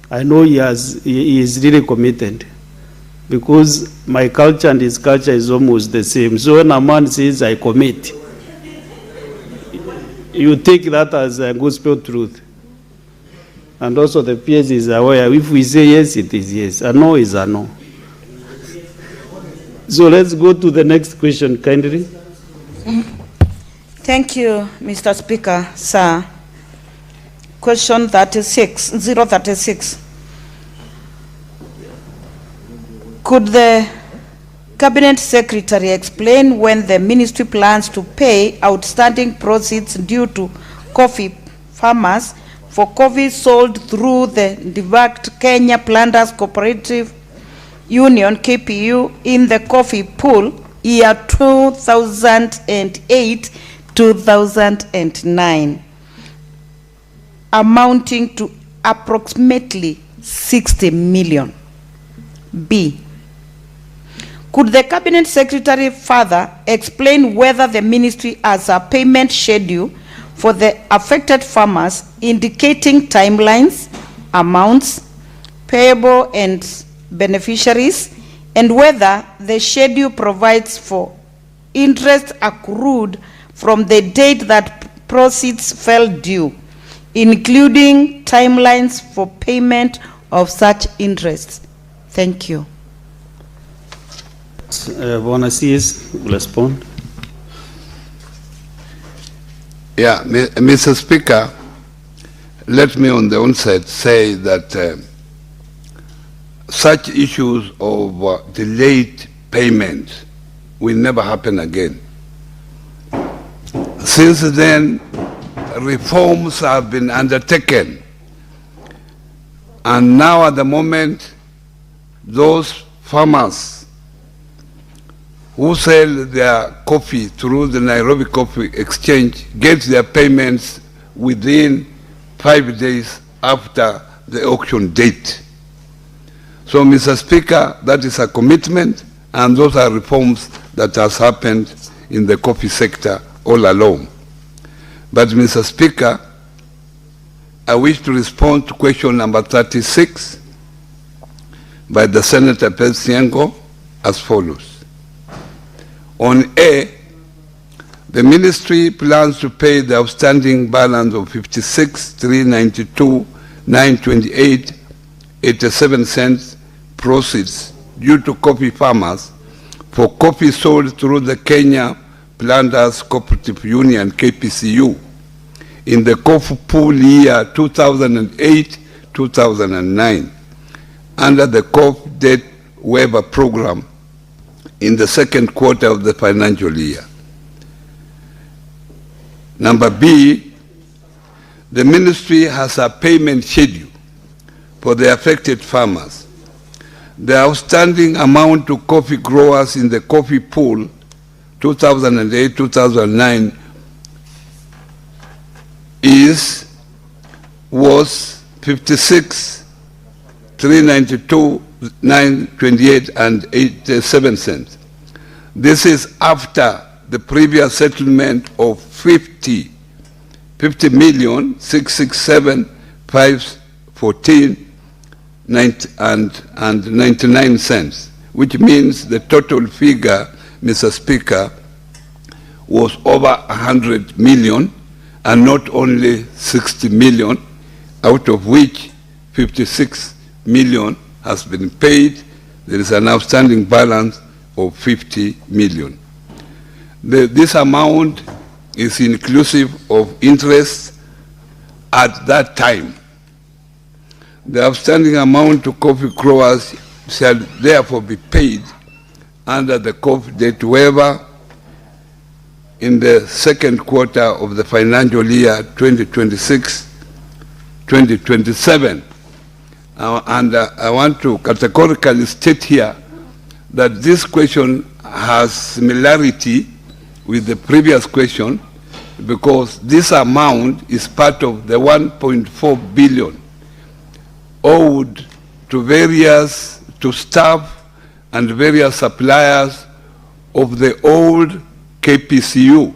I know he is really committed, because my culture and his culture is almost the same. So when a man says, I commit, you take that as a gospel truth. And also the PS is aware, if we say yes, it is yes. A no is a no. So let's go to the next question, kindly. Thank you, Mr. Speaker. Sir, question 036. Could the Cabinet Secretary explain when the ministry plans to pay outstanding proceeds due to coffee farmers for coffee sold through the defunct Kenya Planters Cooperative Union, KPU, in the coffee pool year 2008-2009, amounting to approximately 60 million? B, could the Cabinet Secretary further explain whether the ministry has a payment schedule for the affected farmers indicating timelines, amounts payable and beneficiaries, and whether the schedule provides for interest accrued from the date that proceeds fell due, including timelines for payment of such interest? Thank you. Bwana CS will respond. Yeah, Mr. Speaker, let me on the onset say that such issues of delayed payment will never happen again. Since then, reforms have been undertaken, and now at the moment, those farmers who sell their coffee through the Nairobi Coffee Exchange get their payments within 5 days after the auction date. So, Mr. Speaker, that is a commitment, and those are reforms that has happened in the coffee sector all along. But, Mr. Speaker, I wish to respond to question number 36 by the Senator Siengo as follows. On A, the ministry plans to pay the outstanding balance of 56,392,928.87 cents proceeds due to coffee farmers for coffee sold through the Kenya Planters Cooperative Union, KPCU, in the coffee pool year 2008-2009 under the coffee debt waiver program in the second quarter of the financial year. Number B, the ministry has a payment schedule for the affected farmers. The outstanding amount to coffee growers in the coffee pool 2008-2009 was 56,392,928.87 cents. This is after the previous settlement of 50,667,514.99 cents, which means the total figure, Mr. Speaker, was over 100 million, and not only 60 million, out of which 56 million has been paid. There is an outstanding balance of 50 million. This amount is inclusive of interest at that time. The outstanding amount to coffee growers shall therefore be paid under the coffee debt waiver in the second quarter of the financial year 2026 2027. I want to categorically state here that this question has similarity with the previous question, because this amount is part of the 1.4 billion owed to staff and various suppliers of the old KPCU,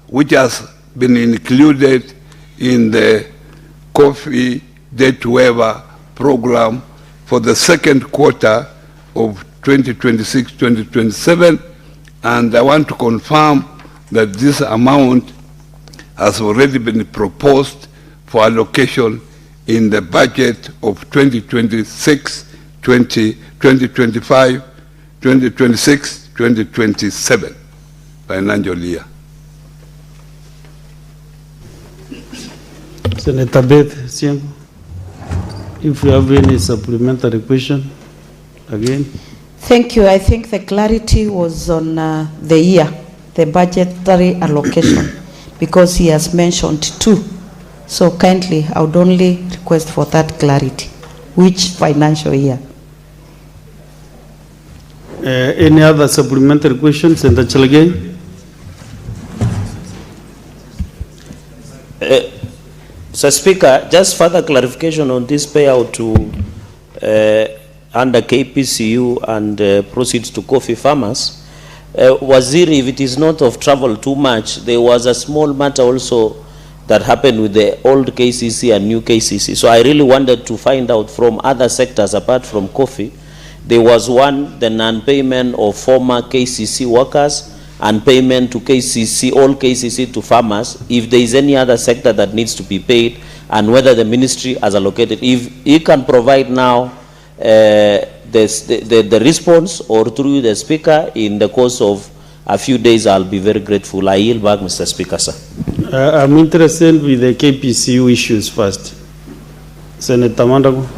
which has been included in the coffee debt waiver program for the second quarter of 2026-2027, and I want to confirm that this amount has already been proposed for allocation in the budget of 2025, 2027 financial year. Senator Beth Siengo, if you have any supplementary question, again. Thank you. I think the clarity was on the year, the budgetary allocation, because he has mentioned two. So kindly, I would only request for that clarity. Which financial year? Any other supplementary questions, Senator Chalagay? Sir Speaker, just further clarification on this payout to under KPCU and proceeds to coffee farmers. Waziri, if it is not of travel too much, there was a small matter also that happened with the old KCC and new KCC. So I really wanted to find out from other sectors apart from coffee. There was one, the non-payment of former KCC workers and payment to KCC, all KCC to farmers, if there is any other sector that needs to be paid, and whether the ministry has allocated. If you can provide now the response, or through the Speaker in the course of a few days, I'll be very grateful. I yield back, Mr. Speaker, sir. I'm interested with the KPCU issues first. Senator Mandago.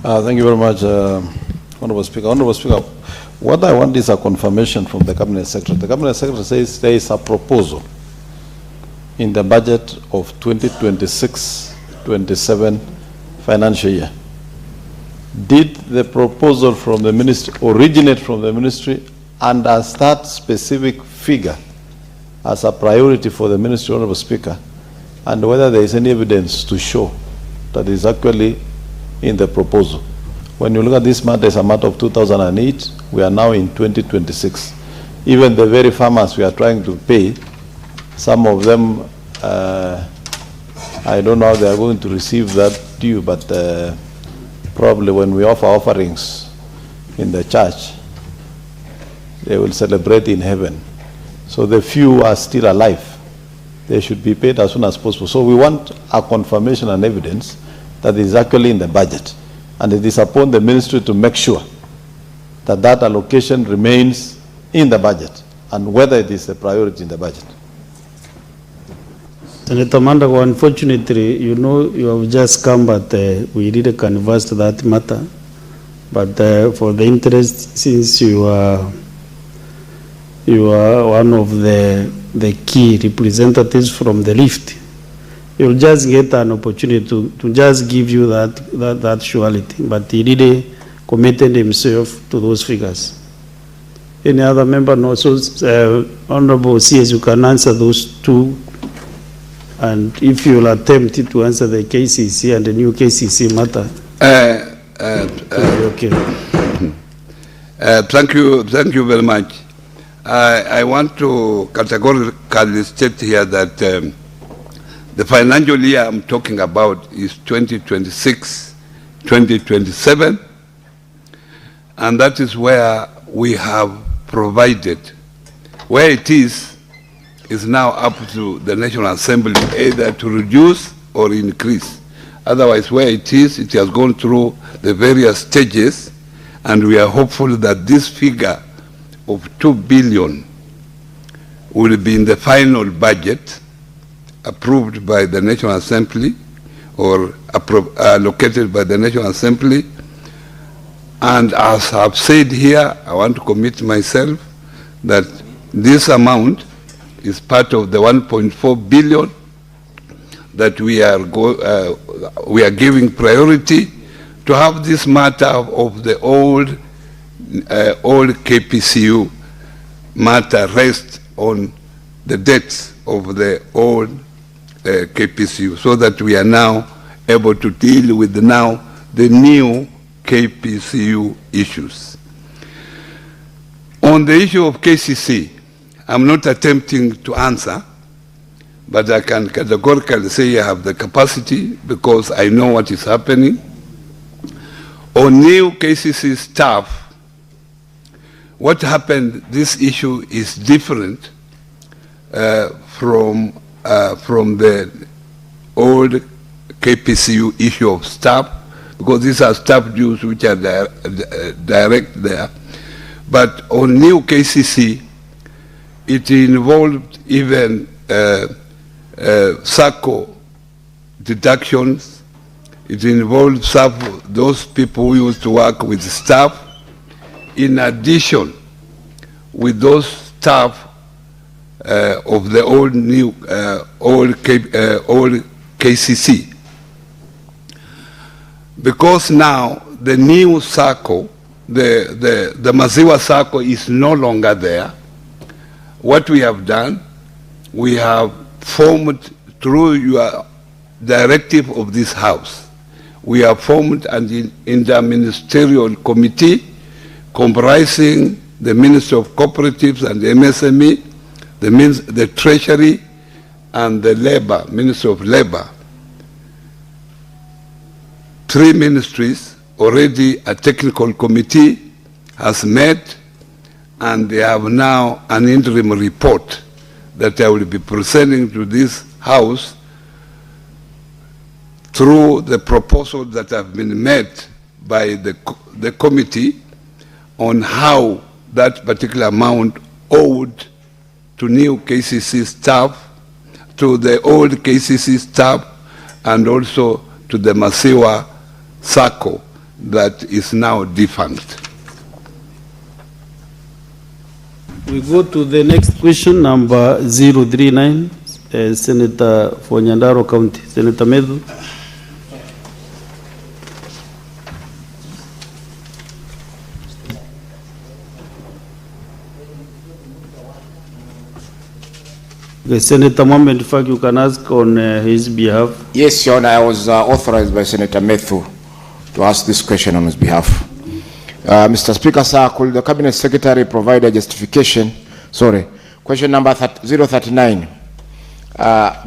Thank you very much, Honorable Speaker. Honorable Speaker, what I want is a confirmation from the Cabinet Secretary. The Cabinet Secretary says there is a proposal in the budget of 2026-27 financial year. Did the proposal from the ministry originate from the ministry, and as that specific figure as a priority for the ministry, Honorable Speaker, and whether there is any evidence to show that is actually in the proposal? When you look at this matter, it's a matter of 2008, we are now in 2026. Even the very farmers we are trying to pay, some of them, I don't know how they are going to receive that due, but probably when we offer offerings in the church, they will celebrate in heaven. So the few are still alive. They should be paid as soon as possible. So we want a confirmation and evidence that is actually in the budget. And it is upon the ministry to make sure that that allocation remains in the budget, and whether it is a priority in the budget. Senator Mandago, unfortunately, you know, you have just come, but we really canvassed that matter. But for the interest, since you are one of the key representatives from the lift, you'll just get an opportunity to just give you that surety. But he really committed himself to those figures. Any other member? No. So, Honorable CS, you can answer those two. And if you'll attempt to answer the KCC and the new KCC matter. Okay. Thank you very much. I want to categorically state here that the financial year I'm talking about is 2026-2027, and that is where we have provided. Where it is now up to the National Assembly either to reduce or increase. Otherwise, where it is, it has gone through the various stages, and we are hopeful that this figure of 2 billion will be in the final budget approved by the National Assembly, or allocated by the National Assembly. And as I've said here, I want to commit myself that this amount is part of the 1.4 billion that we are giving priority to have this matter of the old KPCU matter rest on the debts of the old KPCU, so that we are now able to deal with the new KPCU issues. On the issue of KCC, I'm not attempting to answer, but I can categorically say I have the capacity because I know what is happening. On new KCC staff, what happened, this issue is different from the old KPCU issue of staff, because these are staff dues which are direct there. But on new KCC, it involved even SACCO deductions. It involved those people who used to work with staff, in addition with those staff of the old KCC. Because now the new SACCO, the Maziwa SACCO is no longer there. What we have done, we have formed, through your directive of this House, we have formed an interministerial committee comprising the Ministry of Cooperatives and the MSME, the Treasury, and the Labor, Ministry of Labor. 3 ministries, already a technical committee has met, and they have now an interim report that I will be presenting to this House through the proposals that have been made by the committee on how that particular amount owed to new KCC staff, to the old KCC staff, and also to the Maziwa SACCO that is now defunct. We go to the next question, number 039, Senator for Nyandarua County, Senator Medhu. Okay, Senator Mohamed, in fact, you can ask on his behalf. Yes, Your Honor, I was authorized by Senator Methu to ask this question on his behalf. Mr. Speaker, sir, could the Cabinet Secretary provide a justification? Sorry, question number 039,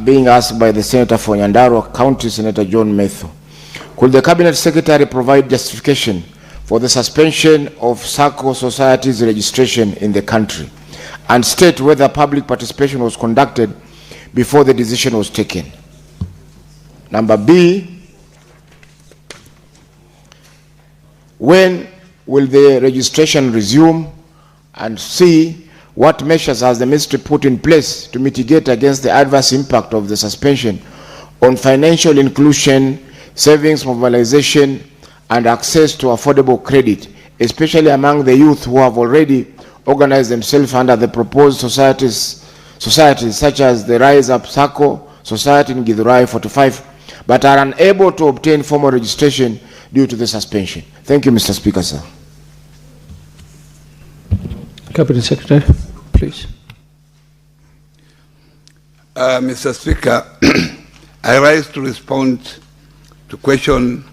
being asked by the Senator for Nyandarua County, Senator John Methu. Could the Cabinet Secretary provide justification for the suspension of SACCO societies registration in the country, and state whether public participation was conducted before the decision was taken? Number B, when will the registration resume? And C, what measures has the ministry put in place to mitigate against the adverse impact of the suspension on financial inclusion, savings mobilization, and access to affordable credit, especially among the youth who have already organized themselves under the proposed societies such as the Rise Up SACCO Society in Githurai 45, but are unable to obtain formal registration due to the suspension? Thank you, Mr. Speaker, sir. Cabinet Secretary, please. Mr. Speaker, I rise to respond to question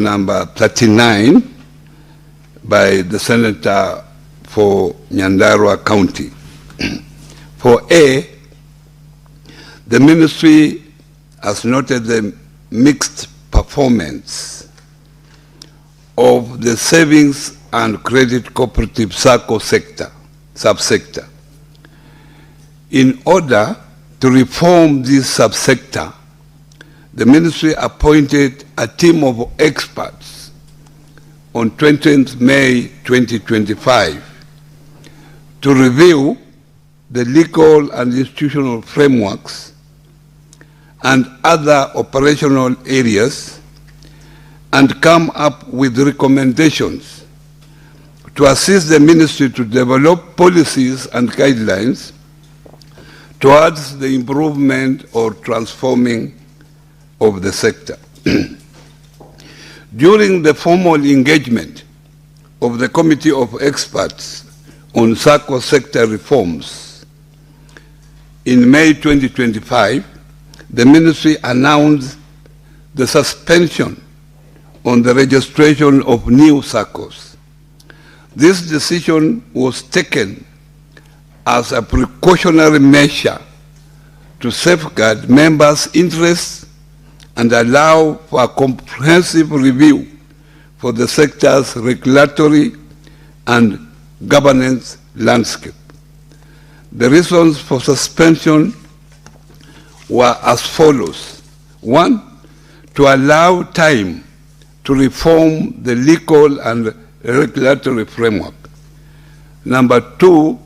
number 39 by the Senator for Nyandarua County. For A, the ministry has noted the mixed performance of the savings and credit cooperative SACCO subsector. In order to reform this subsector, the ministry appointed a team of experts on 20th May 2025 to review the legal and institutional frameworks and other operational areas and come up with recommendations to assist the ministry to develop policies and guidelines towards the improvement or transforming of the sector. During the formal engagement of the Committee of Experts on SACCO sector reforms in May 2025, the ministry announced the suspension on the registration of new SACCOs. This decision was taken as a precautionary measure to safeguard members' interests and allow for a comprehensive review for the sector's regulatory and governance landscape. The reasons for suspension were as follows. One, to allow time to reform the legal and regulatory framework. Number two,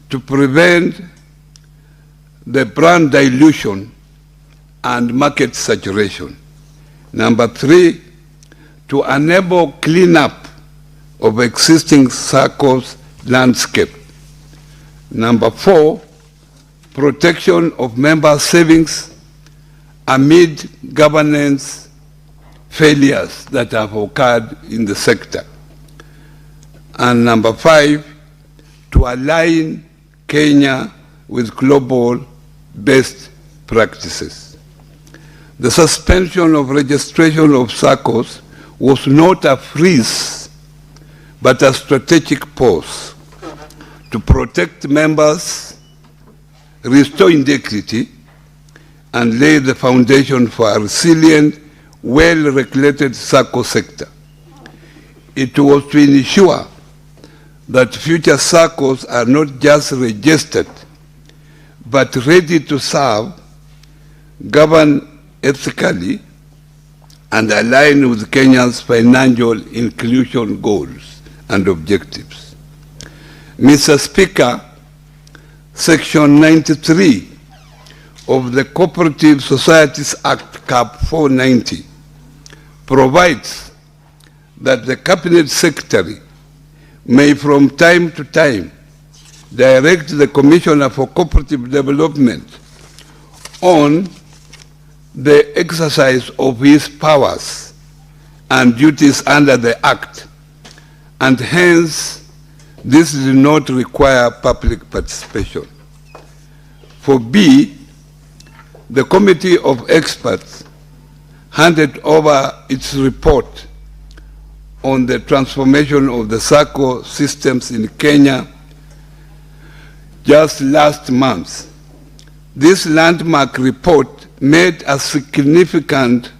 to prevent the brand dilution and market saturation. Number three, to enable cleanup of existing SACCOs landscape. Number four, protection of member savings amid governance failures that have occurred in the sector. And number five, to align Kenya with global best practices. The suspension of registration of SACCOs was not a freeze, but a strategic pause to protect members, restore integrity, and lay the foundation for a resilient, well-regulated SACCO sector. It was to ensure that future SACCOs are not just registered, but ready to serve, govern ethically, and align with Kenya's financial inclusion goals and objectives. Mr. Speaker, Section 93 of the Cooperative Societies Act, Cap 490, provides that the Cabinet Secretary may from time to time direct the Commissioner for Cooperative Development on the exercise of his powers and duties under the Act, and hence this does not require public participation. For B, the Committee of Experts handed over its report on the transformation of the SACCO systems in Kenya just last month. This landmark report made a significant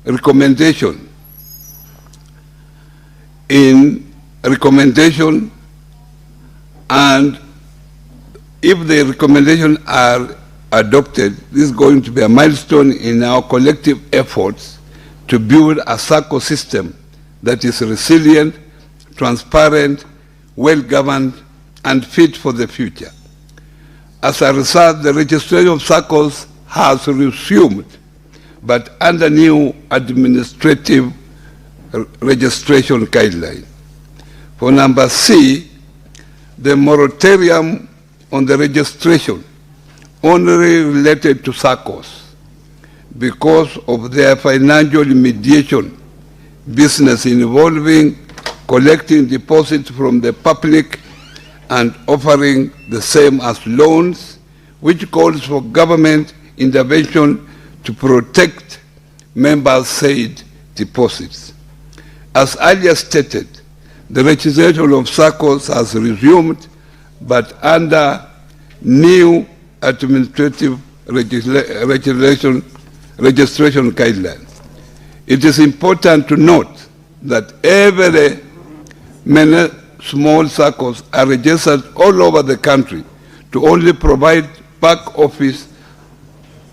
recommendation and if the recommendations are adopted, this is going to be a milestone in our collective efforts to build a SACCO system that is resilient, transparent, well-governed, and fit for the future. As a result, the registration of SACCOs has resumed, but under new administrative registration guidelines. For number C, the moratorium on the registration only related to SACCOs because of their financial mediation business involving collecting deposits from the public and offering the same as loans, which calls for government intervention to protect members' said deposits. As earlier stated, the registration of SACCOs has resumed, but under new administrative registration guidelines. It is important to note that many small SACCOs are registered all over the country to only provide back office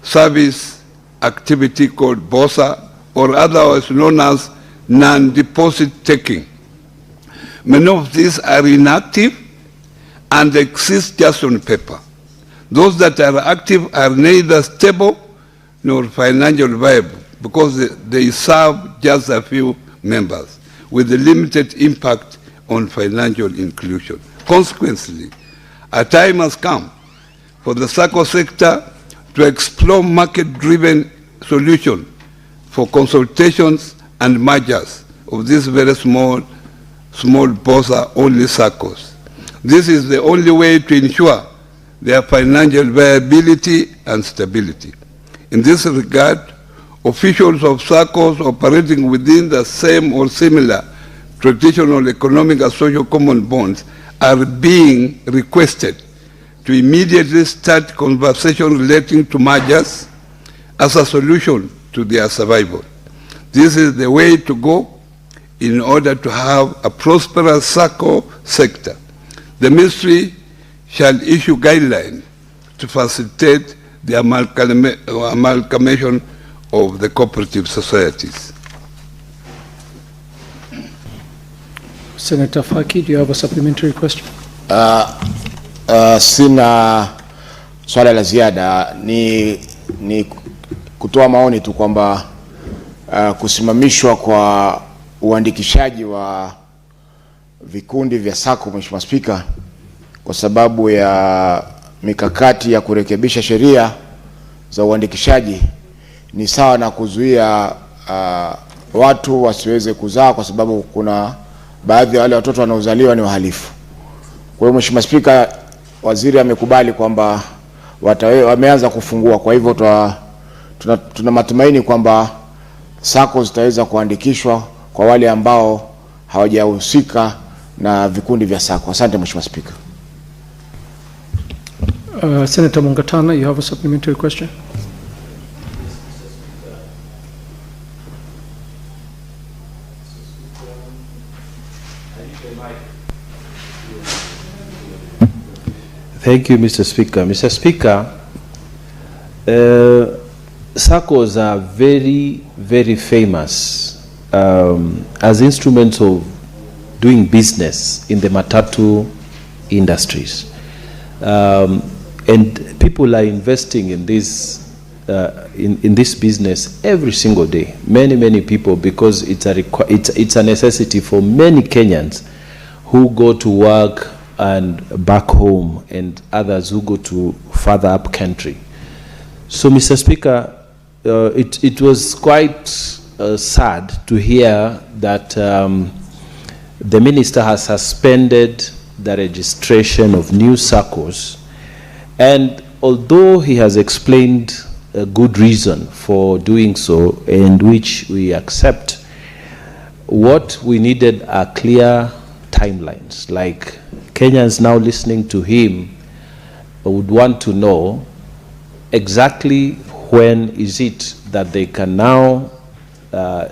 service activity called BOSA, or otherwise known as non-deposit taking. Many of these are inactive and exist just on paper. Those that are active are neither stable nor financially viable because they serve just a few members with a limited impact on financial inclusion. Consequently, a time has come for the SACCO sector to explore market-driven solutions for consultations and mergers of these very small POSA-only SACCOs. This is the only way to ensure their financial viability and stability. In this regard, officials of SACCOs operating within the same or similar traditional economic and social common bonds are being requested to immediately start conversation relating to mergers as a solution to their survival. This is the way to go in order to have a prosperous SACCO sector. The ministry shall issue guidelines to facilitate the amalgamation of the cooperative societies. Senator Faki, do you have a supplementary question? Sina swala la ziada, ni kutoa maoni tu kwamba kusimamishwa kwa uandikishaji wa vikundi vya SACCO, Mheshimiwa Spika, kwa sababu ya mikakati ya kurekebisha sheria za uandikishaji ni sawa na kuzuia watu wasiweze kuzaa, kwa sababu kuna baadhi ya wale watoto wanaozaliwa ni wahalifu. Kwa hiyo Mheshimiwa Spika, waziri amekubali kwamba wameanza kufungua. Kwa hivyo tuna matumaini kwamba SACCO zitaweza kuandikishwa kwa wale ambao hawajahusika na vikundi vya SACCO. Asante Mheshimiwa Spika. Senator Mungatana, you have a supplementary question? Thank you, Mr. Speaker. Mr. Speaker, SACCOs are very, very famous as instruments of doing business in the matatu industries. And people are investing in this in this business every single day. Many people, because it's a necessity for many Kenyans who go to work and back home, and others who go to further up country. So, Mr. Speaker, it was quite sad to hear that the minister has suspended the registration of new SACCOs, and although he has explained a good reason for doing so, and which we accept, what we needed are clear timelines. Like, Kenyans now listening to him would want to know exactly when is it that they can now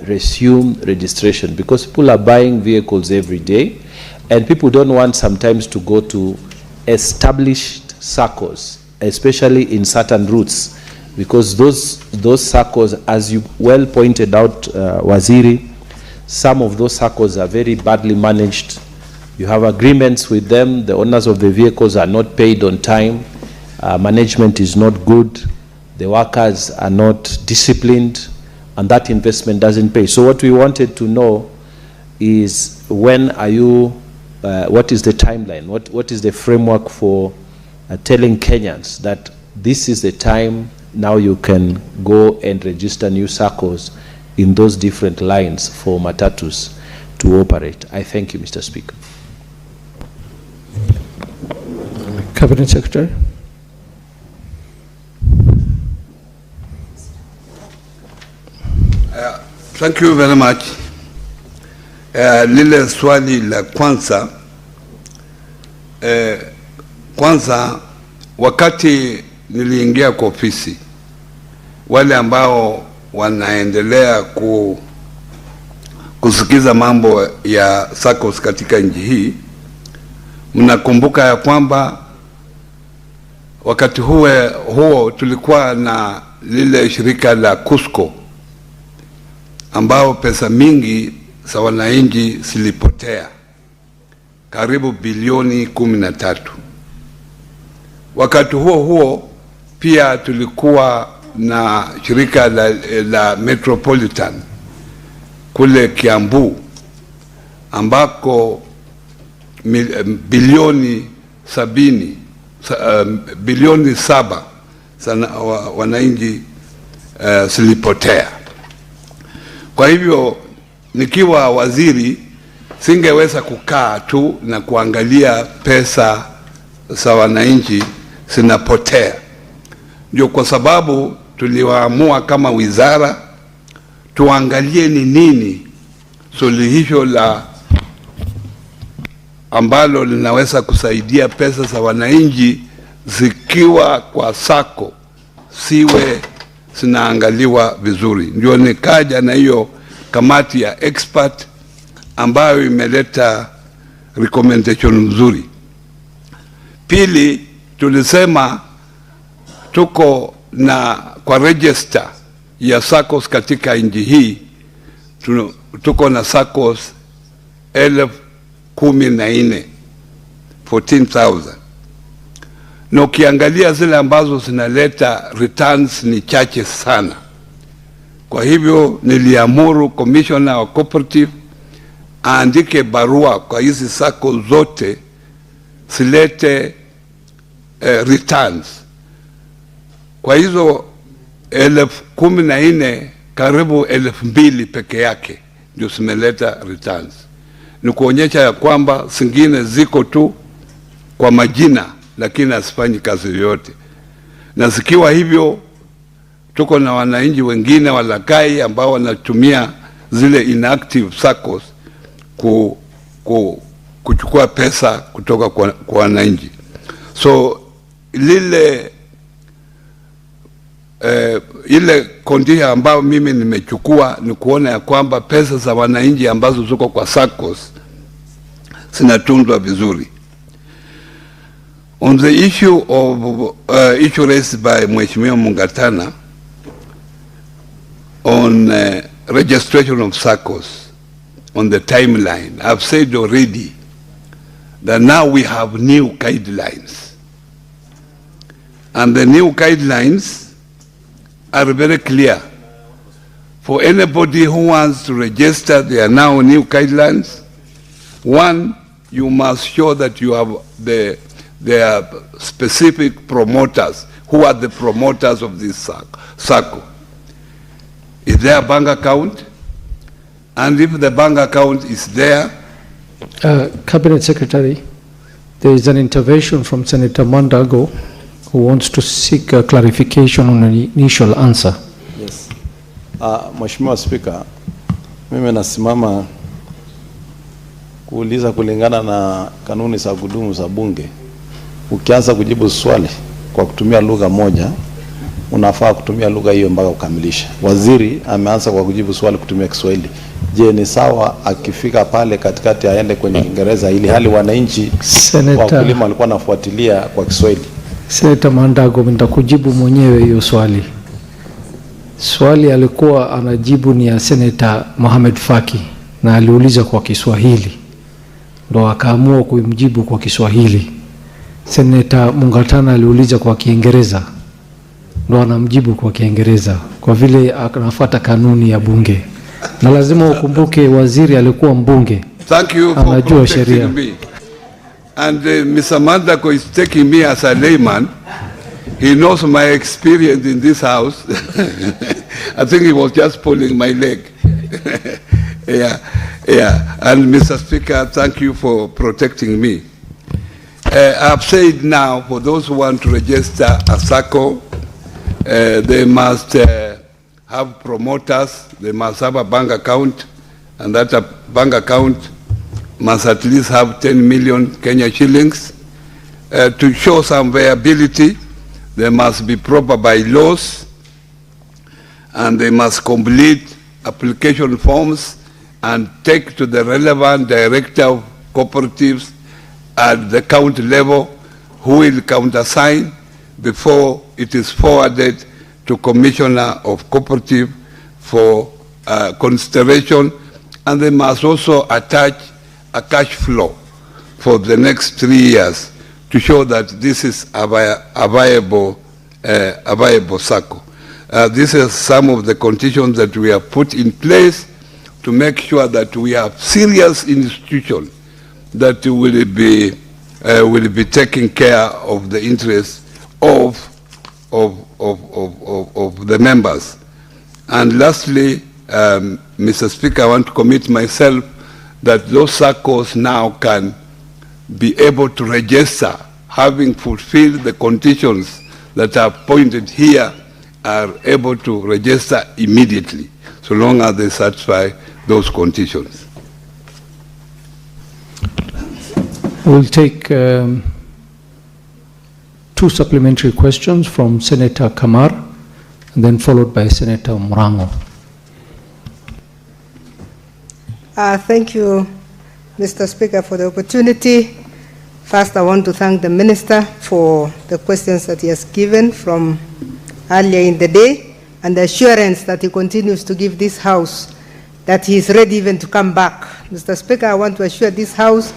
resume registration, because people are buying vehicles every day, and people don't want sometimes to go to established SACCOs, especially in certain routes, because those SACCOs, as you well pointed out, Waziri, some of those SACCOs are very badly managed. You have agreements with them, the owners of the vehicles are not paid on time, management is not good, the workers are not disciplined, and that investment doesn't pay. So what we wanted to know is, when are you, what is the timeline, what is the framework for telling Kenyans that this is the time now you can go and register new SACCOs in those different lines for matatus to operate? I thank you, Mr. Speaker. Cabinet Secretary. Thank you very much. Lile swali la kwanza, wakati niliingia kwa ofisi, wale ambao wanaendelea kusikiza mambo ya SACCOs katika nchi hii, mnakumbuka ya kwamba wakati huo tulikuwa na lile shirika la Cusco, ambao pesa mingi za wananchi zilipotea, karibu bilioni 13. Wakati huo pia tulikuwa na shirika la Metropolitan kule Kiambu, ambako bilioni 70, bilioni 7 wananchi zilipotea. Kwa hivyo nikiwa waziri singeweza kukaa tu na kuangalia pesa za wananchi zinapotea. Ndio kwa sababu tuliwaamua kama wizara tuangalie ni nini suluhisho la ambalo linaweza kusaidia pesa za wananchi zikiwa kwa sako siwe zinaangaliwa vizuri. Ndio nikaja na hiyo kamati ya expert ambayo imeleta recommendation nzuri. Pili, tulisema tuko na kwa register ya SACCOS katika nchi hii tuko na SACCOS 14,000, 14,000. Na ukiangalia zile ambazo zinaleta returns ni chache sana. Kwa hivyo niliamuru commissioner wa cooperative aandike barua kwa hizi SACCO zote silete returns. Kwa hizo 14,000 karibu 2,000 peke yake ndio zimeleta returns. Ni kuonyesha ya kwamba zingine ziko tu kwa majina lakini asifanyi kazi yoyote. Na zikiwa hivyo tuko na wananchi wengine walakai ambao wanatumia zile inactive SACCOS kuchukua pesa kutoka kwa wananchi. So ile kondia ambao mimi nimechukua ni kuona ya kwamba pesa za wananchi ambazo ziko kwa SACCOS zinatunzwa vizuri. On the issue of issue raised by Mheshimiwa Mungatana on registration of SACCOS on the timeline, I've said already that now we have new guidelines. And the new guidelines are very clear. For anybody who wants to register, there are now new guidelines. One, you must show that you have their specific promoters. Who are the promoters of this SACCO? Is there a bank account? And if the bank account is there... Cabinet Secretary, there is an intervention from Senator Mandago who wants to seek a clarification on an initial answer. Yes. Mheshimiwa Speaker, mimi nasimama kuuliza kulingana na kanuni za kudumu za bunge. Ukianza kujibu swali kwa kutumia lugha moja, unafaa kutumia lugha hiyo mpaka ukamilisha. Waziri ameanza kwa kujibu swali kutumia Kiswahili. Je, ni sawa akifika pale katikati aende kwenye Kiingereza ili hali wananchi wakulima walikuwa nafuatilia kwa Kiswahili? Senator Mandago, nitakujibu mwenyewe hiyo swali. Swali alikuwa anajibu ni ya Senator Mohamed Faki na aliuliza kwa Kiswahili. Ndo akaamua kumjibu kwa Kiswahili. Senator Mungatana aliuliza kwa Kiingereza. Ndo anamjibu kwa Kiingereza kwa vile anafuata kanuni ya bunge. Na lazima ukumbuke waziri alikuwa mbunge. Thank you for protecting me. And Mr. Mandako is taking me as a layman. He knows my experience in this house. I think he was just pulling my leg. Yeah. And Mr. Speaker, thank you for protecting me. I've said now, for those who want to register a SACCO, they must have promoters, they must have a bank account, and that bank account must at least have 10 million Kenya shillings. To show some viability, they must be proper bylaws, and they must complete application forms and take to the relevant director of cooperatives at the county level, who will countersign before it is forwarded to Commissioner of Cooperative for consideration, and they must also attach a cash flow for the next 3 years to show that this is a viable SACCO. These are some of the conditions that we have put in place to make sure that we have serious institutions that will be taking care of the interests of the members. And lastly, Mr. Speaker, I want to commit myself that those circles now can be able to register, having fulfilled the conditions that are pointed here, are able to register immediately, so long as they satisfy those conditions. We'll take 2 supplementary questions from Senator Kamar, and then followed by Senator Murango. Thank you, Mr. Speaker, for the opportunity. First, I want to thank the Minister for the questions that he has given from earlier in the day, and the assurance that he continues to give this House that he is ready even to come back. Mr. Speaker, I want to assure this House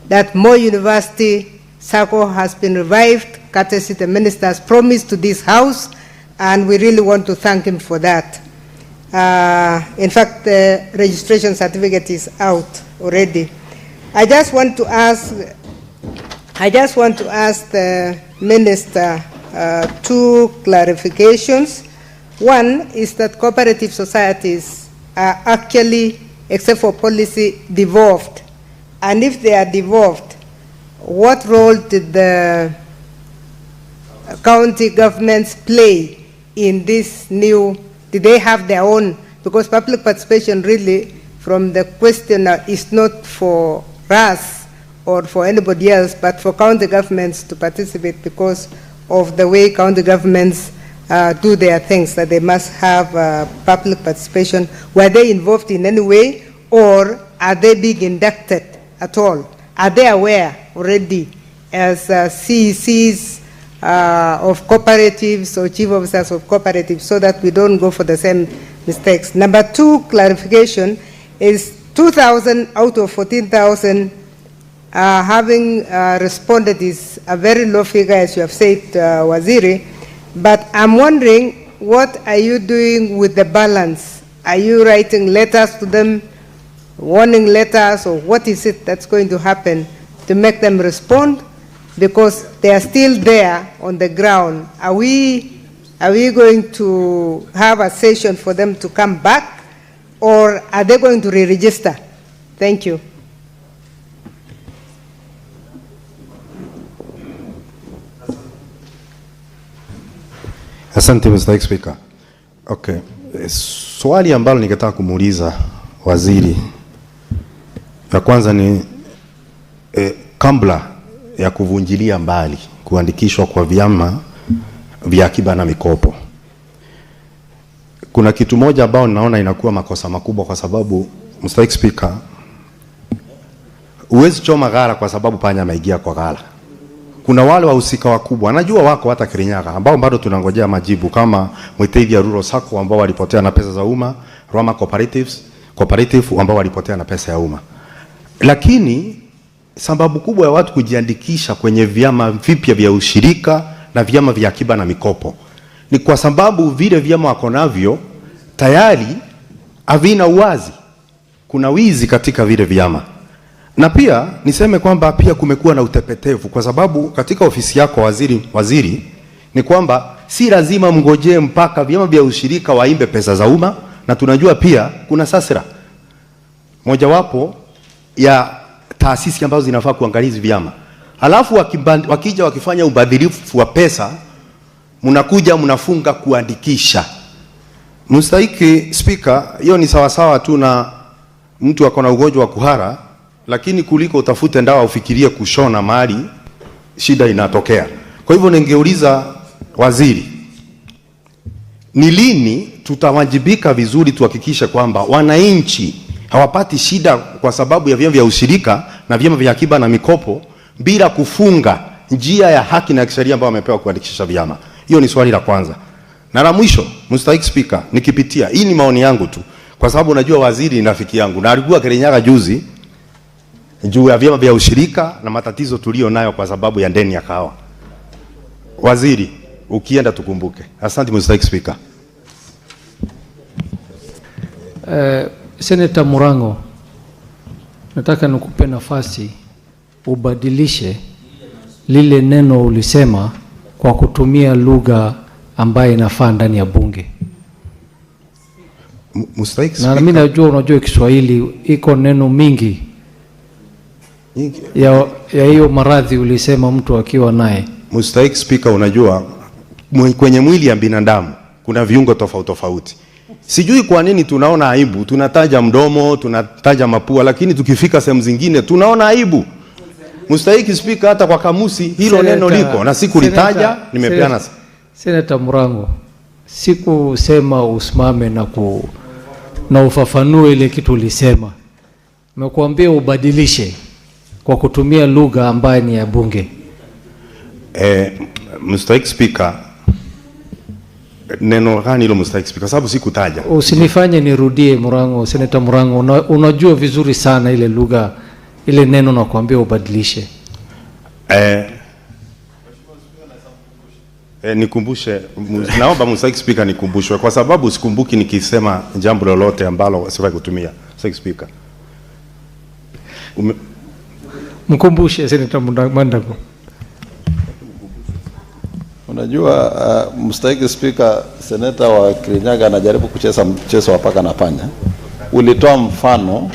that Moi University Circle has been revived, courtesy the Minister's promise to this House, and we really want to thank him for that. In fact, the registration certificate is out already. I just want to ask the Minister 2 clarifications. One is that cooperative societies are actually, except for policy, devolved. And if they are devolved, what role did the county governments play in this new, did they have their own? Because public participation really, from the questioner, is not for us or for anybody else, but for county governments to participate because of the way county governments do their things, that they must have public participation. Were they involved in any way, or are they being inducted at all? Are they aware already as CECs of cooperatives or chief officers of cooperatives, so that we don't go for the same mistakes? Number 2 clarification is 2,000 out of 14,000 having responded is a very low figure, as you have said, Waziri, but I'm wondering, what are you doing with the balance? Are you writing letters to them, warning letters, or what is it that's going to happen to make them respond? Because they are still there on the ground. Are we going to have a session for them to come back, or are they going to re-register? Thank you. Asante Mr. Speaker. Okay. Swali ambalo ningetaka kumuuliza waziri ya kwanza ni kabla ya kuvunjilia mbali kuandikishwa kwa vyama vya akiba na mikopo, kuna kitu moja ambao naona inakuwa makosa makubwa, kwa sababu Mr. Speaker, uwezi choma gara kwa sababu panya ameingia kwa gara. Kuna wale wahusika wakubwa, najua wako hata Kirinyaga, ambao bado tunangojea majibu, kama Mwitevia Rural Sacco ambao walipotea na pesa za umma, Roma Cooperative ambao walipotea na pesa ya umma. Lakini sababu kubwa ya watu kujiandikisha kwenye vyama vipya vya ushirika na vyama vya akiba na mikopo ni kwa sababu vile vyama wako navyo tayari havina uwazi. Kuna wizi katika vile vyama. Na pia niseme kwamba pia kumekuwa na utepetevu, kwa sababu katika ofisi yako waziri ni kwamba si lazima mngojee mpaka vyama vya ushirika waimbe pesa za umma, na tunajua pia kuna sasra mojawapo ya taasisi ambazo zinafaa kuangalia hizi vyama. Halafu wakija wakifanya ubadhirifu wa pesa, mnakuja mnafunga kuandikisha. Mstahiki Speaker, hiyo ni sawasawa tu na mtu akona ugonjwa wa kuhara, lakini kuliko utafute ndawa ufikirie kushona mahali shida inatokea. Kwa hivyo ningeuliza waziri, ni lini tutawajibika vizuri tuhakikishe kwamba wananchi hawapati shida kwa sababu ya vyama vya ushirika na vyama vya akiba na mikopo bila kufunga njia ya haki na kisheria ambayo wamepewa kuandikisha vyama? Hiyo ni swali la kwanza. Na la mwisho, Mr. Speaker, nikipitia, hii ni maoni yangu tu, kwa sababu najua waziri ni rafiki yangu na alikuwa Kirinyaga juzi juu ya vyama vya ushirika na matatizo tulio nayo kwa sababu ya ndeni ya kahawa. Waziri, ukienda tukumbuke. Asante Mr. Speaker. Senator Murango, nataka nikupe nafasi ubadilishe lile neno ulisema kwa kutumia lugha ambayo inafaa ndani ya bunge. Na mimi najua unajua Kiswahili iko neno mingi ya hiyo maradhi ulisema mtu akiwa naye. Mustahiki Speaker, unajua kwenye mwili ya binadamu kuna viungo tofauti tofauti. Sijui kwa nini tunaona aibu, tunataja mdomo, tunataja mapua, lakini tukifika sehemu zingine tunaona aibu. Mustahiki Speaker, hata kwa kamusi hilo neno liko na sikulitaja, nimepeana. Senator Murango, sikusema usimame na ufafanue ile kitu ulisema. Nimekuambia ubadilishe kwa kutumia lugha ambayo ni ya bunge. Mustahiki Speaker, neno gani hilo Mustahiki Speaker? Sababu sikutaja. Usinifanye nirudie Murango, Senator Murango, unajua vizuri sana ile lugha, ile neno na kuambia ubadilishe. Nikumbushe, naomba Mustahiki Speaker nikumbushwe kwa sababu sikumbuki nikisema jambo lolote ambalo sifai kutumia. Mustahiki Speaker. Mkumbushe Senator Mandago. Unajua Mustahiki Speaker, Senator wa Kirinyaga anajaribu kucheza mchezo wa paka na panya. Ulitoa mfano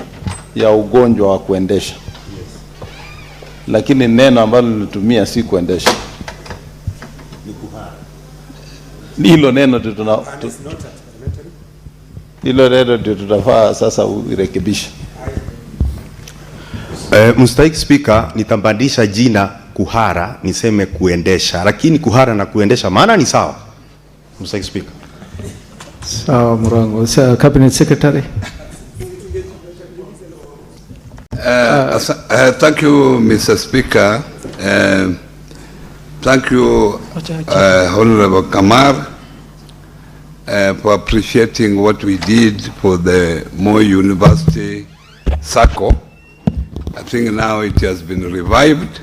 ya ugonjwa wa kuendesha. Lakini neno ambalo nilitumia si kuendesha. Hilo neno ndio tunafaa sasa urekebishe. Mustahiki Speaker, nitambadilisha jina kuhara niseme kuendesha, lakini kuhara na kuendesha maana ni sawa. Mustahiki Speaker. Sawa Murango. Cabinet Secretary. Thank you, Mr. Speaker. Thank you, Honorable Kamar, for appreciating what we did for the Moi University SACCO. I think now it has been revived,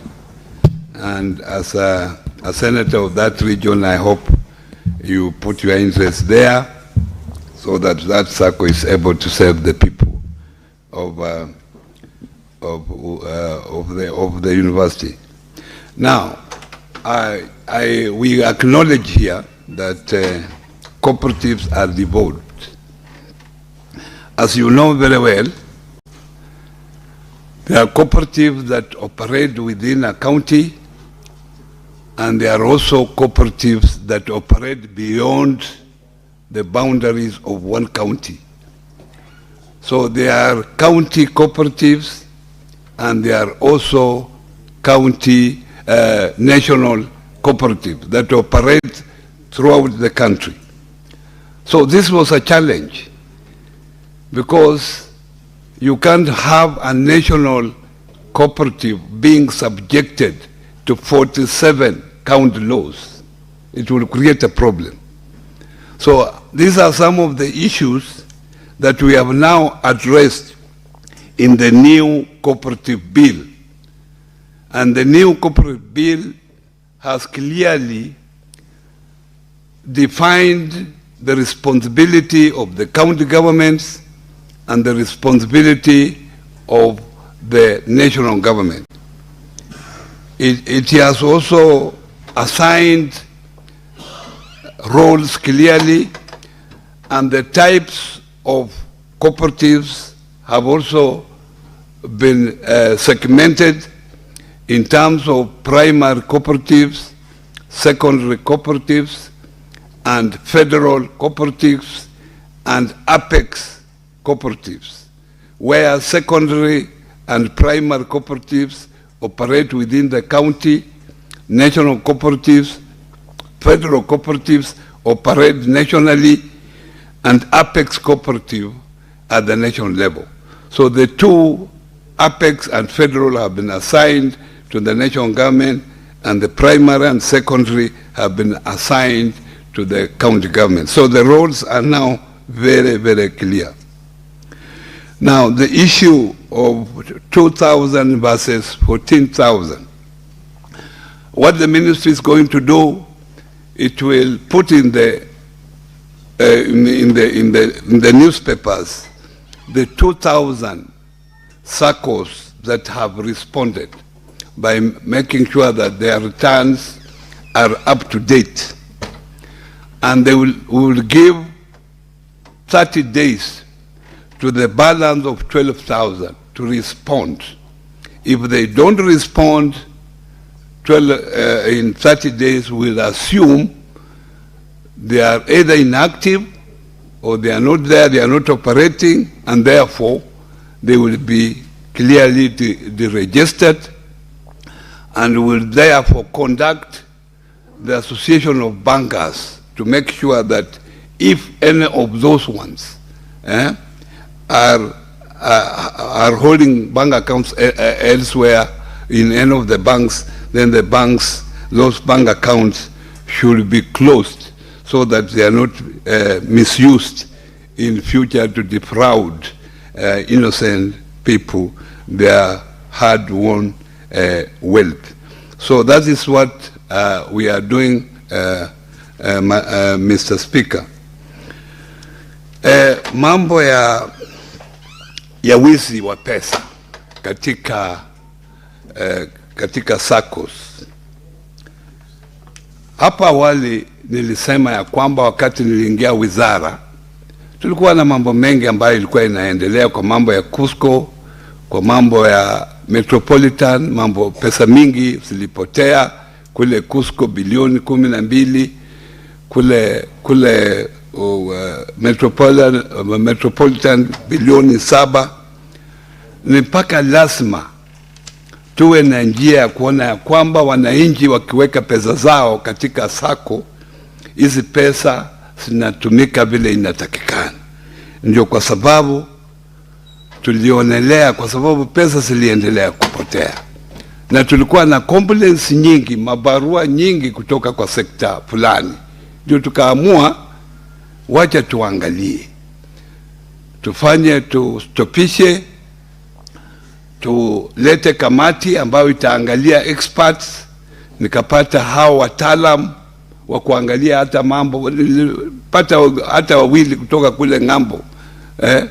and as a senator of that region, I hope you put your interest there so that that SACCO is able to serve the people of the university. Now, we acknowledge here that cooperatives are devolved. As you know very well, there are cooperatives that operate within a county, and there are also cooperatives that operate beyond the boundaries of one county. So there are county cooperatives, and there are also county national cooperatives that operate throughout the country. So this was a challenge, because you can't have a national cooperative being subjected to 47 county laws. It will create a problem. So these are some of the issues that we have now addressed in the new cooperative bill. And the new cooperative bill has clearly defined the responsibility of the county governments and the responsibility of the national government. It has also assigned roles clearly, and the types of cooperatives have also been segmented in terms of primary cooperatives, secondary cooperatives, and federal cooperatives, and apex cooperatives, where secondary and primary cooperatives operate within the county, national cooperatives, federal cooperatives operate nationally, and apex cooperative at the national level. So the two, apex and federal, have been assigned to the national government, and the primary and secondary have been assigned to the county government. So the roles are now very, very clear. Now, the issue of 2,000 versus 14,000, what the ministry is going to do, it will put in the newspapers the 2,000 SACCOs that have responded. by making sure that their returns are up to date. And they will give 30 days to the balance of 12,000 to respond. If they don't respond in 30 days, we'll assume they are either inactive or they are not there, they are not operating, and therefore they will be clearly deregistered, and will therefore conduct the Association of Bankers to make sure that if any of those ones are holding bank accounts elsewhere in any of the banks, then those bank accounts should be closed so that they are not misused in future to defraud innocent people their hard-won wealth. So that is what we are doing, Mr. Speaker. Mambo ya wizi wa pesa katika SACCOS. Hapa awali nilisema ya kwamba wakati niliingia wizara tulikuwa na mambo mengi ambayo ilikuwa inaendelea kwa mambo ya Cusco, kwa mambo ya Metropolitan, mambo pesa mingi zilipotea kule Cusco bilioni 12, kule Metropolitan bilioni 7. Ni mpaka lazima tuwe na njia ya kuona ya kwamba wananchi wakiweka pesa zao katika sako, hizi pesa zinatumika vile inatakikana. Ndio kwa sababu tulionelea, kwa sababu pesa ziliendelea kupotea na tulikuwa na complaints nyingi, mabarua nyingi kutoka kwa sekta fulani, ndio tukaamua wacha tuangalie, tustopishe, tulete kamati ambayo itaangalia experts. Nikapata hao wataalam wa kuangalia hata mambo, nilipata hata wawili kutoka kule ng'ambo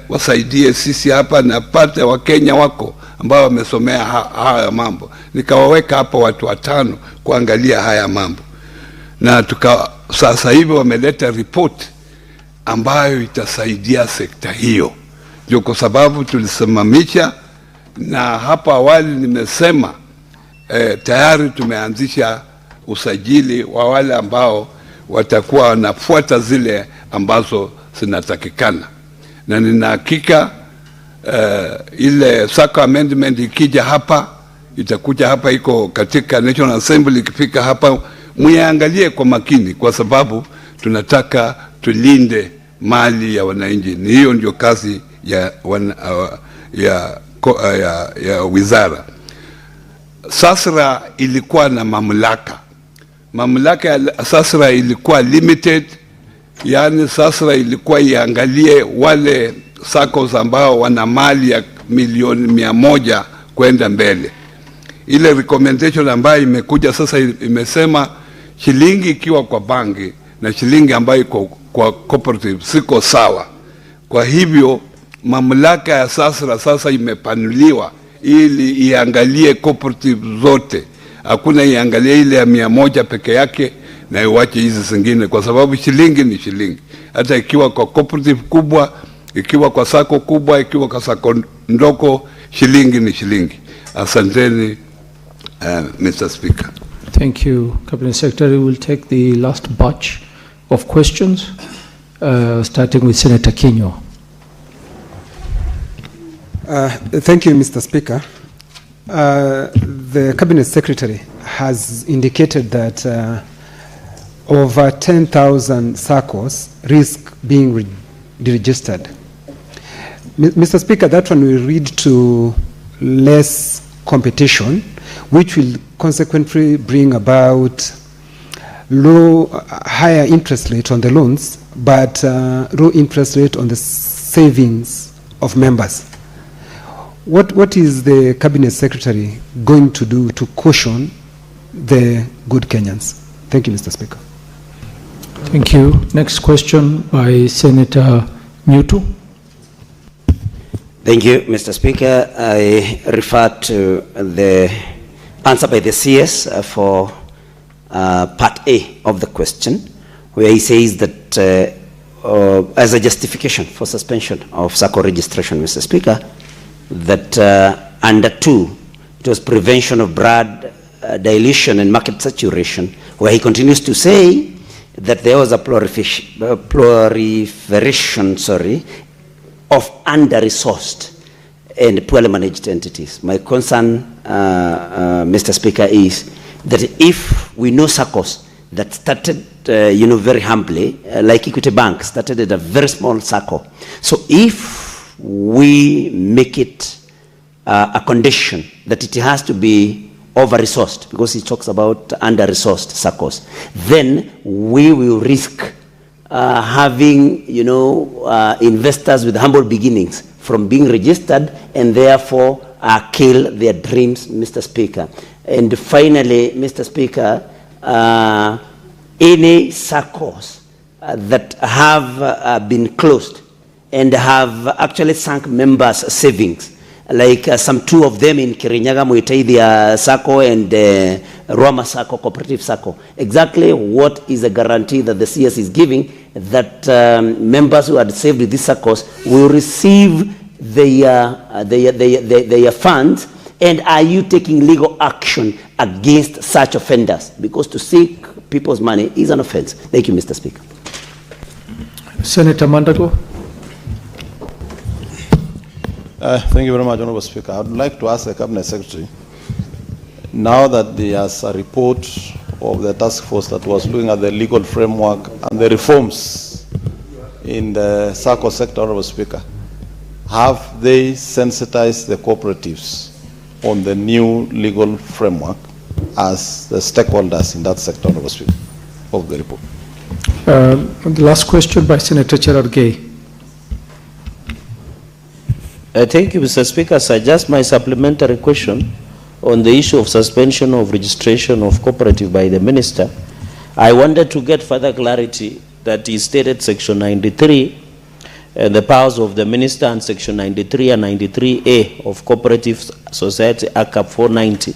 wasaidie sisi hapa, na pata Wakenya wako ambao wamesomea haya mambo. Nikawaweka hapa watu 5 kuangalia haya mambo, na sasa hivi wameleta report ambayo itasaidia sekta hiyo. Ndio kwa sababu tulisimamisha, na hapa awali nimesema tayari tumeanzisha usajili wa wale ambao watakuwa wanafuata zile ambazo zinatakikana, na nina hakika ile SACCO amendment ikija hapa, itakuja hapa, iko katika National Assembly, ikifika hapa muiangalie kwa makini, kwa sababu tunataka tulinde mali ya wananchi. Ni hiyo ndio kazi ya wizara. SASRA ilikuwa na mamlaka ya SASRA ilikuwa limited, yani SASRA ilikuwa iangalie wale SACCOS ambao wana mali ya milioni 100 kwenda mbele. Ile recommendation ambayo imekuja sasa imesema shilingi ikiwa kwa banki na shilingi ambayo kwa cooperative siko sawa. Kwa hivyo mamlaka ya SASRA sasa imepanuliwa ili iangalie cooperative zote, hakuna iangalie ile ya 100 peke yake na iwache hizi zingine, kwa sababu shilingi ni shilingi, hata ikiwa kwa cooperative kubwa, ikiwa kwa SACCO kubwa, ikiwa kwa SACCO ndoko, shilingi ni shilingi. Asanteni, Mr. Speaker. Thank you, Cabinet Secretary. We'll take the last batch of questions, starting with Senator Kinyo. Thank you, Mr. Speaker. The Cabinet Secretary has indicated that over 10,000 SACCOs risk being deregistered. Mr. Speaker, that one will lead to less competition, which will consequently bring about higher interest rate on the loans, but low interest rate on the savings of members. What is the Cabinet Secretary going to do to caution the good Kenyans? Thank you, Mr. Speaker. Thank you. Next question by Senator Newton. Thank you, Mr. Speaker. I refer to the answer by the CS for part A of the question, where he says that as a justification for suspension of SACCO registration, Mr. Speaker, that under 2, it was prevention of broad dilution and market saturation, where he continues to say that there was a proliferation of under-resourced and poorly managed entities. My concern, Mr. Speaker, is that if we know SACCOs that started, very humbly, like Equity Bank started at a very small SACCO. So if we make it a condition that it has to be over-resourced, because he talks about under-resourced SACCOs, then we will risk having, investors with humble beginnings from being registered and therefore kill their dreams, Mr. Speaker. And finally, Mr. Speaker, any SACCOs that have been closed and have actually sunk members' savings, like some 2 of them in Kirinyaga, Muitaidia SACCO and Roma SACCO, Cooperative SACCO. Exactly what is the guarantee that the CS is giving that members who had saved with these SACCOs will receive their funds, and are you taking legal action against such offenders? Because to seek people's money is an offense. Thank you, Mr. Speaker. Senator Mandago. Thank you very much, Honorable Speaker. I would like to ask the Cabinet Secretary, now that there's a report of the task force that was looking at the legal framework and the reforms in the SACCO sector, Honorable Speaker, have they sensitized the cooperatives on the new legal framework as the stakeholders in that sector, Honorable Speaker, of the report? The last question by Senator Gerard Gay. Thank you, Mr. Speaker. Sir, just my supplementary question on the issue of suspension of registration of cooperative by the Minister. I wanted to get further clarity that he stated Section 93 and the powers of the Minister, and Section 93 and 93A of Cooperative Society Act 490.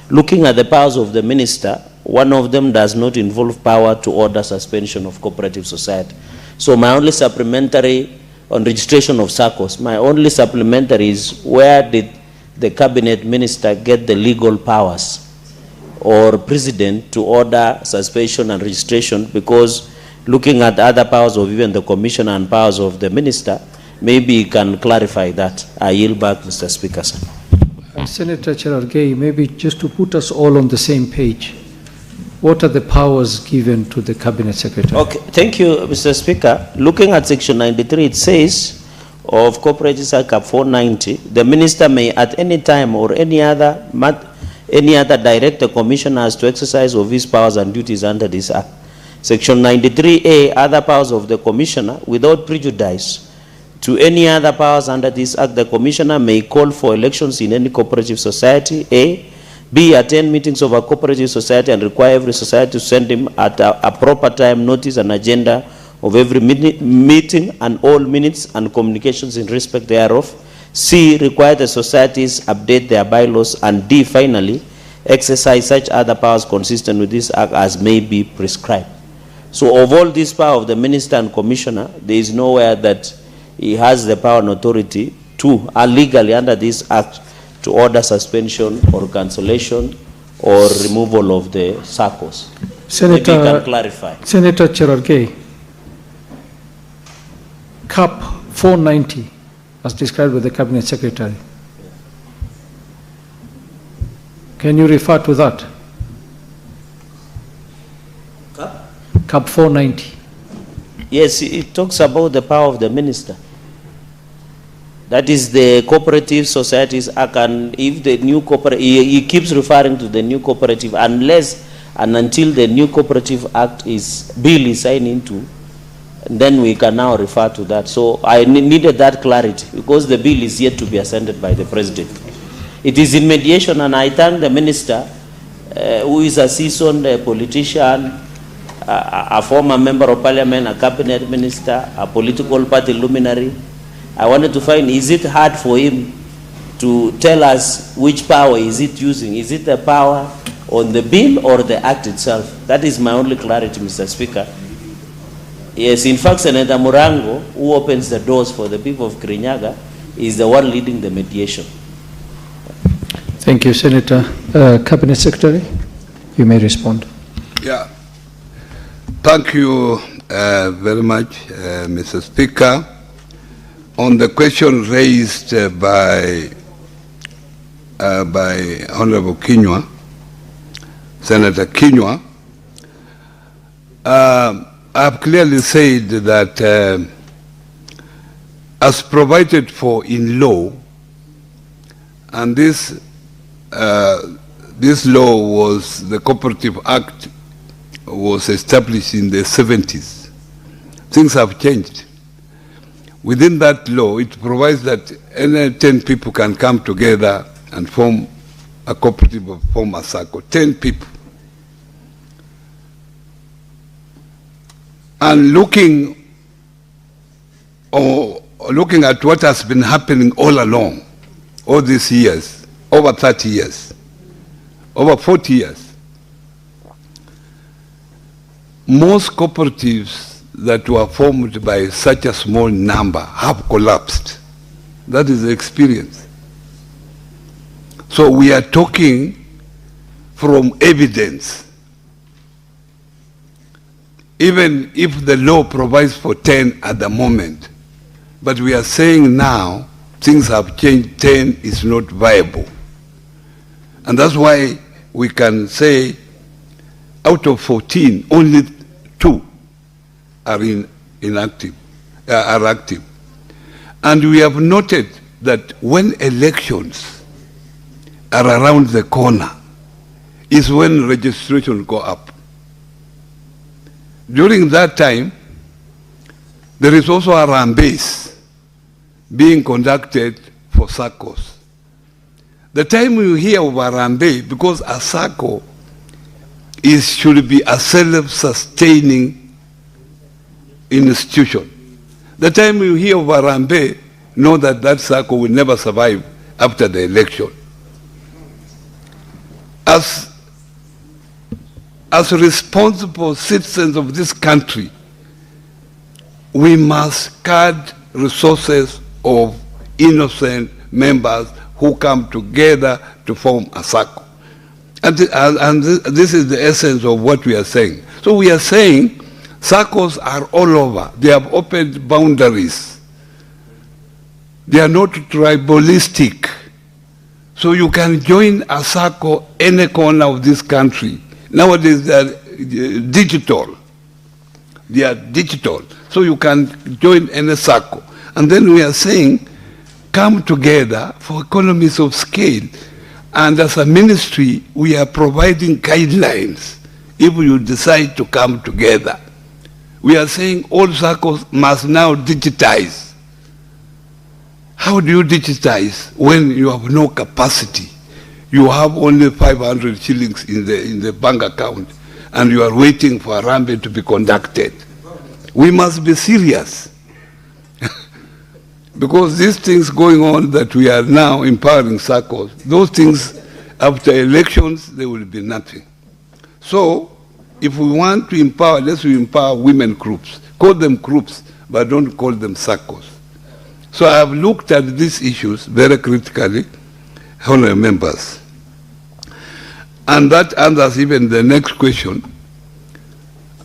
Looking at the powers of the Minister, one of them does not involve power to order suspension of cooperative society. So my only supplementary on registration of SACCOs, my only supplementary is, where did the Cabinet Minister get the legal powers or President to order suspension and registration? Because looking at other powers of even the Commissioner and powers of the Minister, maybe you can clarify that. I yield back, Mr. Speaker, sir. Senator Gerard Gay, maybe just to put us all on the same page, what are the powers given to the Cabinet Secretary? Okay, thank you, Mr. Speaker. Looking at Section 93, it says of Cooperative Act 490, the Minister may at any time or any other direct the Commissioners to exercise of his powers and duties under this Act. Section 93A, other powers of the Commissioner, without prejudice to any other powers under this Act, the Commissioner may call for elections in any cooperative society, A. B, attend meetings of a cooperative society and require every society to send him at a proper time notice and agenda of every meeting and all minutes and communications in respect thereof. C, require the societies update their bylaws. And D, finally, exercise such other powers consistent with this Act as may be prescribed. So of all this power of the Minister and Commissioner, there is nowhere that he has the power and authority to, legally under this Act, to order suspension or cancellation or removal of the SACCOs. Senator, maybe you can clarify. Senator Gerard Gay, CAP 490, as described with the Cabinet Secretary. Can you refer to that? CAP 490. Yes, it talks about the power of the Minister. That is the Cooperative Societies Act, and if the new cooperative, he keeps referring to the new cooperative, unless and until the new Cooperative Act bill is signed into, then we can now refer to that. So I needed that clarity, because the bill is yet to be ascended by the President. It is in mediation, and I thank the Minister, who is a seasoned politician, a former member of Parliament, a Cabinet Minister, a political party luminary. I wanted to find, is it hard for him to tell us which power is it using. Is it the power on the bill or the act itself? That is my only clarity, Mr. Speaker. Yes, in fact, Senator Murango, who opens the doors for the people of Kirinyaga, is the one leading the mediation. Thank you, Senator. Cabinet Secretary, you may respond. Yeah. Thank you very much, Mr. Speaker. On the question raised by Honorable Kinyua, Senator Kinyua, I've clearly said that as provided for in law, and this law was, the Cooperative Act was established in the 70s. Things have changed. Within that law, it provides that any 10 people can come together and form a cooperative or form a circle. 10 people. And looking at what has been happening all along, all these years, over 30 years, over 40 years, most cooperatives that were formed by such a small number have collapsed. That is the experience. So we are talking from evidence. Even if the law provides for 10 at the moment, but we are saying now things have changed, 10 is not viable. And that's why we can say out of 14, only 2 are active. And we have noted that when elections are around the corner is when registration go up. During that time, there is also a race being conducted for SACCOs. The time you hear of a rambe, because a SACCO should be a self-sustaining institution. The time you hear of a rambe, know that that SACCO will never survive after the election. As responsible citizens of this country, we must guard resources of innocent members who come together to form a SACCO. And this is the essence of what we are saying. So we are saying SACCOs are all over. They have opened boundaries. They are not tribalistic. So you can join a SACCO any corner of this country. Nowadays they are digital. They are digital. So you can join any SACCO. And then we are saying, come together for economies of scale. And as a ministry, we are providing guidelines if you decide to come together. We are saying all SACCOs must now digitize. How do you digitize when you have no capacity? You have only 500 shillings in the bank account and you are waiting for a rambe to be conducted. We must be serious. Because these things going on that we are now empowering SACCOs, those things after elections, there will be nothing. So, if we want to empower, let's empower women groups. Call them groups, but don't call them SACCOs. So I have looked at these issues very critically, honorable members. And that answers even the next question,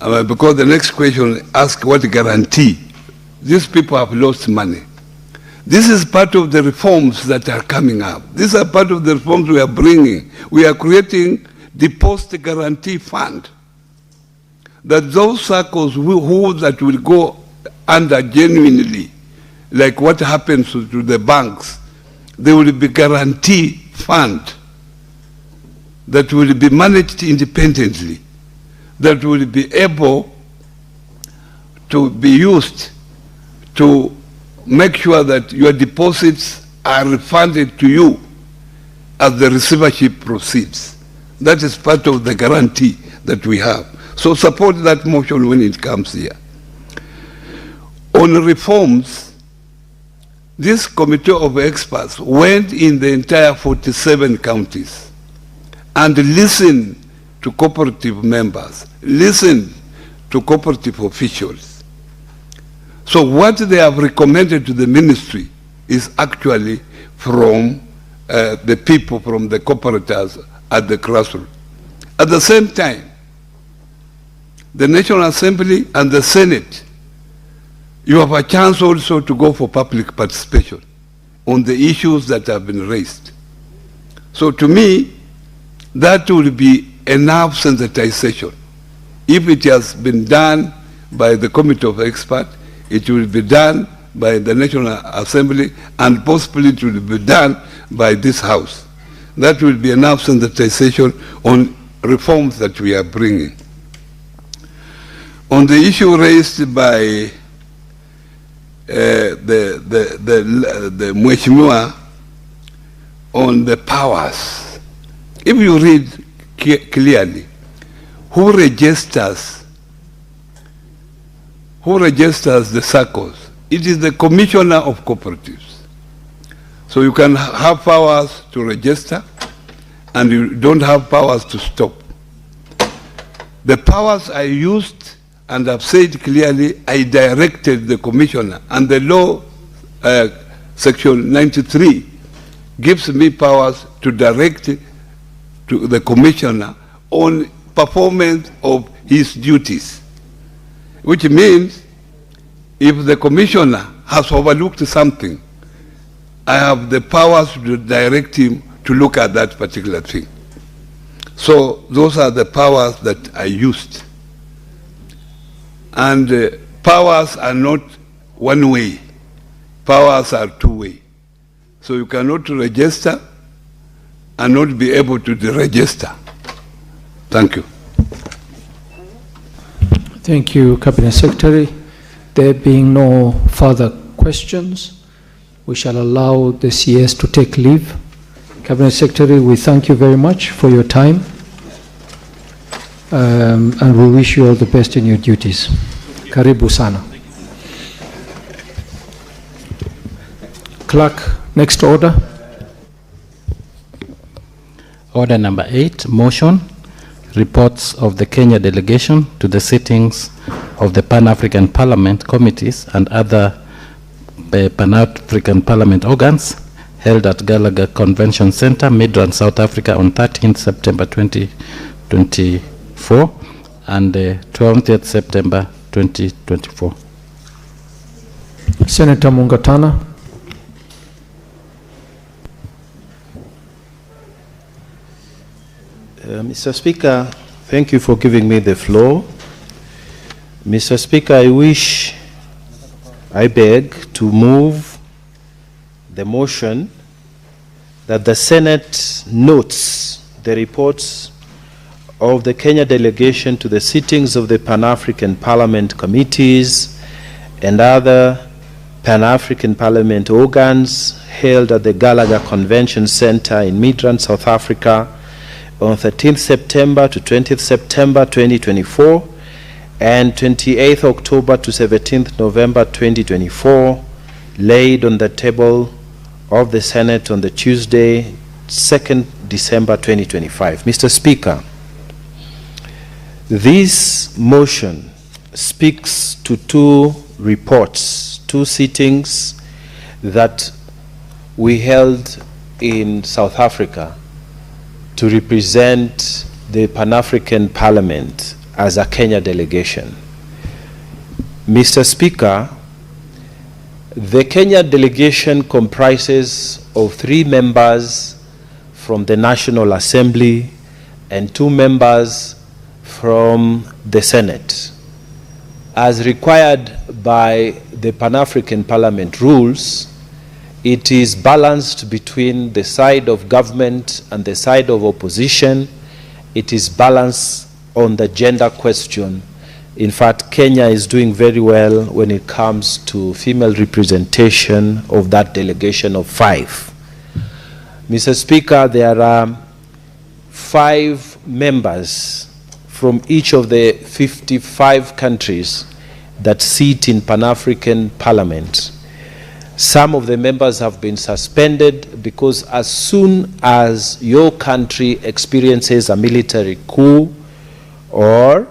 because the next question asks what guarantee. These people have lost money. This is part of the reforms that are coming up. These are part of the reforms we are bringing. We are creating the post-guarantee fund. That those SACCOs that will go under genuinely, like what happens to the banks, there will be guarantee fund that will be managed independently, that will be able to be used to make sure that your deposits are refunded to you as the receivership proceeds. That is part of the guarantee that we have. So support that motion when it comes here. On reforms, this committee of experts went in the entire 47 counties and listened to cooperative members, listened to cooperative officials. So what they have recommended to the ministry is actually from the people, from the cooperatives at the grassroots. At the same time, the National Assembly and the Senate, you have a chance also to go for public participation on the issues that have been raised. So to me, that will be enough sensitization. If it has been done by the Committee of Experts, it will be done by the National Assembly, and possibly it will be done by this House. That will be enough sensitization on reforms that we are bringing. On the issue raised by the Mheshimiwa on the powers, if you read clearly, who registers the SACCOs? It is the Commissioner of Cooperatives. So you can have powers to register, and you don't have powers to stop. The powers I used, and I've said clearly, I directed the Commissioner, and the law, Section 93, gives me powers to direct to the Commissioner on performance of his duties, which means if the Commissioner has overlooked something, I have the powers to direct him to look at that particular thing. So those are the powers that I used. And powers are not one way. Powers are two way. So you cannot register and not be able to deregister. Thank you. Thank you, Cabinet Secretary. There being no further questions, we shall allow the CS to take leave. Cabinet Secretary, we thank you very much for your time, and we wish you all the best in your duties. Karibu sana. Clerk, next order. Order number 8, motion, reports of the Kenya delegation to the sittings of the Pan-African Parliament committees and other Pan-African Parliament organs held at Gallagher Convention Center, Midrand, South Africa on 13th September 2024 and 20th September 2024. Senator Mungatana. Mr. Speaker, thank you for giving me the floor. Mr. Speaker, I beg to move the motion that the Senate notes the reports of the Kenya delegation to the sittings of the Pan-African Parliament committees and other Pan-African Parliament organs held at the Gallagher Convention Center in Midrand, South Africa on 13th September to 20th September 2024 and 28th October to 17th November 2024, laid on the table of the Senate on the Tuesday, 2nd December 2025. Mr. Speaker, this motion speaks to two reports, two sittings that we held in South Africa to represent the Pan-African Parliament as a Kenya delegation. Mr. Speaker, the Kenya delegation comprises of 3 members from the National Assembly and 2 members from the Senate. As required by the Pan-African Parliament rules, it is balanced between the side of government and the side of opposition. It is balanced on the gender question. In fact, Kenya is doing very well when it comes to female representation of that delegation of 5. Mr. Speaker, there are 5 members from each of the 55 countries that sit in Pan-African Parliament. Some of the members have been suspended because as soon as your country experiences a military coup or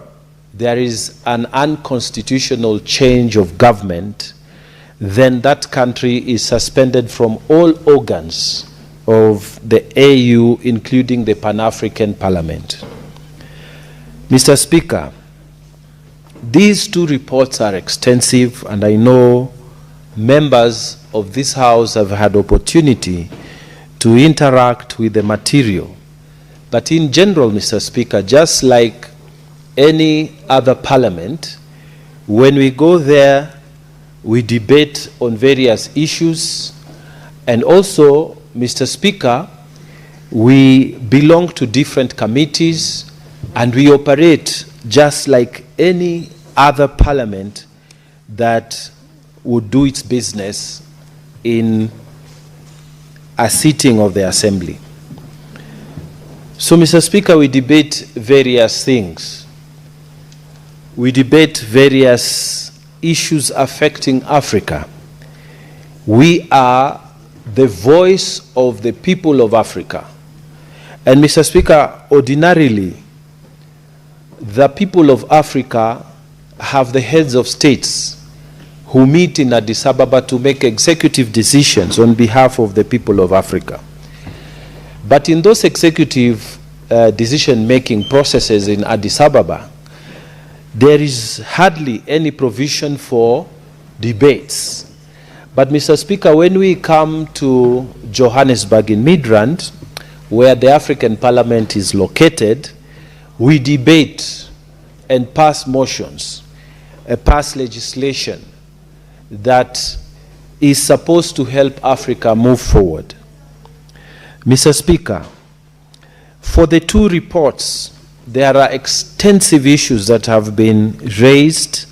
there is an unconstitutional change of government, then that country is suspended from all organs of the AU, including the Pan-African Parliament. Mr. Speaker, these two reports are extensive, and I know members of this House have had opportunity to interact with the material. But in general, Mr. Speaker, just like any other parliament, when we go there, we debate on various issues, and also, Mr. Speaker, we belong to different committees, and we operate just like any other parliament that would do its business in a sitting of the assembly. So, Mr. Speaker, we debate various things. We debate various issues affecting Africa. We are the voice of the people of Africa. And Mr. Speaker, ordinarily, the people of Africa have the heads of states who meet in Addis Ababa to make executive decisions on behalf of the people of Africa. But in those executive decision-making processes in Addis Ababa, there is hardly any provision for debates. But Mr. Speaker, when we come to Johannesburg in Midrand, where the African Parliament is located, we debate and pass motions, pass legislation that is supposed to help Africa move forward. Mr. Speaker, for the two reports, there are extensive issues that have been raised,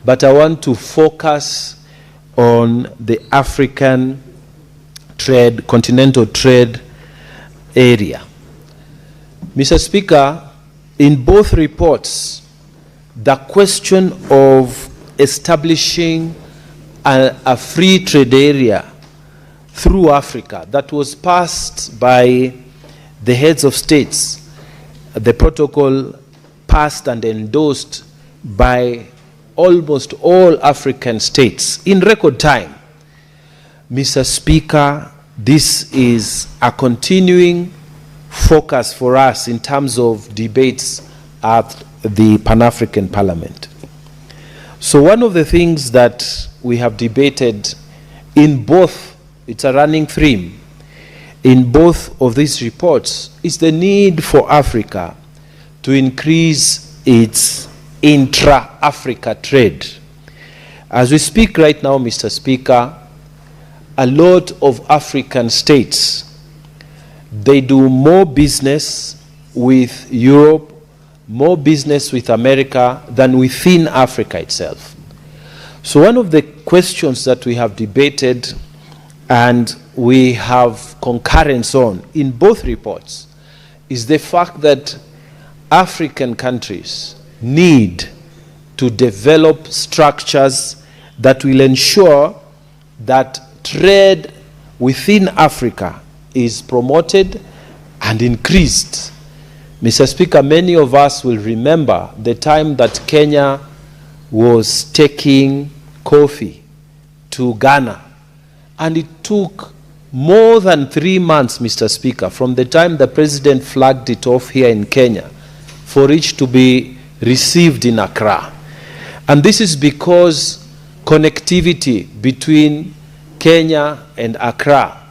but I want to focus on the African trade, continental trade area. Mr. Speaker, in both reports, the question of establishing a free trade area through Africa that was passed by the heads of states, the protocol passed and endorsed by almost all African states in record time. Mr. Speaker, this is a continuing focus for us in terms of debates at the Pan-African Parliament. So one of the things that we have debated in both, it's a running theme, in both of these reports is the need for Africa to increase its intra-Africa trade. As we speak right now, Mr. Speaker, a lot of African states, they do more business with Europe, more business with America than within Africa itself. So one of the questions that we have debated and we have concurrence on in both reports is the fact that African countries need to develop structures that will ensure that trade within Africa is promoted and increased. Mr. Speaker, many of us will remember the time that Kenya was taking coffee to Ghana, and it took more than 3 months, Mr. Speaker, from the time the president flagged it off here in Kenya for it to be received in Accra. And this is because connectivity between Kenya and Accra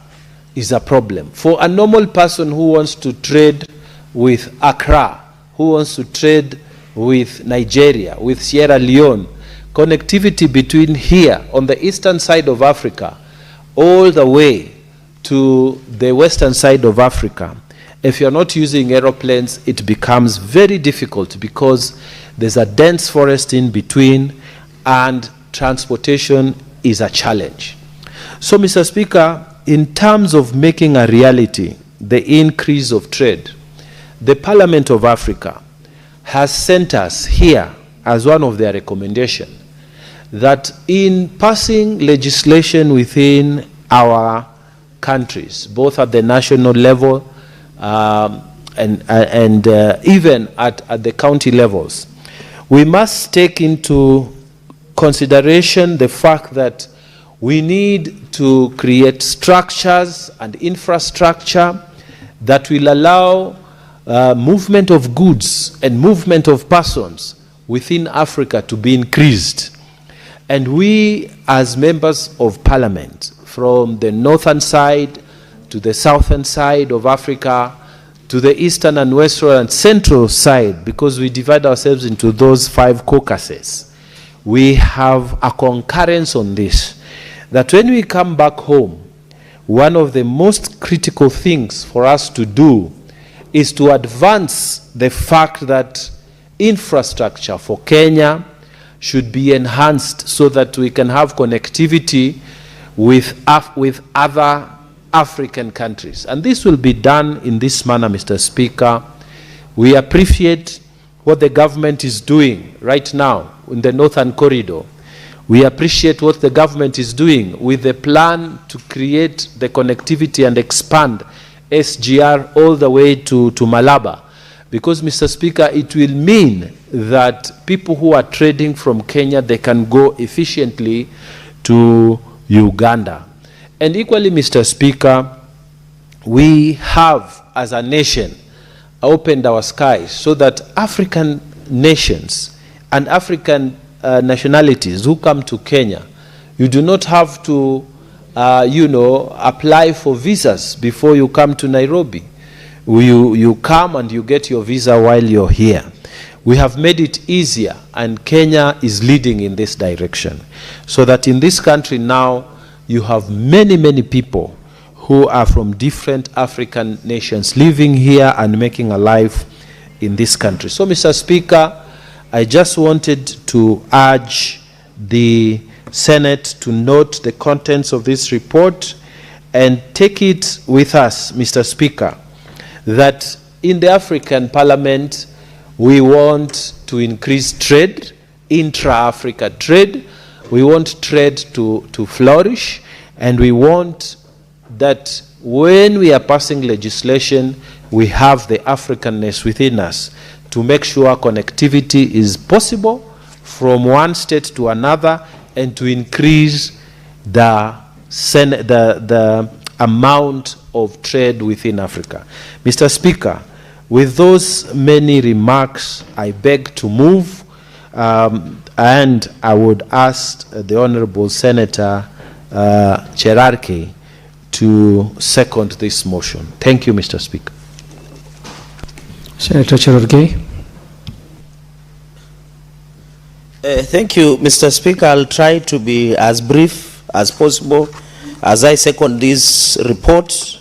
is a problem. For a normal person who wants to trade with Accra, who wants to trade with Nigeria, with Sierra Leone, connectivity between here on the eastern side of Africa all the way to the western side of Africa, if you're not using aeroplanes, it becomes very difficult because there's a dense forest in between and transportation is a challenge. So, Mr. Speaker, in terms of making a reality the increase of trade, the Parliament of Africa has sent us here as one of their recommendations that in passing legislation within our countries, both at the national level and even at the county levels, we must take into consideration the fact that we need to create structures and infrastructure that will allow movement of goods and movement of persons within Africa to be increased. And we, as members of parliament, from the northern side to the southern side of Africa, to the eastern and western and central side, because we divide ourselves into those 5 caucuses, we have a concurrence on this, that when we come back home, one of the most critical things for us to do is to advance the fact that infrastructure for Kenya should be enhanced so that we can have connectivity with other African countries. And this will be done in this manner, Mr. Speaker. We appreciate what the government is doing right now in the Northern Corridor. We appreciate what the government is doing with the plan to create the connectivity and expand SGR all the way to Malaba. Because, Mr. Speaker, it will mean that people who are trading from Kenya, they can go efficiently to Uganda. And equally, Mr. Speaker, we have, as a nation, opened our skies so that African nations and African nationalities who come to Kenya, you do not have to, apply for visas before you come to Nairobi. You come and you get your visa while you're here. We have made it easier, and Kenya is leading in this direction. So that in this country now, you have many, many people who are from different African nations living here and making a life in this country. So, Mr. Speaker, I just wanted to urge the Senate to note the contents of this report and take it with us, Mr. Speaker, that in the African Parliament, we want to increase trade, intra-Africa trade. We want trade to flourish, and we want that when we are passing legislation, we have the Africanness within us to make sure connectivity is possible from one state to another and to increase the amount of trade within Africa. Mr. Speaker, with those many remarks, I beg to move, and I would ask the Honorable Senator Cherarki to second this motion. Thank you, Mr. Speaker. Senator Cherarki. Thank you, Mr. Speaker. I'll try to be as brief as possible as I second this report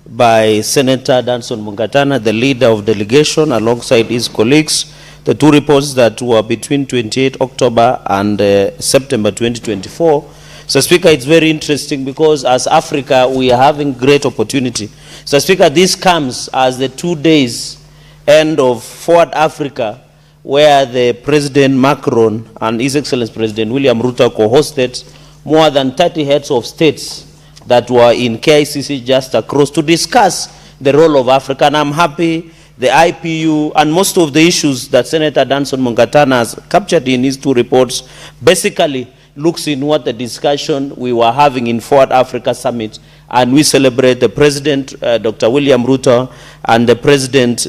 by Senator Danson Mungatana, the leader of delegation, alongside his colleagues, the 2 reports that were between 28 October and September 2024. So, Speaker, it's very interesting because as Africa, we are having great opportunity. So, Speaker, this comes as the 2 days end of Forward Africa, where the President Macron and His Excellency President William Ruto co-hosted more than 30 heads of states that were in KICC just across to discuss the role of Africa. And I'm happy the IPU and most of the issues that Senator Danson Mungatana has captured in his 2 reports basically looks in what the discussion we were having in Forward Africa Summit. And we celebrate the President, Dr. William Ruto, and the President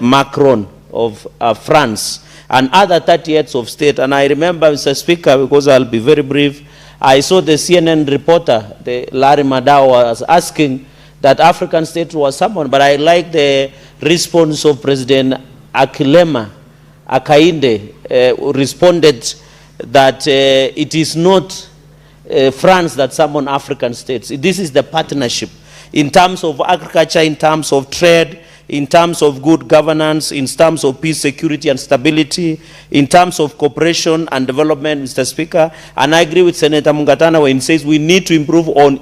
Macron of France, and other 30 heads of state. And I remember, Mr. Speaker, because I'll be very brief, I saw the CNN reporter, the Larry Madao, was asking that African state was someone, but I like the response of President Akilema Akainde, responded that it is not France that summoned African states. This is the partnership in terms of agriculture, in terms of trade, in terms of good governance, in terms of peace, security, and stability, in terms of cooperation and development, Mr. Speaker. And I agree with Senator Mungatana when he says we need to improve on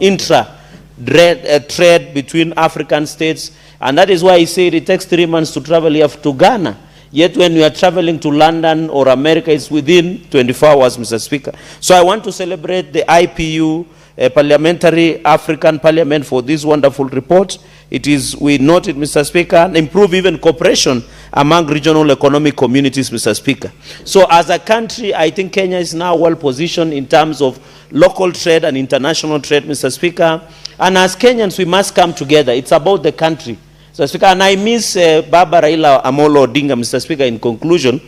trade between African states. And that is why he said it takes 3 months to travel here to Ghana. Yet when we are traveling to London or America, it's within 24 hours, Mr. Speaker. So I want to celebrate the IPU, Parliamentary African Parliament, for this wonderful report. It is, we noted, Mr. Speaker, and improve even cooperation among regional economic communities, Mr. Speaker. So as a country, I think Kenya is now well positioned in terms of local trade and international trade, Mr. Speaker. And as Kenyans, we must come together. It's about the country, Mr. Speaker. And I miss Baba Raila Amolo Odinga, Mr. Speaker, in conclusion,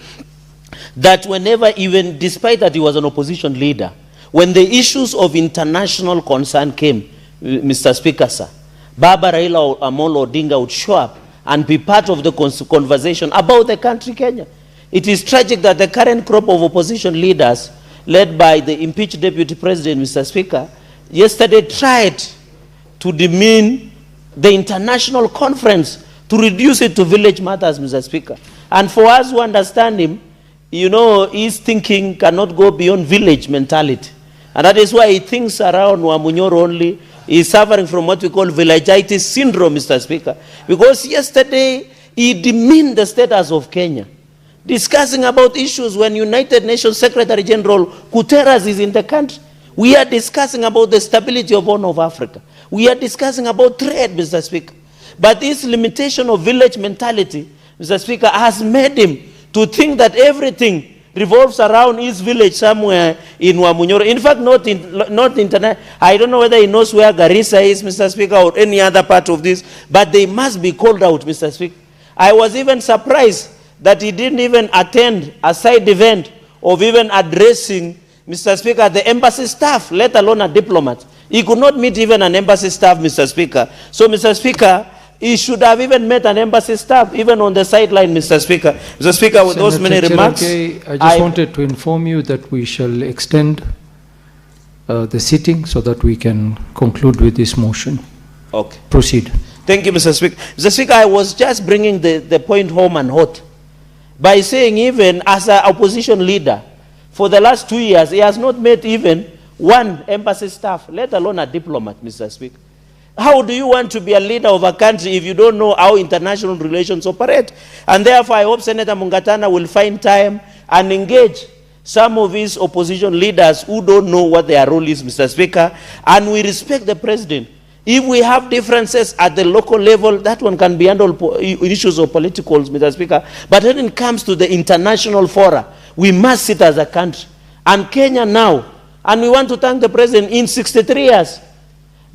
that whenever, even despite that he was an opposition leader, when the issues of international concern came, Mr. Speaker, sir, Baba Raila Amolo Odinga would show up and be part of the conversation about the country, Kenya. It is tragic that the current crop of opposition leaders, led by the impeached Deputy President, Mr. Speaker, yesterday tried to demean the international conference, to reduce it to village matters, Mr. Speaker. And for us who understand him, you know, his thinking cannot go beyond village mentality. And that is why he thinks around Wamunyoro only. He is suffering from what we call villagitis syndrome, Mr. Speaker. Because yesterday, he demeaned the status of Kenya, discussing about issues when United Nations Secretary General Guterres is in the country. We are discussing about the stability of Horn of Africa. We are discussing about trade, Mr. Speaker. But this limitation of village mentality, Mr. Speaker, has made him to think that everything revolves around his village somewhere in Wamunyoro. In fact, not internet. I don't know whether he knows where Garissa is, Mr. Speaker, or any other part of this, but they must be called out, Mr. Speaker. I was even surprised that he didn't even attend a side event of even addressing, Mr. Speaker, the embassy staff, let alone a diplomat. He could not meet even an embassy staff, Mr. Speaker. So, Mr. Speaker, he should have even met an embassy staff, even on the sideline, Mr. Speaker. Mr. Speaker, with those many remarks, I just wanted to inform you that we shall extend the sitting so that we can conclude with this motion. Okay. Proceed. Thank you, Mr. Speaker. Mr. Speaker, I was just bringing the point home and hot by saying even as an opposition leader, for the last 2 years, he has not met even one embassy staff, let alone a diplomat, Mr. Speaker. How do you want to be a leader of a country if you don't know how international relations operate? And therefore, I hope Senator Mungatana will find time and engage some of his opposition leaders who don't know what their role is, Mr. Speaker. And we respect the president. If we have differences at the local level, that one can be handled issues of politicals, Mr. Speaker. But when it comes to the international fora, we must sit as a country. And Kenya now, and we want to thank the president, in 63 years,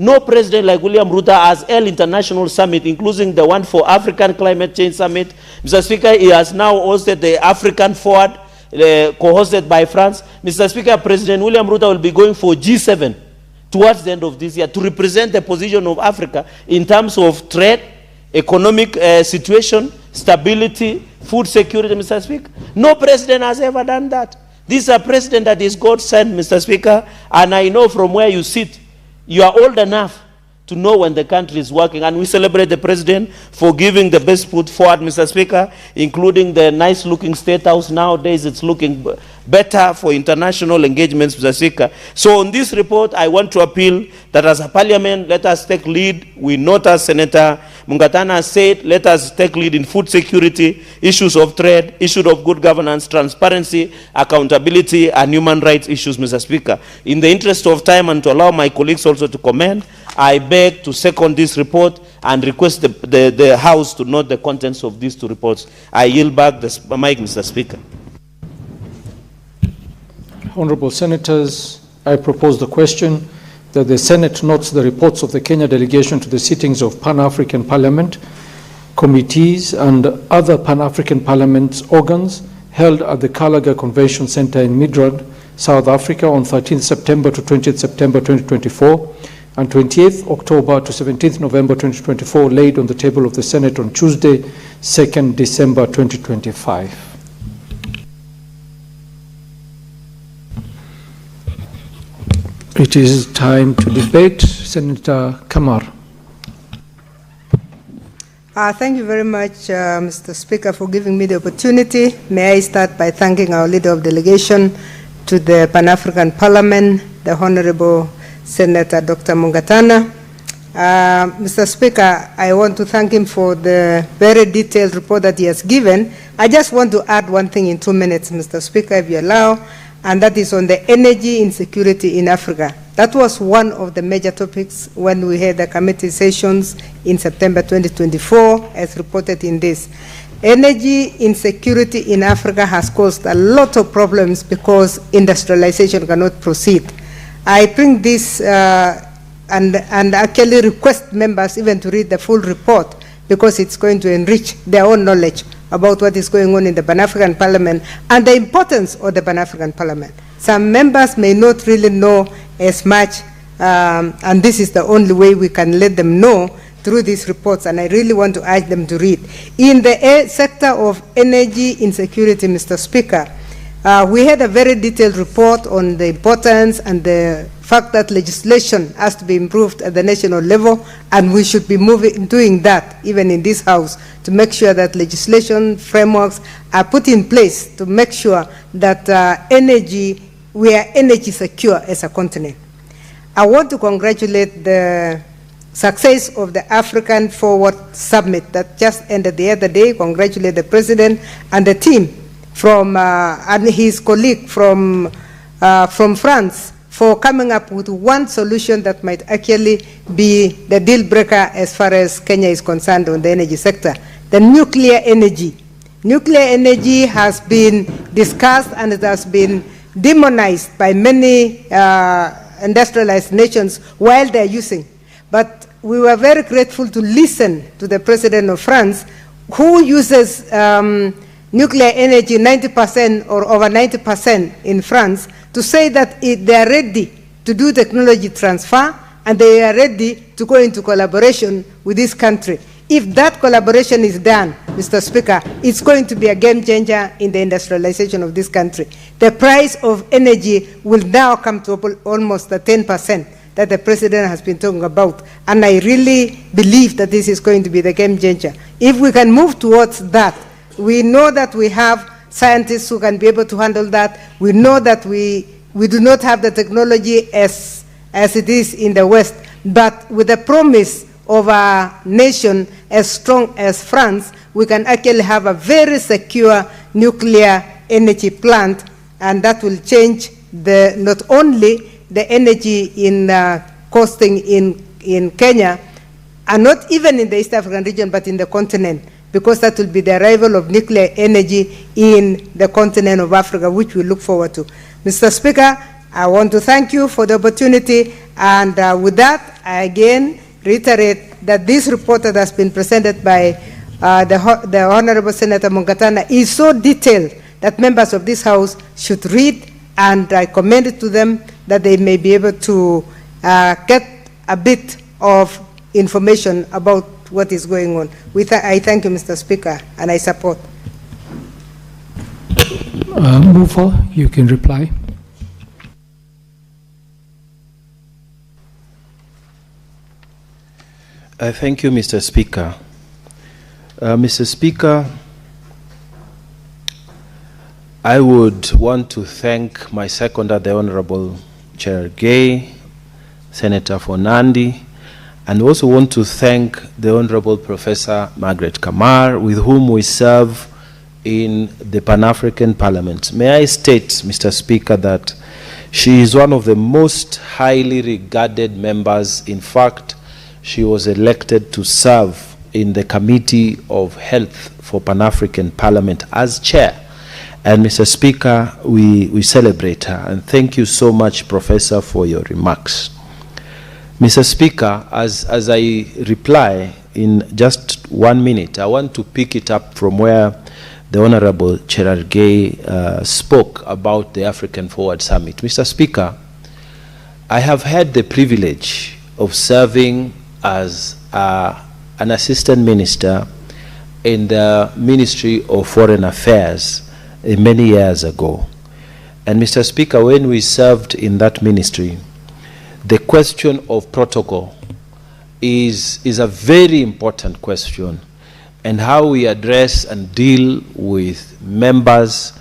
no president like William Ruto has held international summit, including the one for African Climate Change Summit. Mr. Speaker, he has now hosted the African Forward, co-hosted by France. Mr. Speaker, President William Ruto will be going for G7 towards the end of this year to represent the position of Africa in terms of trade, economic situation, stability, food security, Mr. Speaker. No president has ever done that. This is a president that is God sent, Mr. Speaker, and I know from where you sit, you are old enough to know when the country is working. And we celebrate the president for giving the best foot forward, Mr. Speaker, including the nice-looking State House. Nowadays, it's looking better for international engagements, Mr. Speaker. So on this report, I want to appeal that as a parliament, let us take lead. We note, as Senator Mungatana said, let us take lead in food security, issues of trade, issues of good governance, transparency, accountability, and human rights issues, Mr. Speaker. In the interest of time and to allow my colleagues also to comment, I beg to second this report and request the House to note the contents of these two reports. I yield back the mic, Mr. Speaker. Honorable Senators, I propose the question that the Senate notes the reports of the Kenya delegation to the sittings of Pan-African Parliament, committees, and other Pan-African Parliament organs held at the Kalaga Convention Center in Midrand, South Africa on 13th September to 20th September 2024, and 28th October to 17th November 2024, laid on the table of the Senate on Tuesday, 2nd December 2025. It is time to debate. Senator Kamar. Thank you very much, Mr. Speaker, for giving me the opportunity. May I start by thanking our leader of delegation to the Pan-African Parliament, the Honorable Senator Dr. Mungatana, Mr. Speaker, I want to thank him for the very detailed report that he has given. I just want to add one thing in 2 minutes, Mr. Speaker, if you allow, and that is on the energy insecurity in Africa. That was one of the major topics when we had the committee sessions in September 2024, as reported in this. Energy insecurity in Africa has caused a lot of problems because industrialization cannot proceed. I bring this and actually request members even to read the full report because it's going to enrich their own knowledge about what is going on in the Pan-African Parliament and the importance of the Pan-African Parliament. Some members may not really know as much, and this is the only way we can let them know through these reports, and I really want to urge them to read. In the sector of energy insecurity, Mr. Speaker, we had a very detailed report on the importance and the fact that legislation has to be improved at the national level, and we should be doing that even in this House to make sure that legislation frameworks are put in place to make sure that we are energy secure as a continent. I want to congratulate the success of the African Forward Summit that just ended the other day. Congratulate the President and the team and his colleague from France for coming up with one solution that might actually be the deal breaker as far as Kenya is concerned on the energy sector. The nuclear energy. Nuclear energy has been discussed and it has been demonized by many industrialized nations while they're using. But we were very grateful to listen to the President of France, who uses nuclear energy 90% or over 90% in France, to say that they are ready to do technology transfer and they are ready to go into collaboration with this country. If that collaboration is done, Mr. Speaker, it's going to be a game changer in the industrialization of this country. The price of energy will now come to almost the 10% that the President has been talking about. And I really believe that this is going to be the game changer. If we can move towards that, we know that we have scientists who can be able to handle that. We know that we do not have the technology as it is in the West, but with the promise of a nation as strong as France, we can actually have a very secure nuclear energy plant, and that will change not only the energy in costing in Kenya, and not even in the East African region, but in the continent, because that will be the arrival of nuclear energy in the continent of Africa, which we look forward to. Mr. Speaker, I want to thank you for the opportunity, and with that, I again reiterate that this report that has been presented by the Honorable Senator Mungatana is so detailed that members of this House should read, and I commend it to them that they may be able to get a bit of information about what is going on. I thank you, Mr. Speaker, and I support. Mufo, you can reply. Thank you, Mr. Speaker. Mr. Speaker, I would want to thank my seconder, the Honorable Chair Gay, Senator Fonandi, and also want to thank the Honorable Professor Margaret Kamar, with whom we serve in the Pan-African Parliament. May I state, Mr. Speaker, that she is one of the most highly regarded members. In fact, she was elected to serve in the Committee of Health for Pan-African Parliament as chair. And Mr. Speaker, we celebrate her. And thank you so much, Professor, for your remarks. Mr. Speaker, as I reply in just 1 minute, I want to pick it up from where the Honorable Cherargei spoke about the African Forward Summit. Mr. Speaker, I have had the privilege of serving as an assistant minister in the Ministry of Foreign Affairs many years ago. And Mr. Speaker, when we served in that ministry, the question of protocol is a very important question, and how we address and deal with members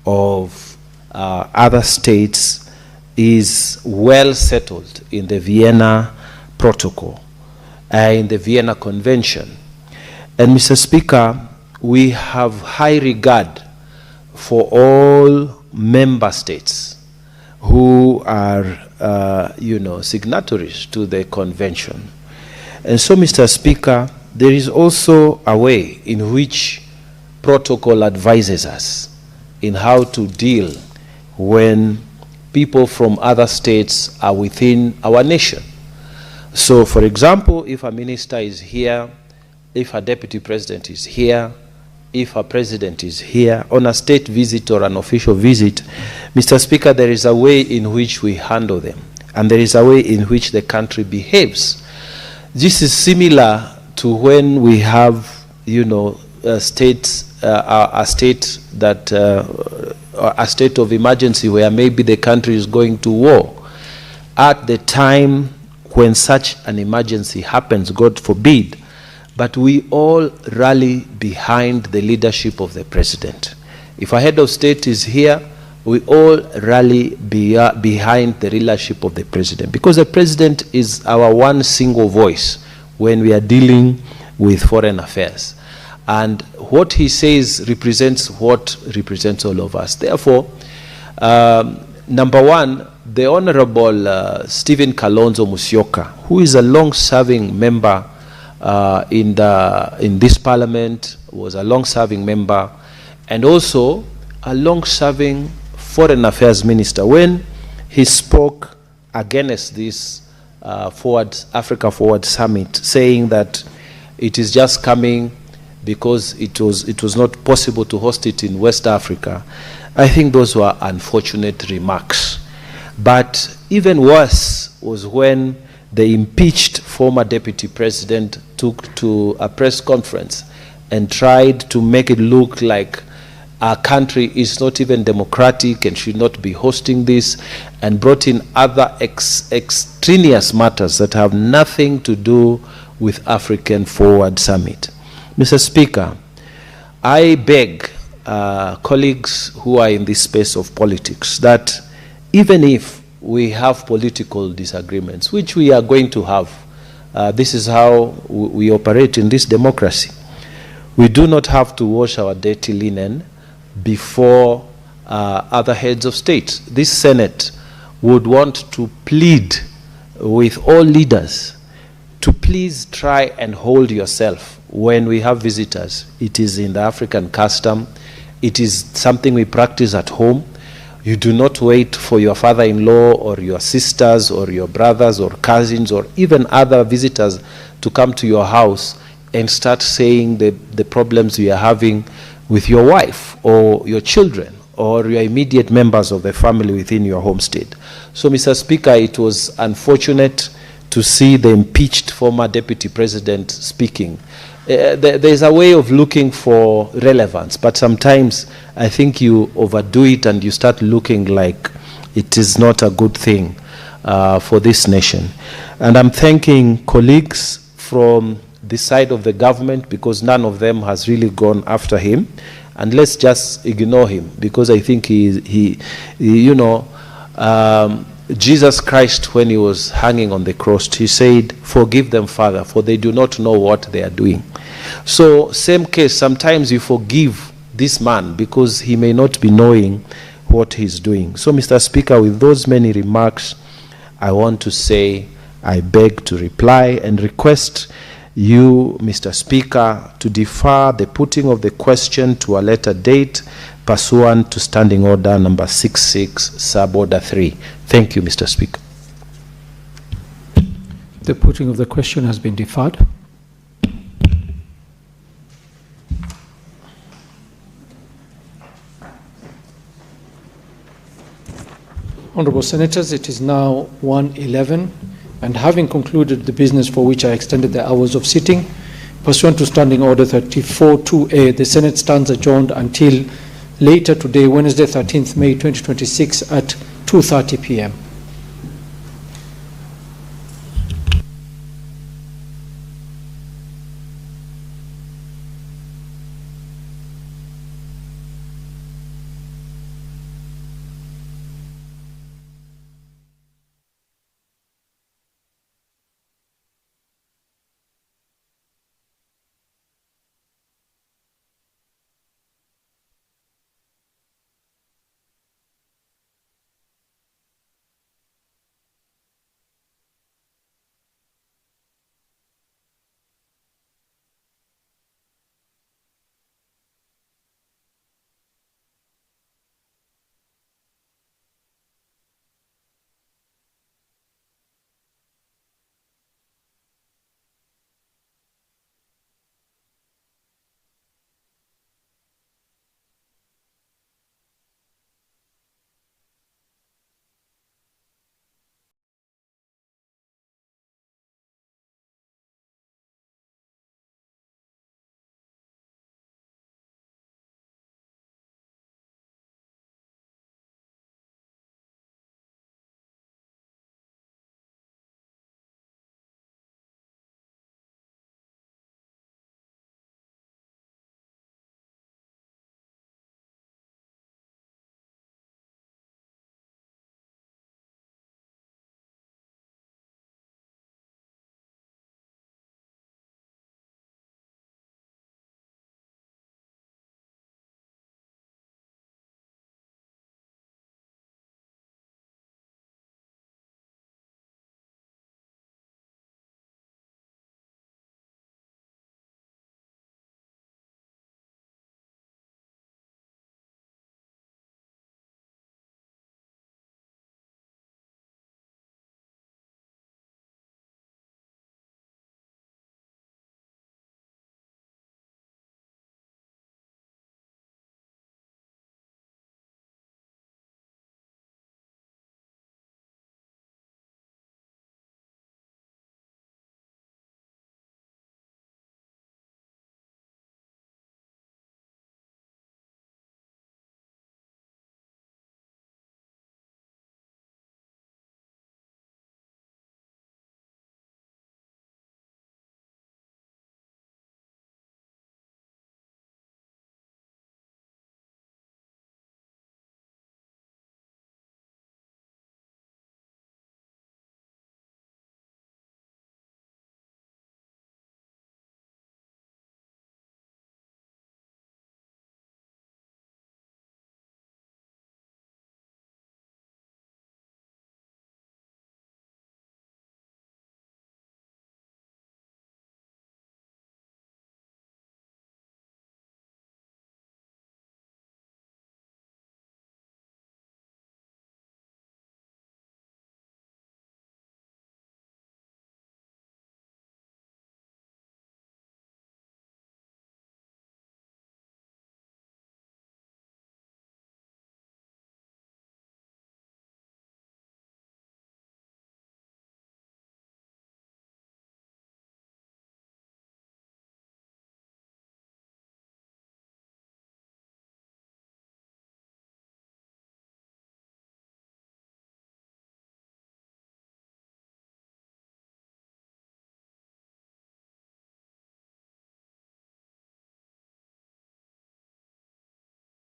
of other states is well settled in the Vienna Protocol. in the Vienna Convention. And Mr. Speaker, we have high regard for all member states who are, signatories to the convention. And so, Mr. Speaker, there is also a way in which protocol advises us in how to deal when people from other states are within our nation. So, for example, if a minister is here, if a deputy president is here, if a president is here on a state visit or an official visit, Mr. Speaker, there is a way in which we handle them, and there is a way in which the country behaves. This is similar to when we have, a state of emergency where maybe the country is going to war. At the time when such an emergency happens, God forbid, but we all rally behind the leadership of the president. If a head of state is here, we all rally behind the leadership of the president, because the president is our one single voice when we are dealing with foreign affairs. And what he says represents what represents all of us. Therefore, number one, the Honorable Stephen Kalonzo Musyoka, who is a long-serving member in this parliament, was a long-serving member, and also a long-serving foreign affairs minister. When he spoke against this Africa Forward Summit, saying that it is just coming because it was not possible to host it in West Africa, I think those were unfortunate remarks. But even worse was when the impeached former deputy president took to a press conference and tried to make it look like our country is not even democratic and should not be hosting this, and brought in other extraneous matters that have nothing to do with African Forward Summit. Mr. Speaker, I beg colleagues who are in this space of politics that even if we have political disagreements, which we are going to have, this is how we operate in this democracy, we do not have to wash our dirty linen before other heads of state. This Senate would want to plead with all leaders to please try and hold yourself when we have visitors. It is in the African custom. It is something we practice at home. You do not wait for your father-in-law or your sisters or your brothers or cousins or even other visitors to come to your house and start saying the problems you are having with your wife or your children or your immediate members of the family within your home state. So, Mr. Speaker, it was unfortunate to see the impeached former deputy president speaking. There's a way of looking for relevance, but sometimes I think you overdo it and you start looking like it is not a good thing for this nation. And I'm thanking colleagues from this side of the government, because none of them has really gone after him. And let's just ignore him, because I think Jesus Christ, when he was hanging on the cross, he said, "Forgive them, Father, for they do not know what they are doing." So, same case, sometimes you forgive this man because he may not be knowing what he's doing. So, Mr. Speaker, with those many remarks, I want to say I beg to reply and request you, Mr. Speaker, to defer the putting of the question to a later date pursuant to Standing Order number 66, Sub-Order 3. Thank you, Mr. Speaker. The putting of the question has been deferred. Honourable Senators, it is now 1:11, and having concluded the business for which I extended the hours of sitting, pursuant to Standing Order 34-2A, the Senate stands adjourned until later today, Wednesday, 13th May 2026 at 2:30 p.m.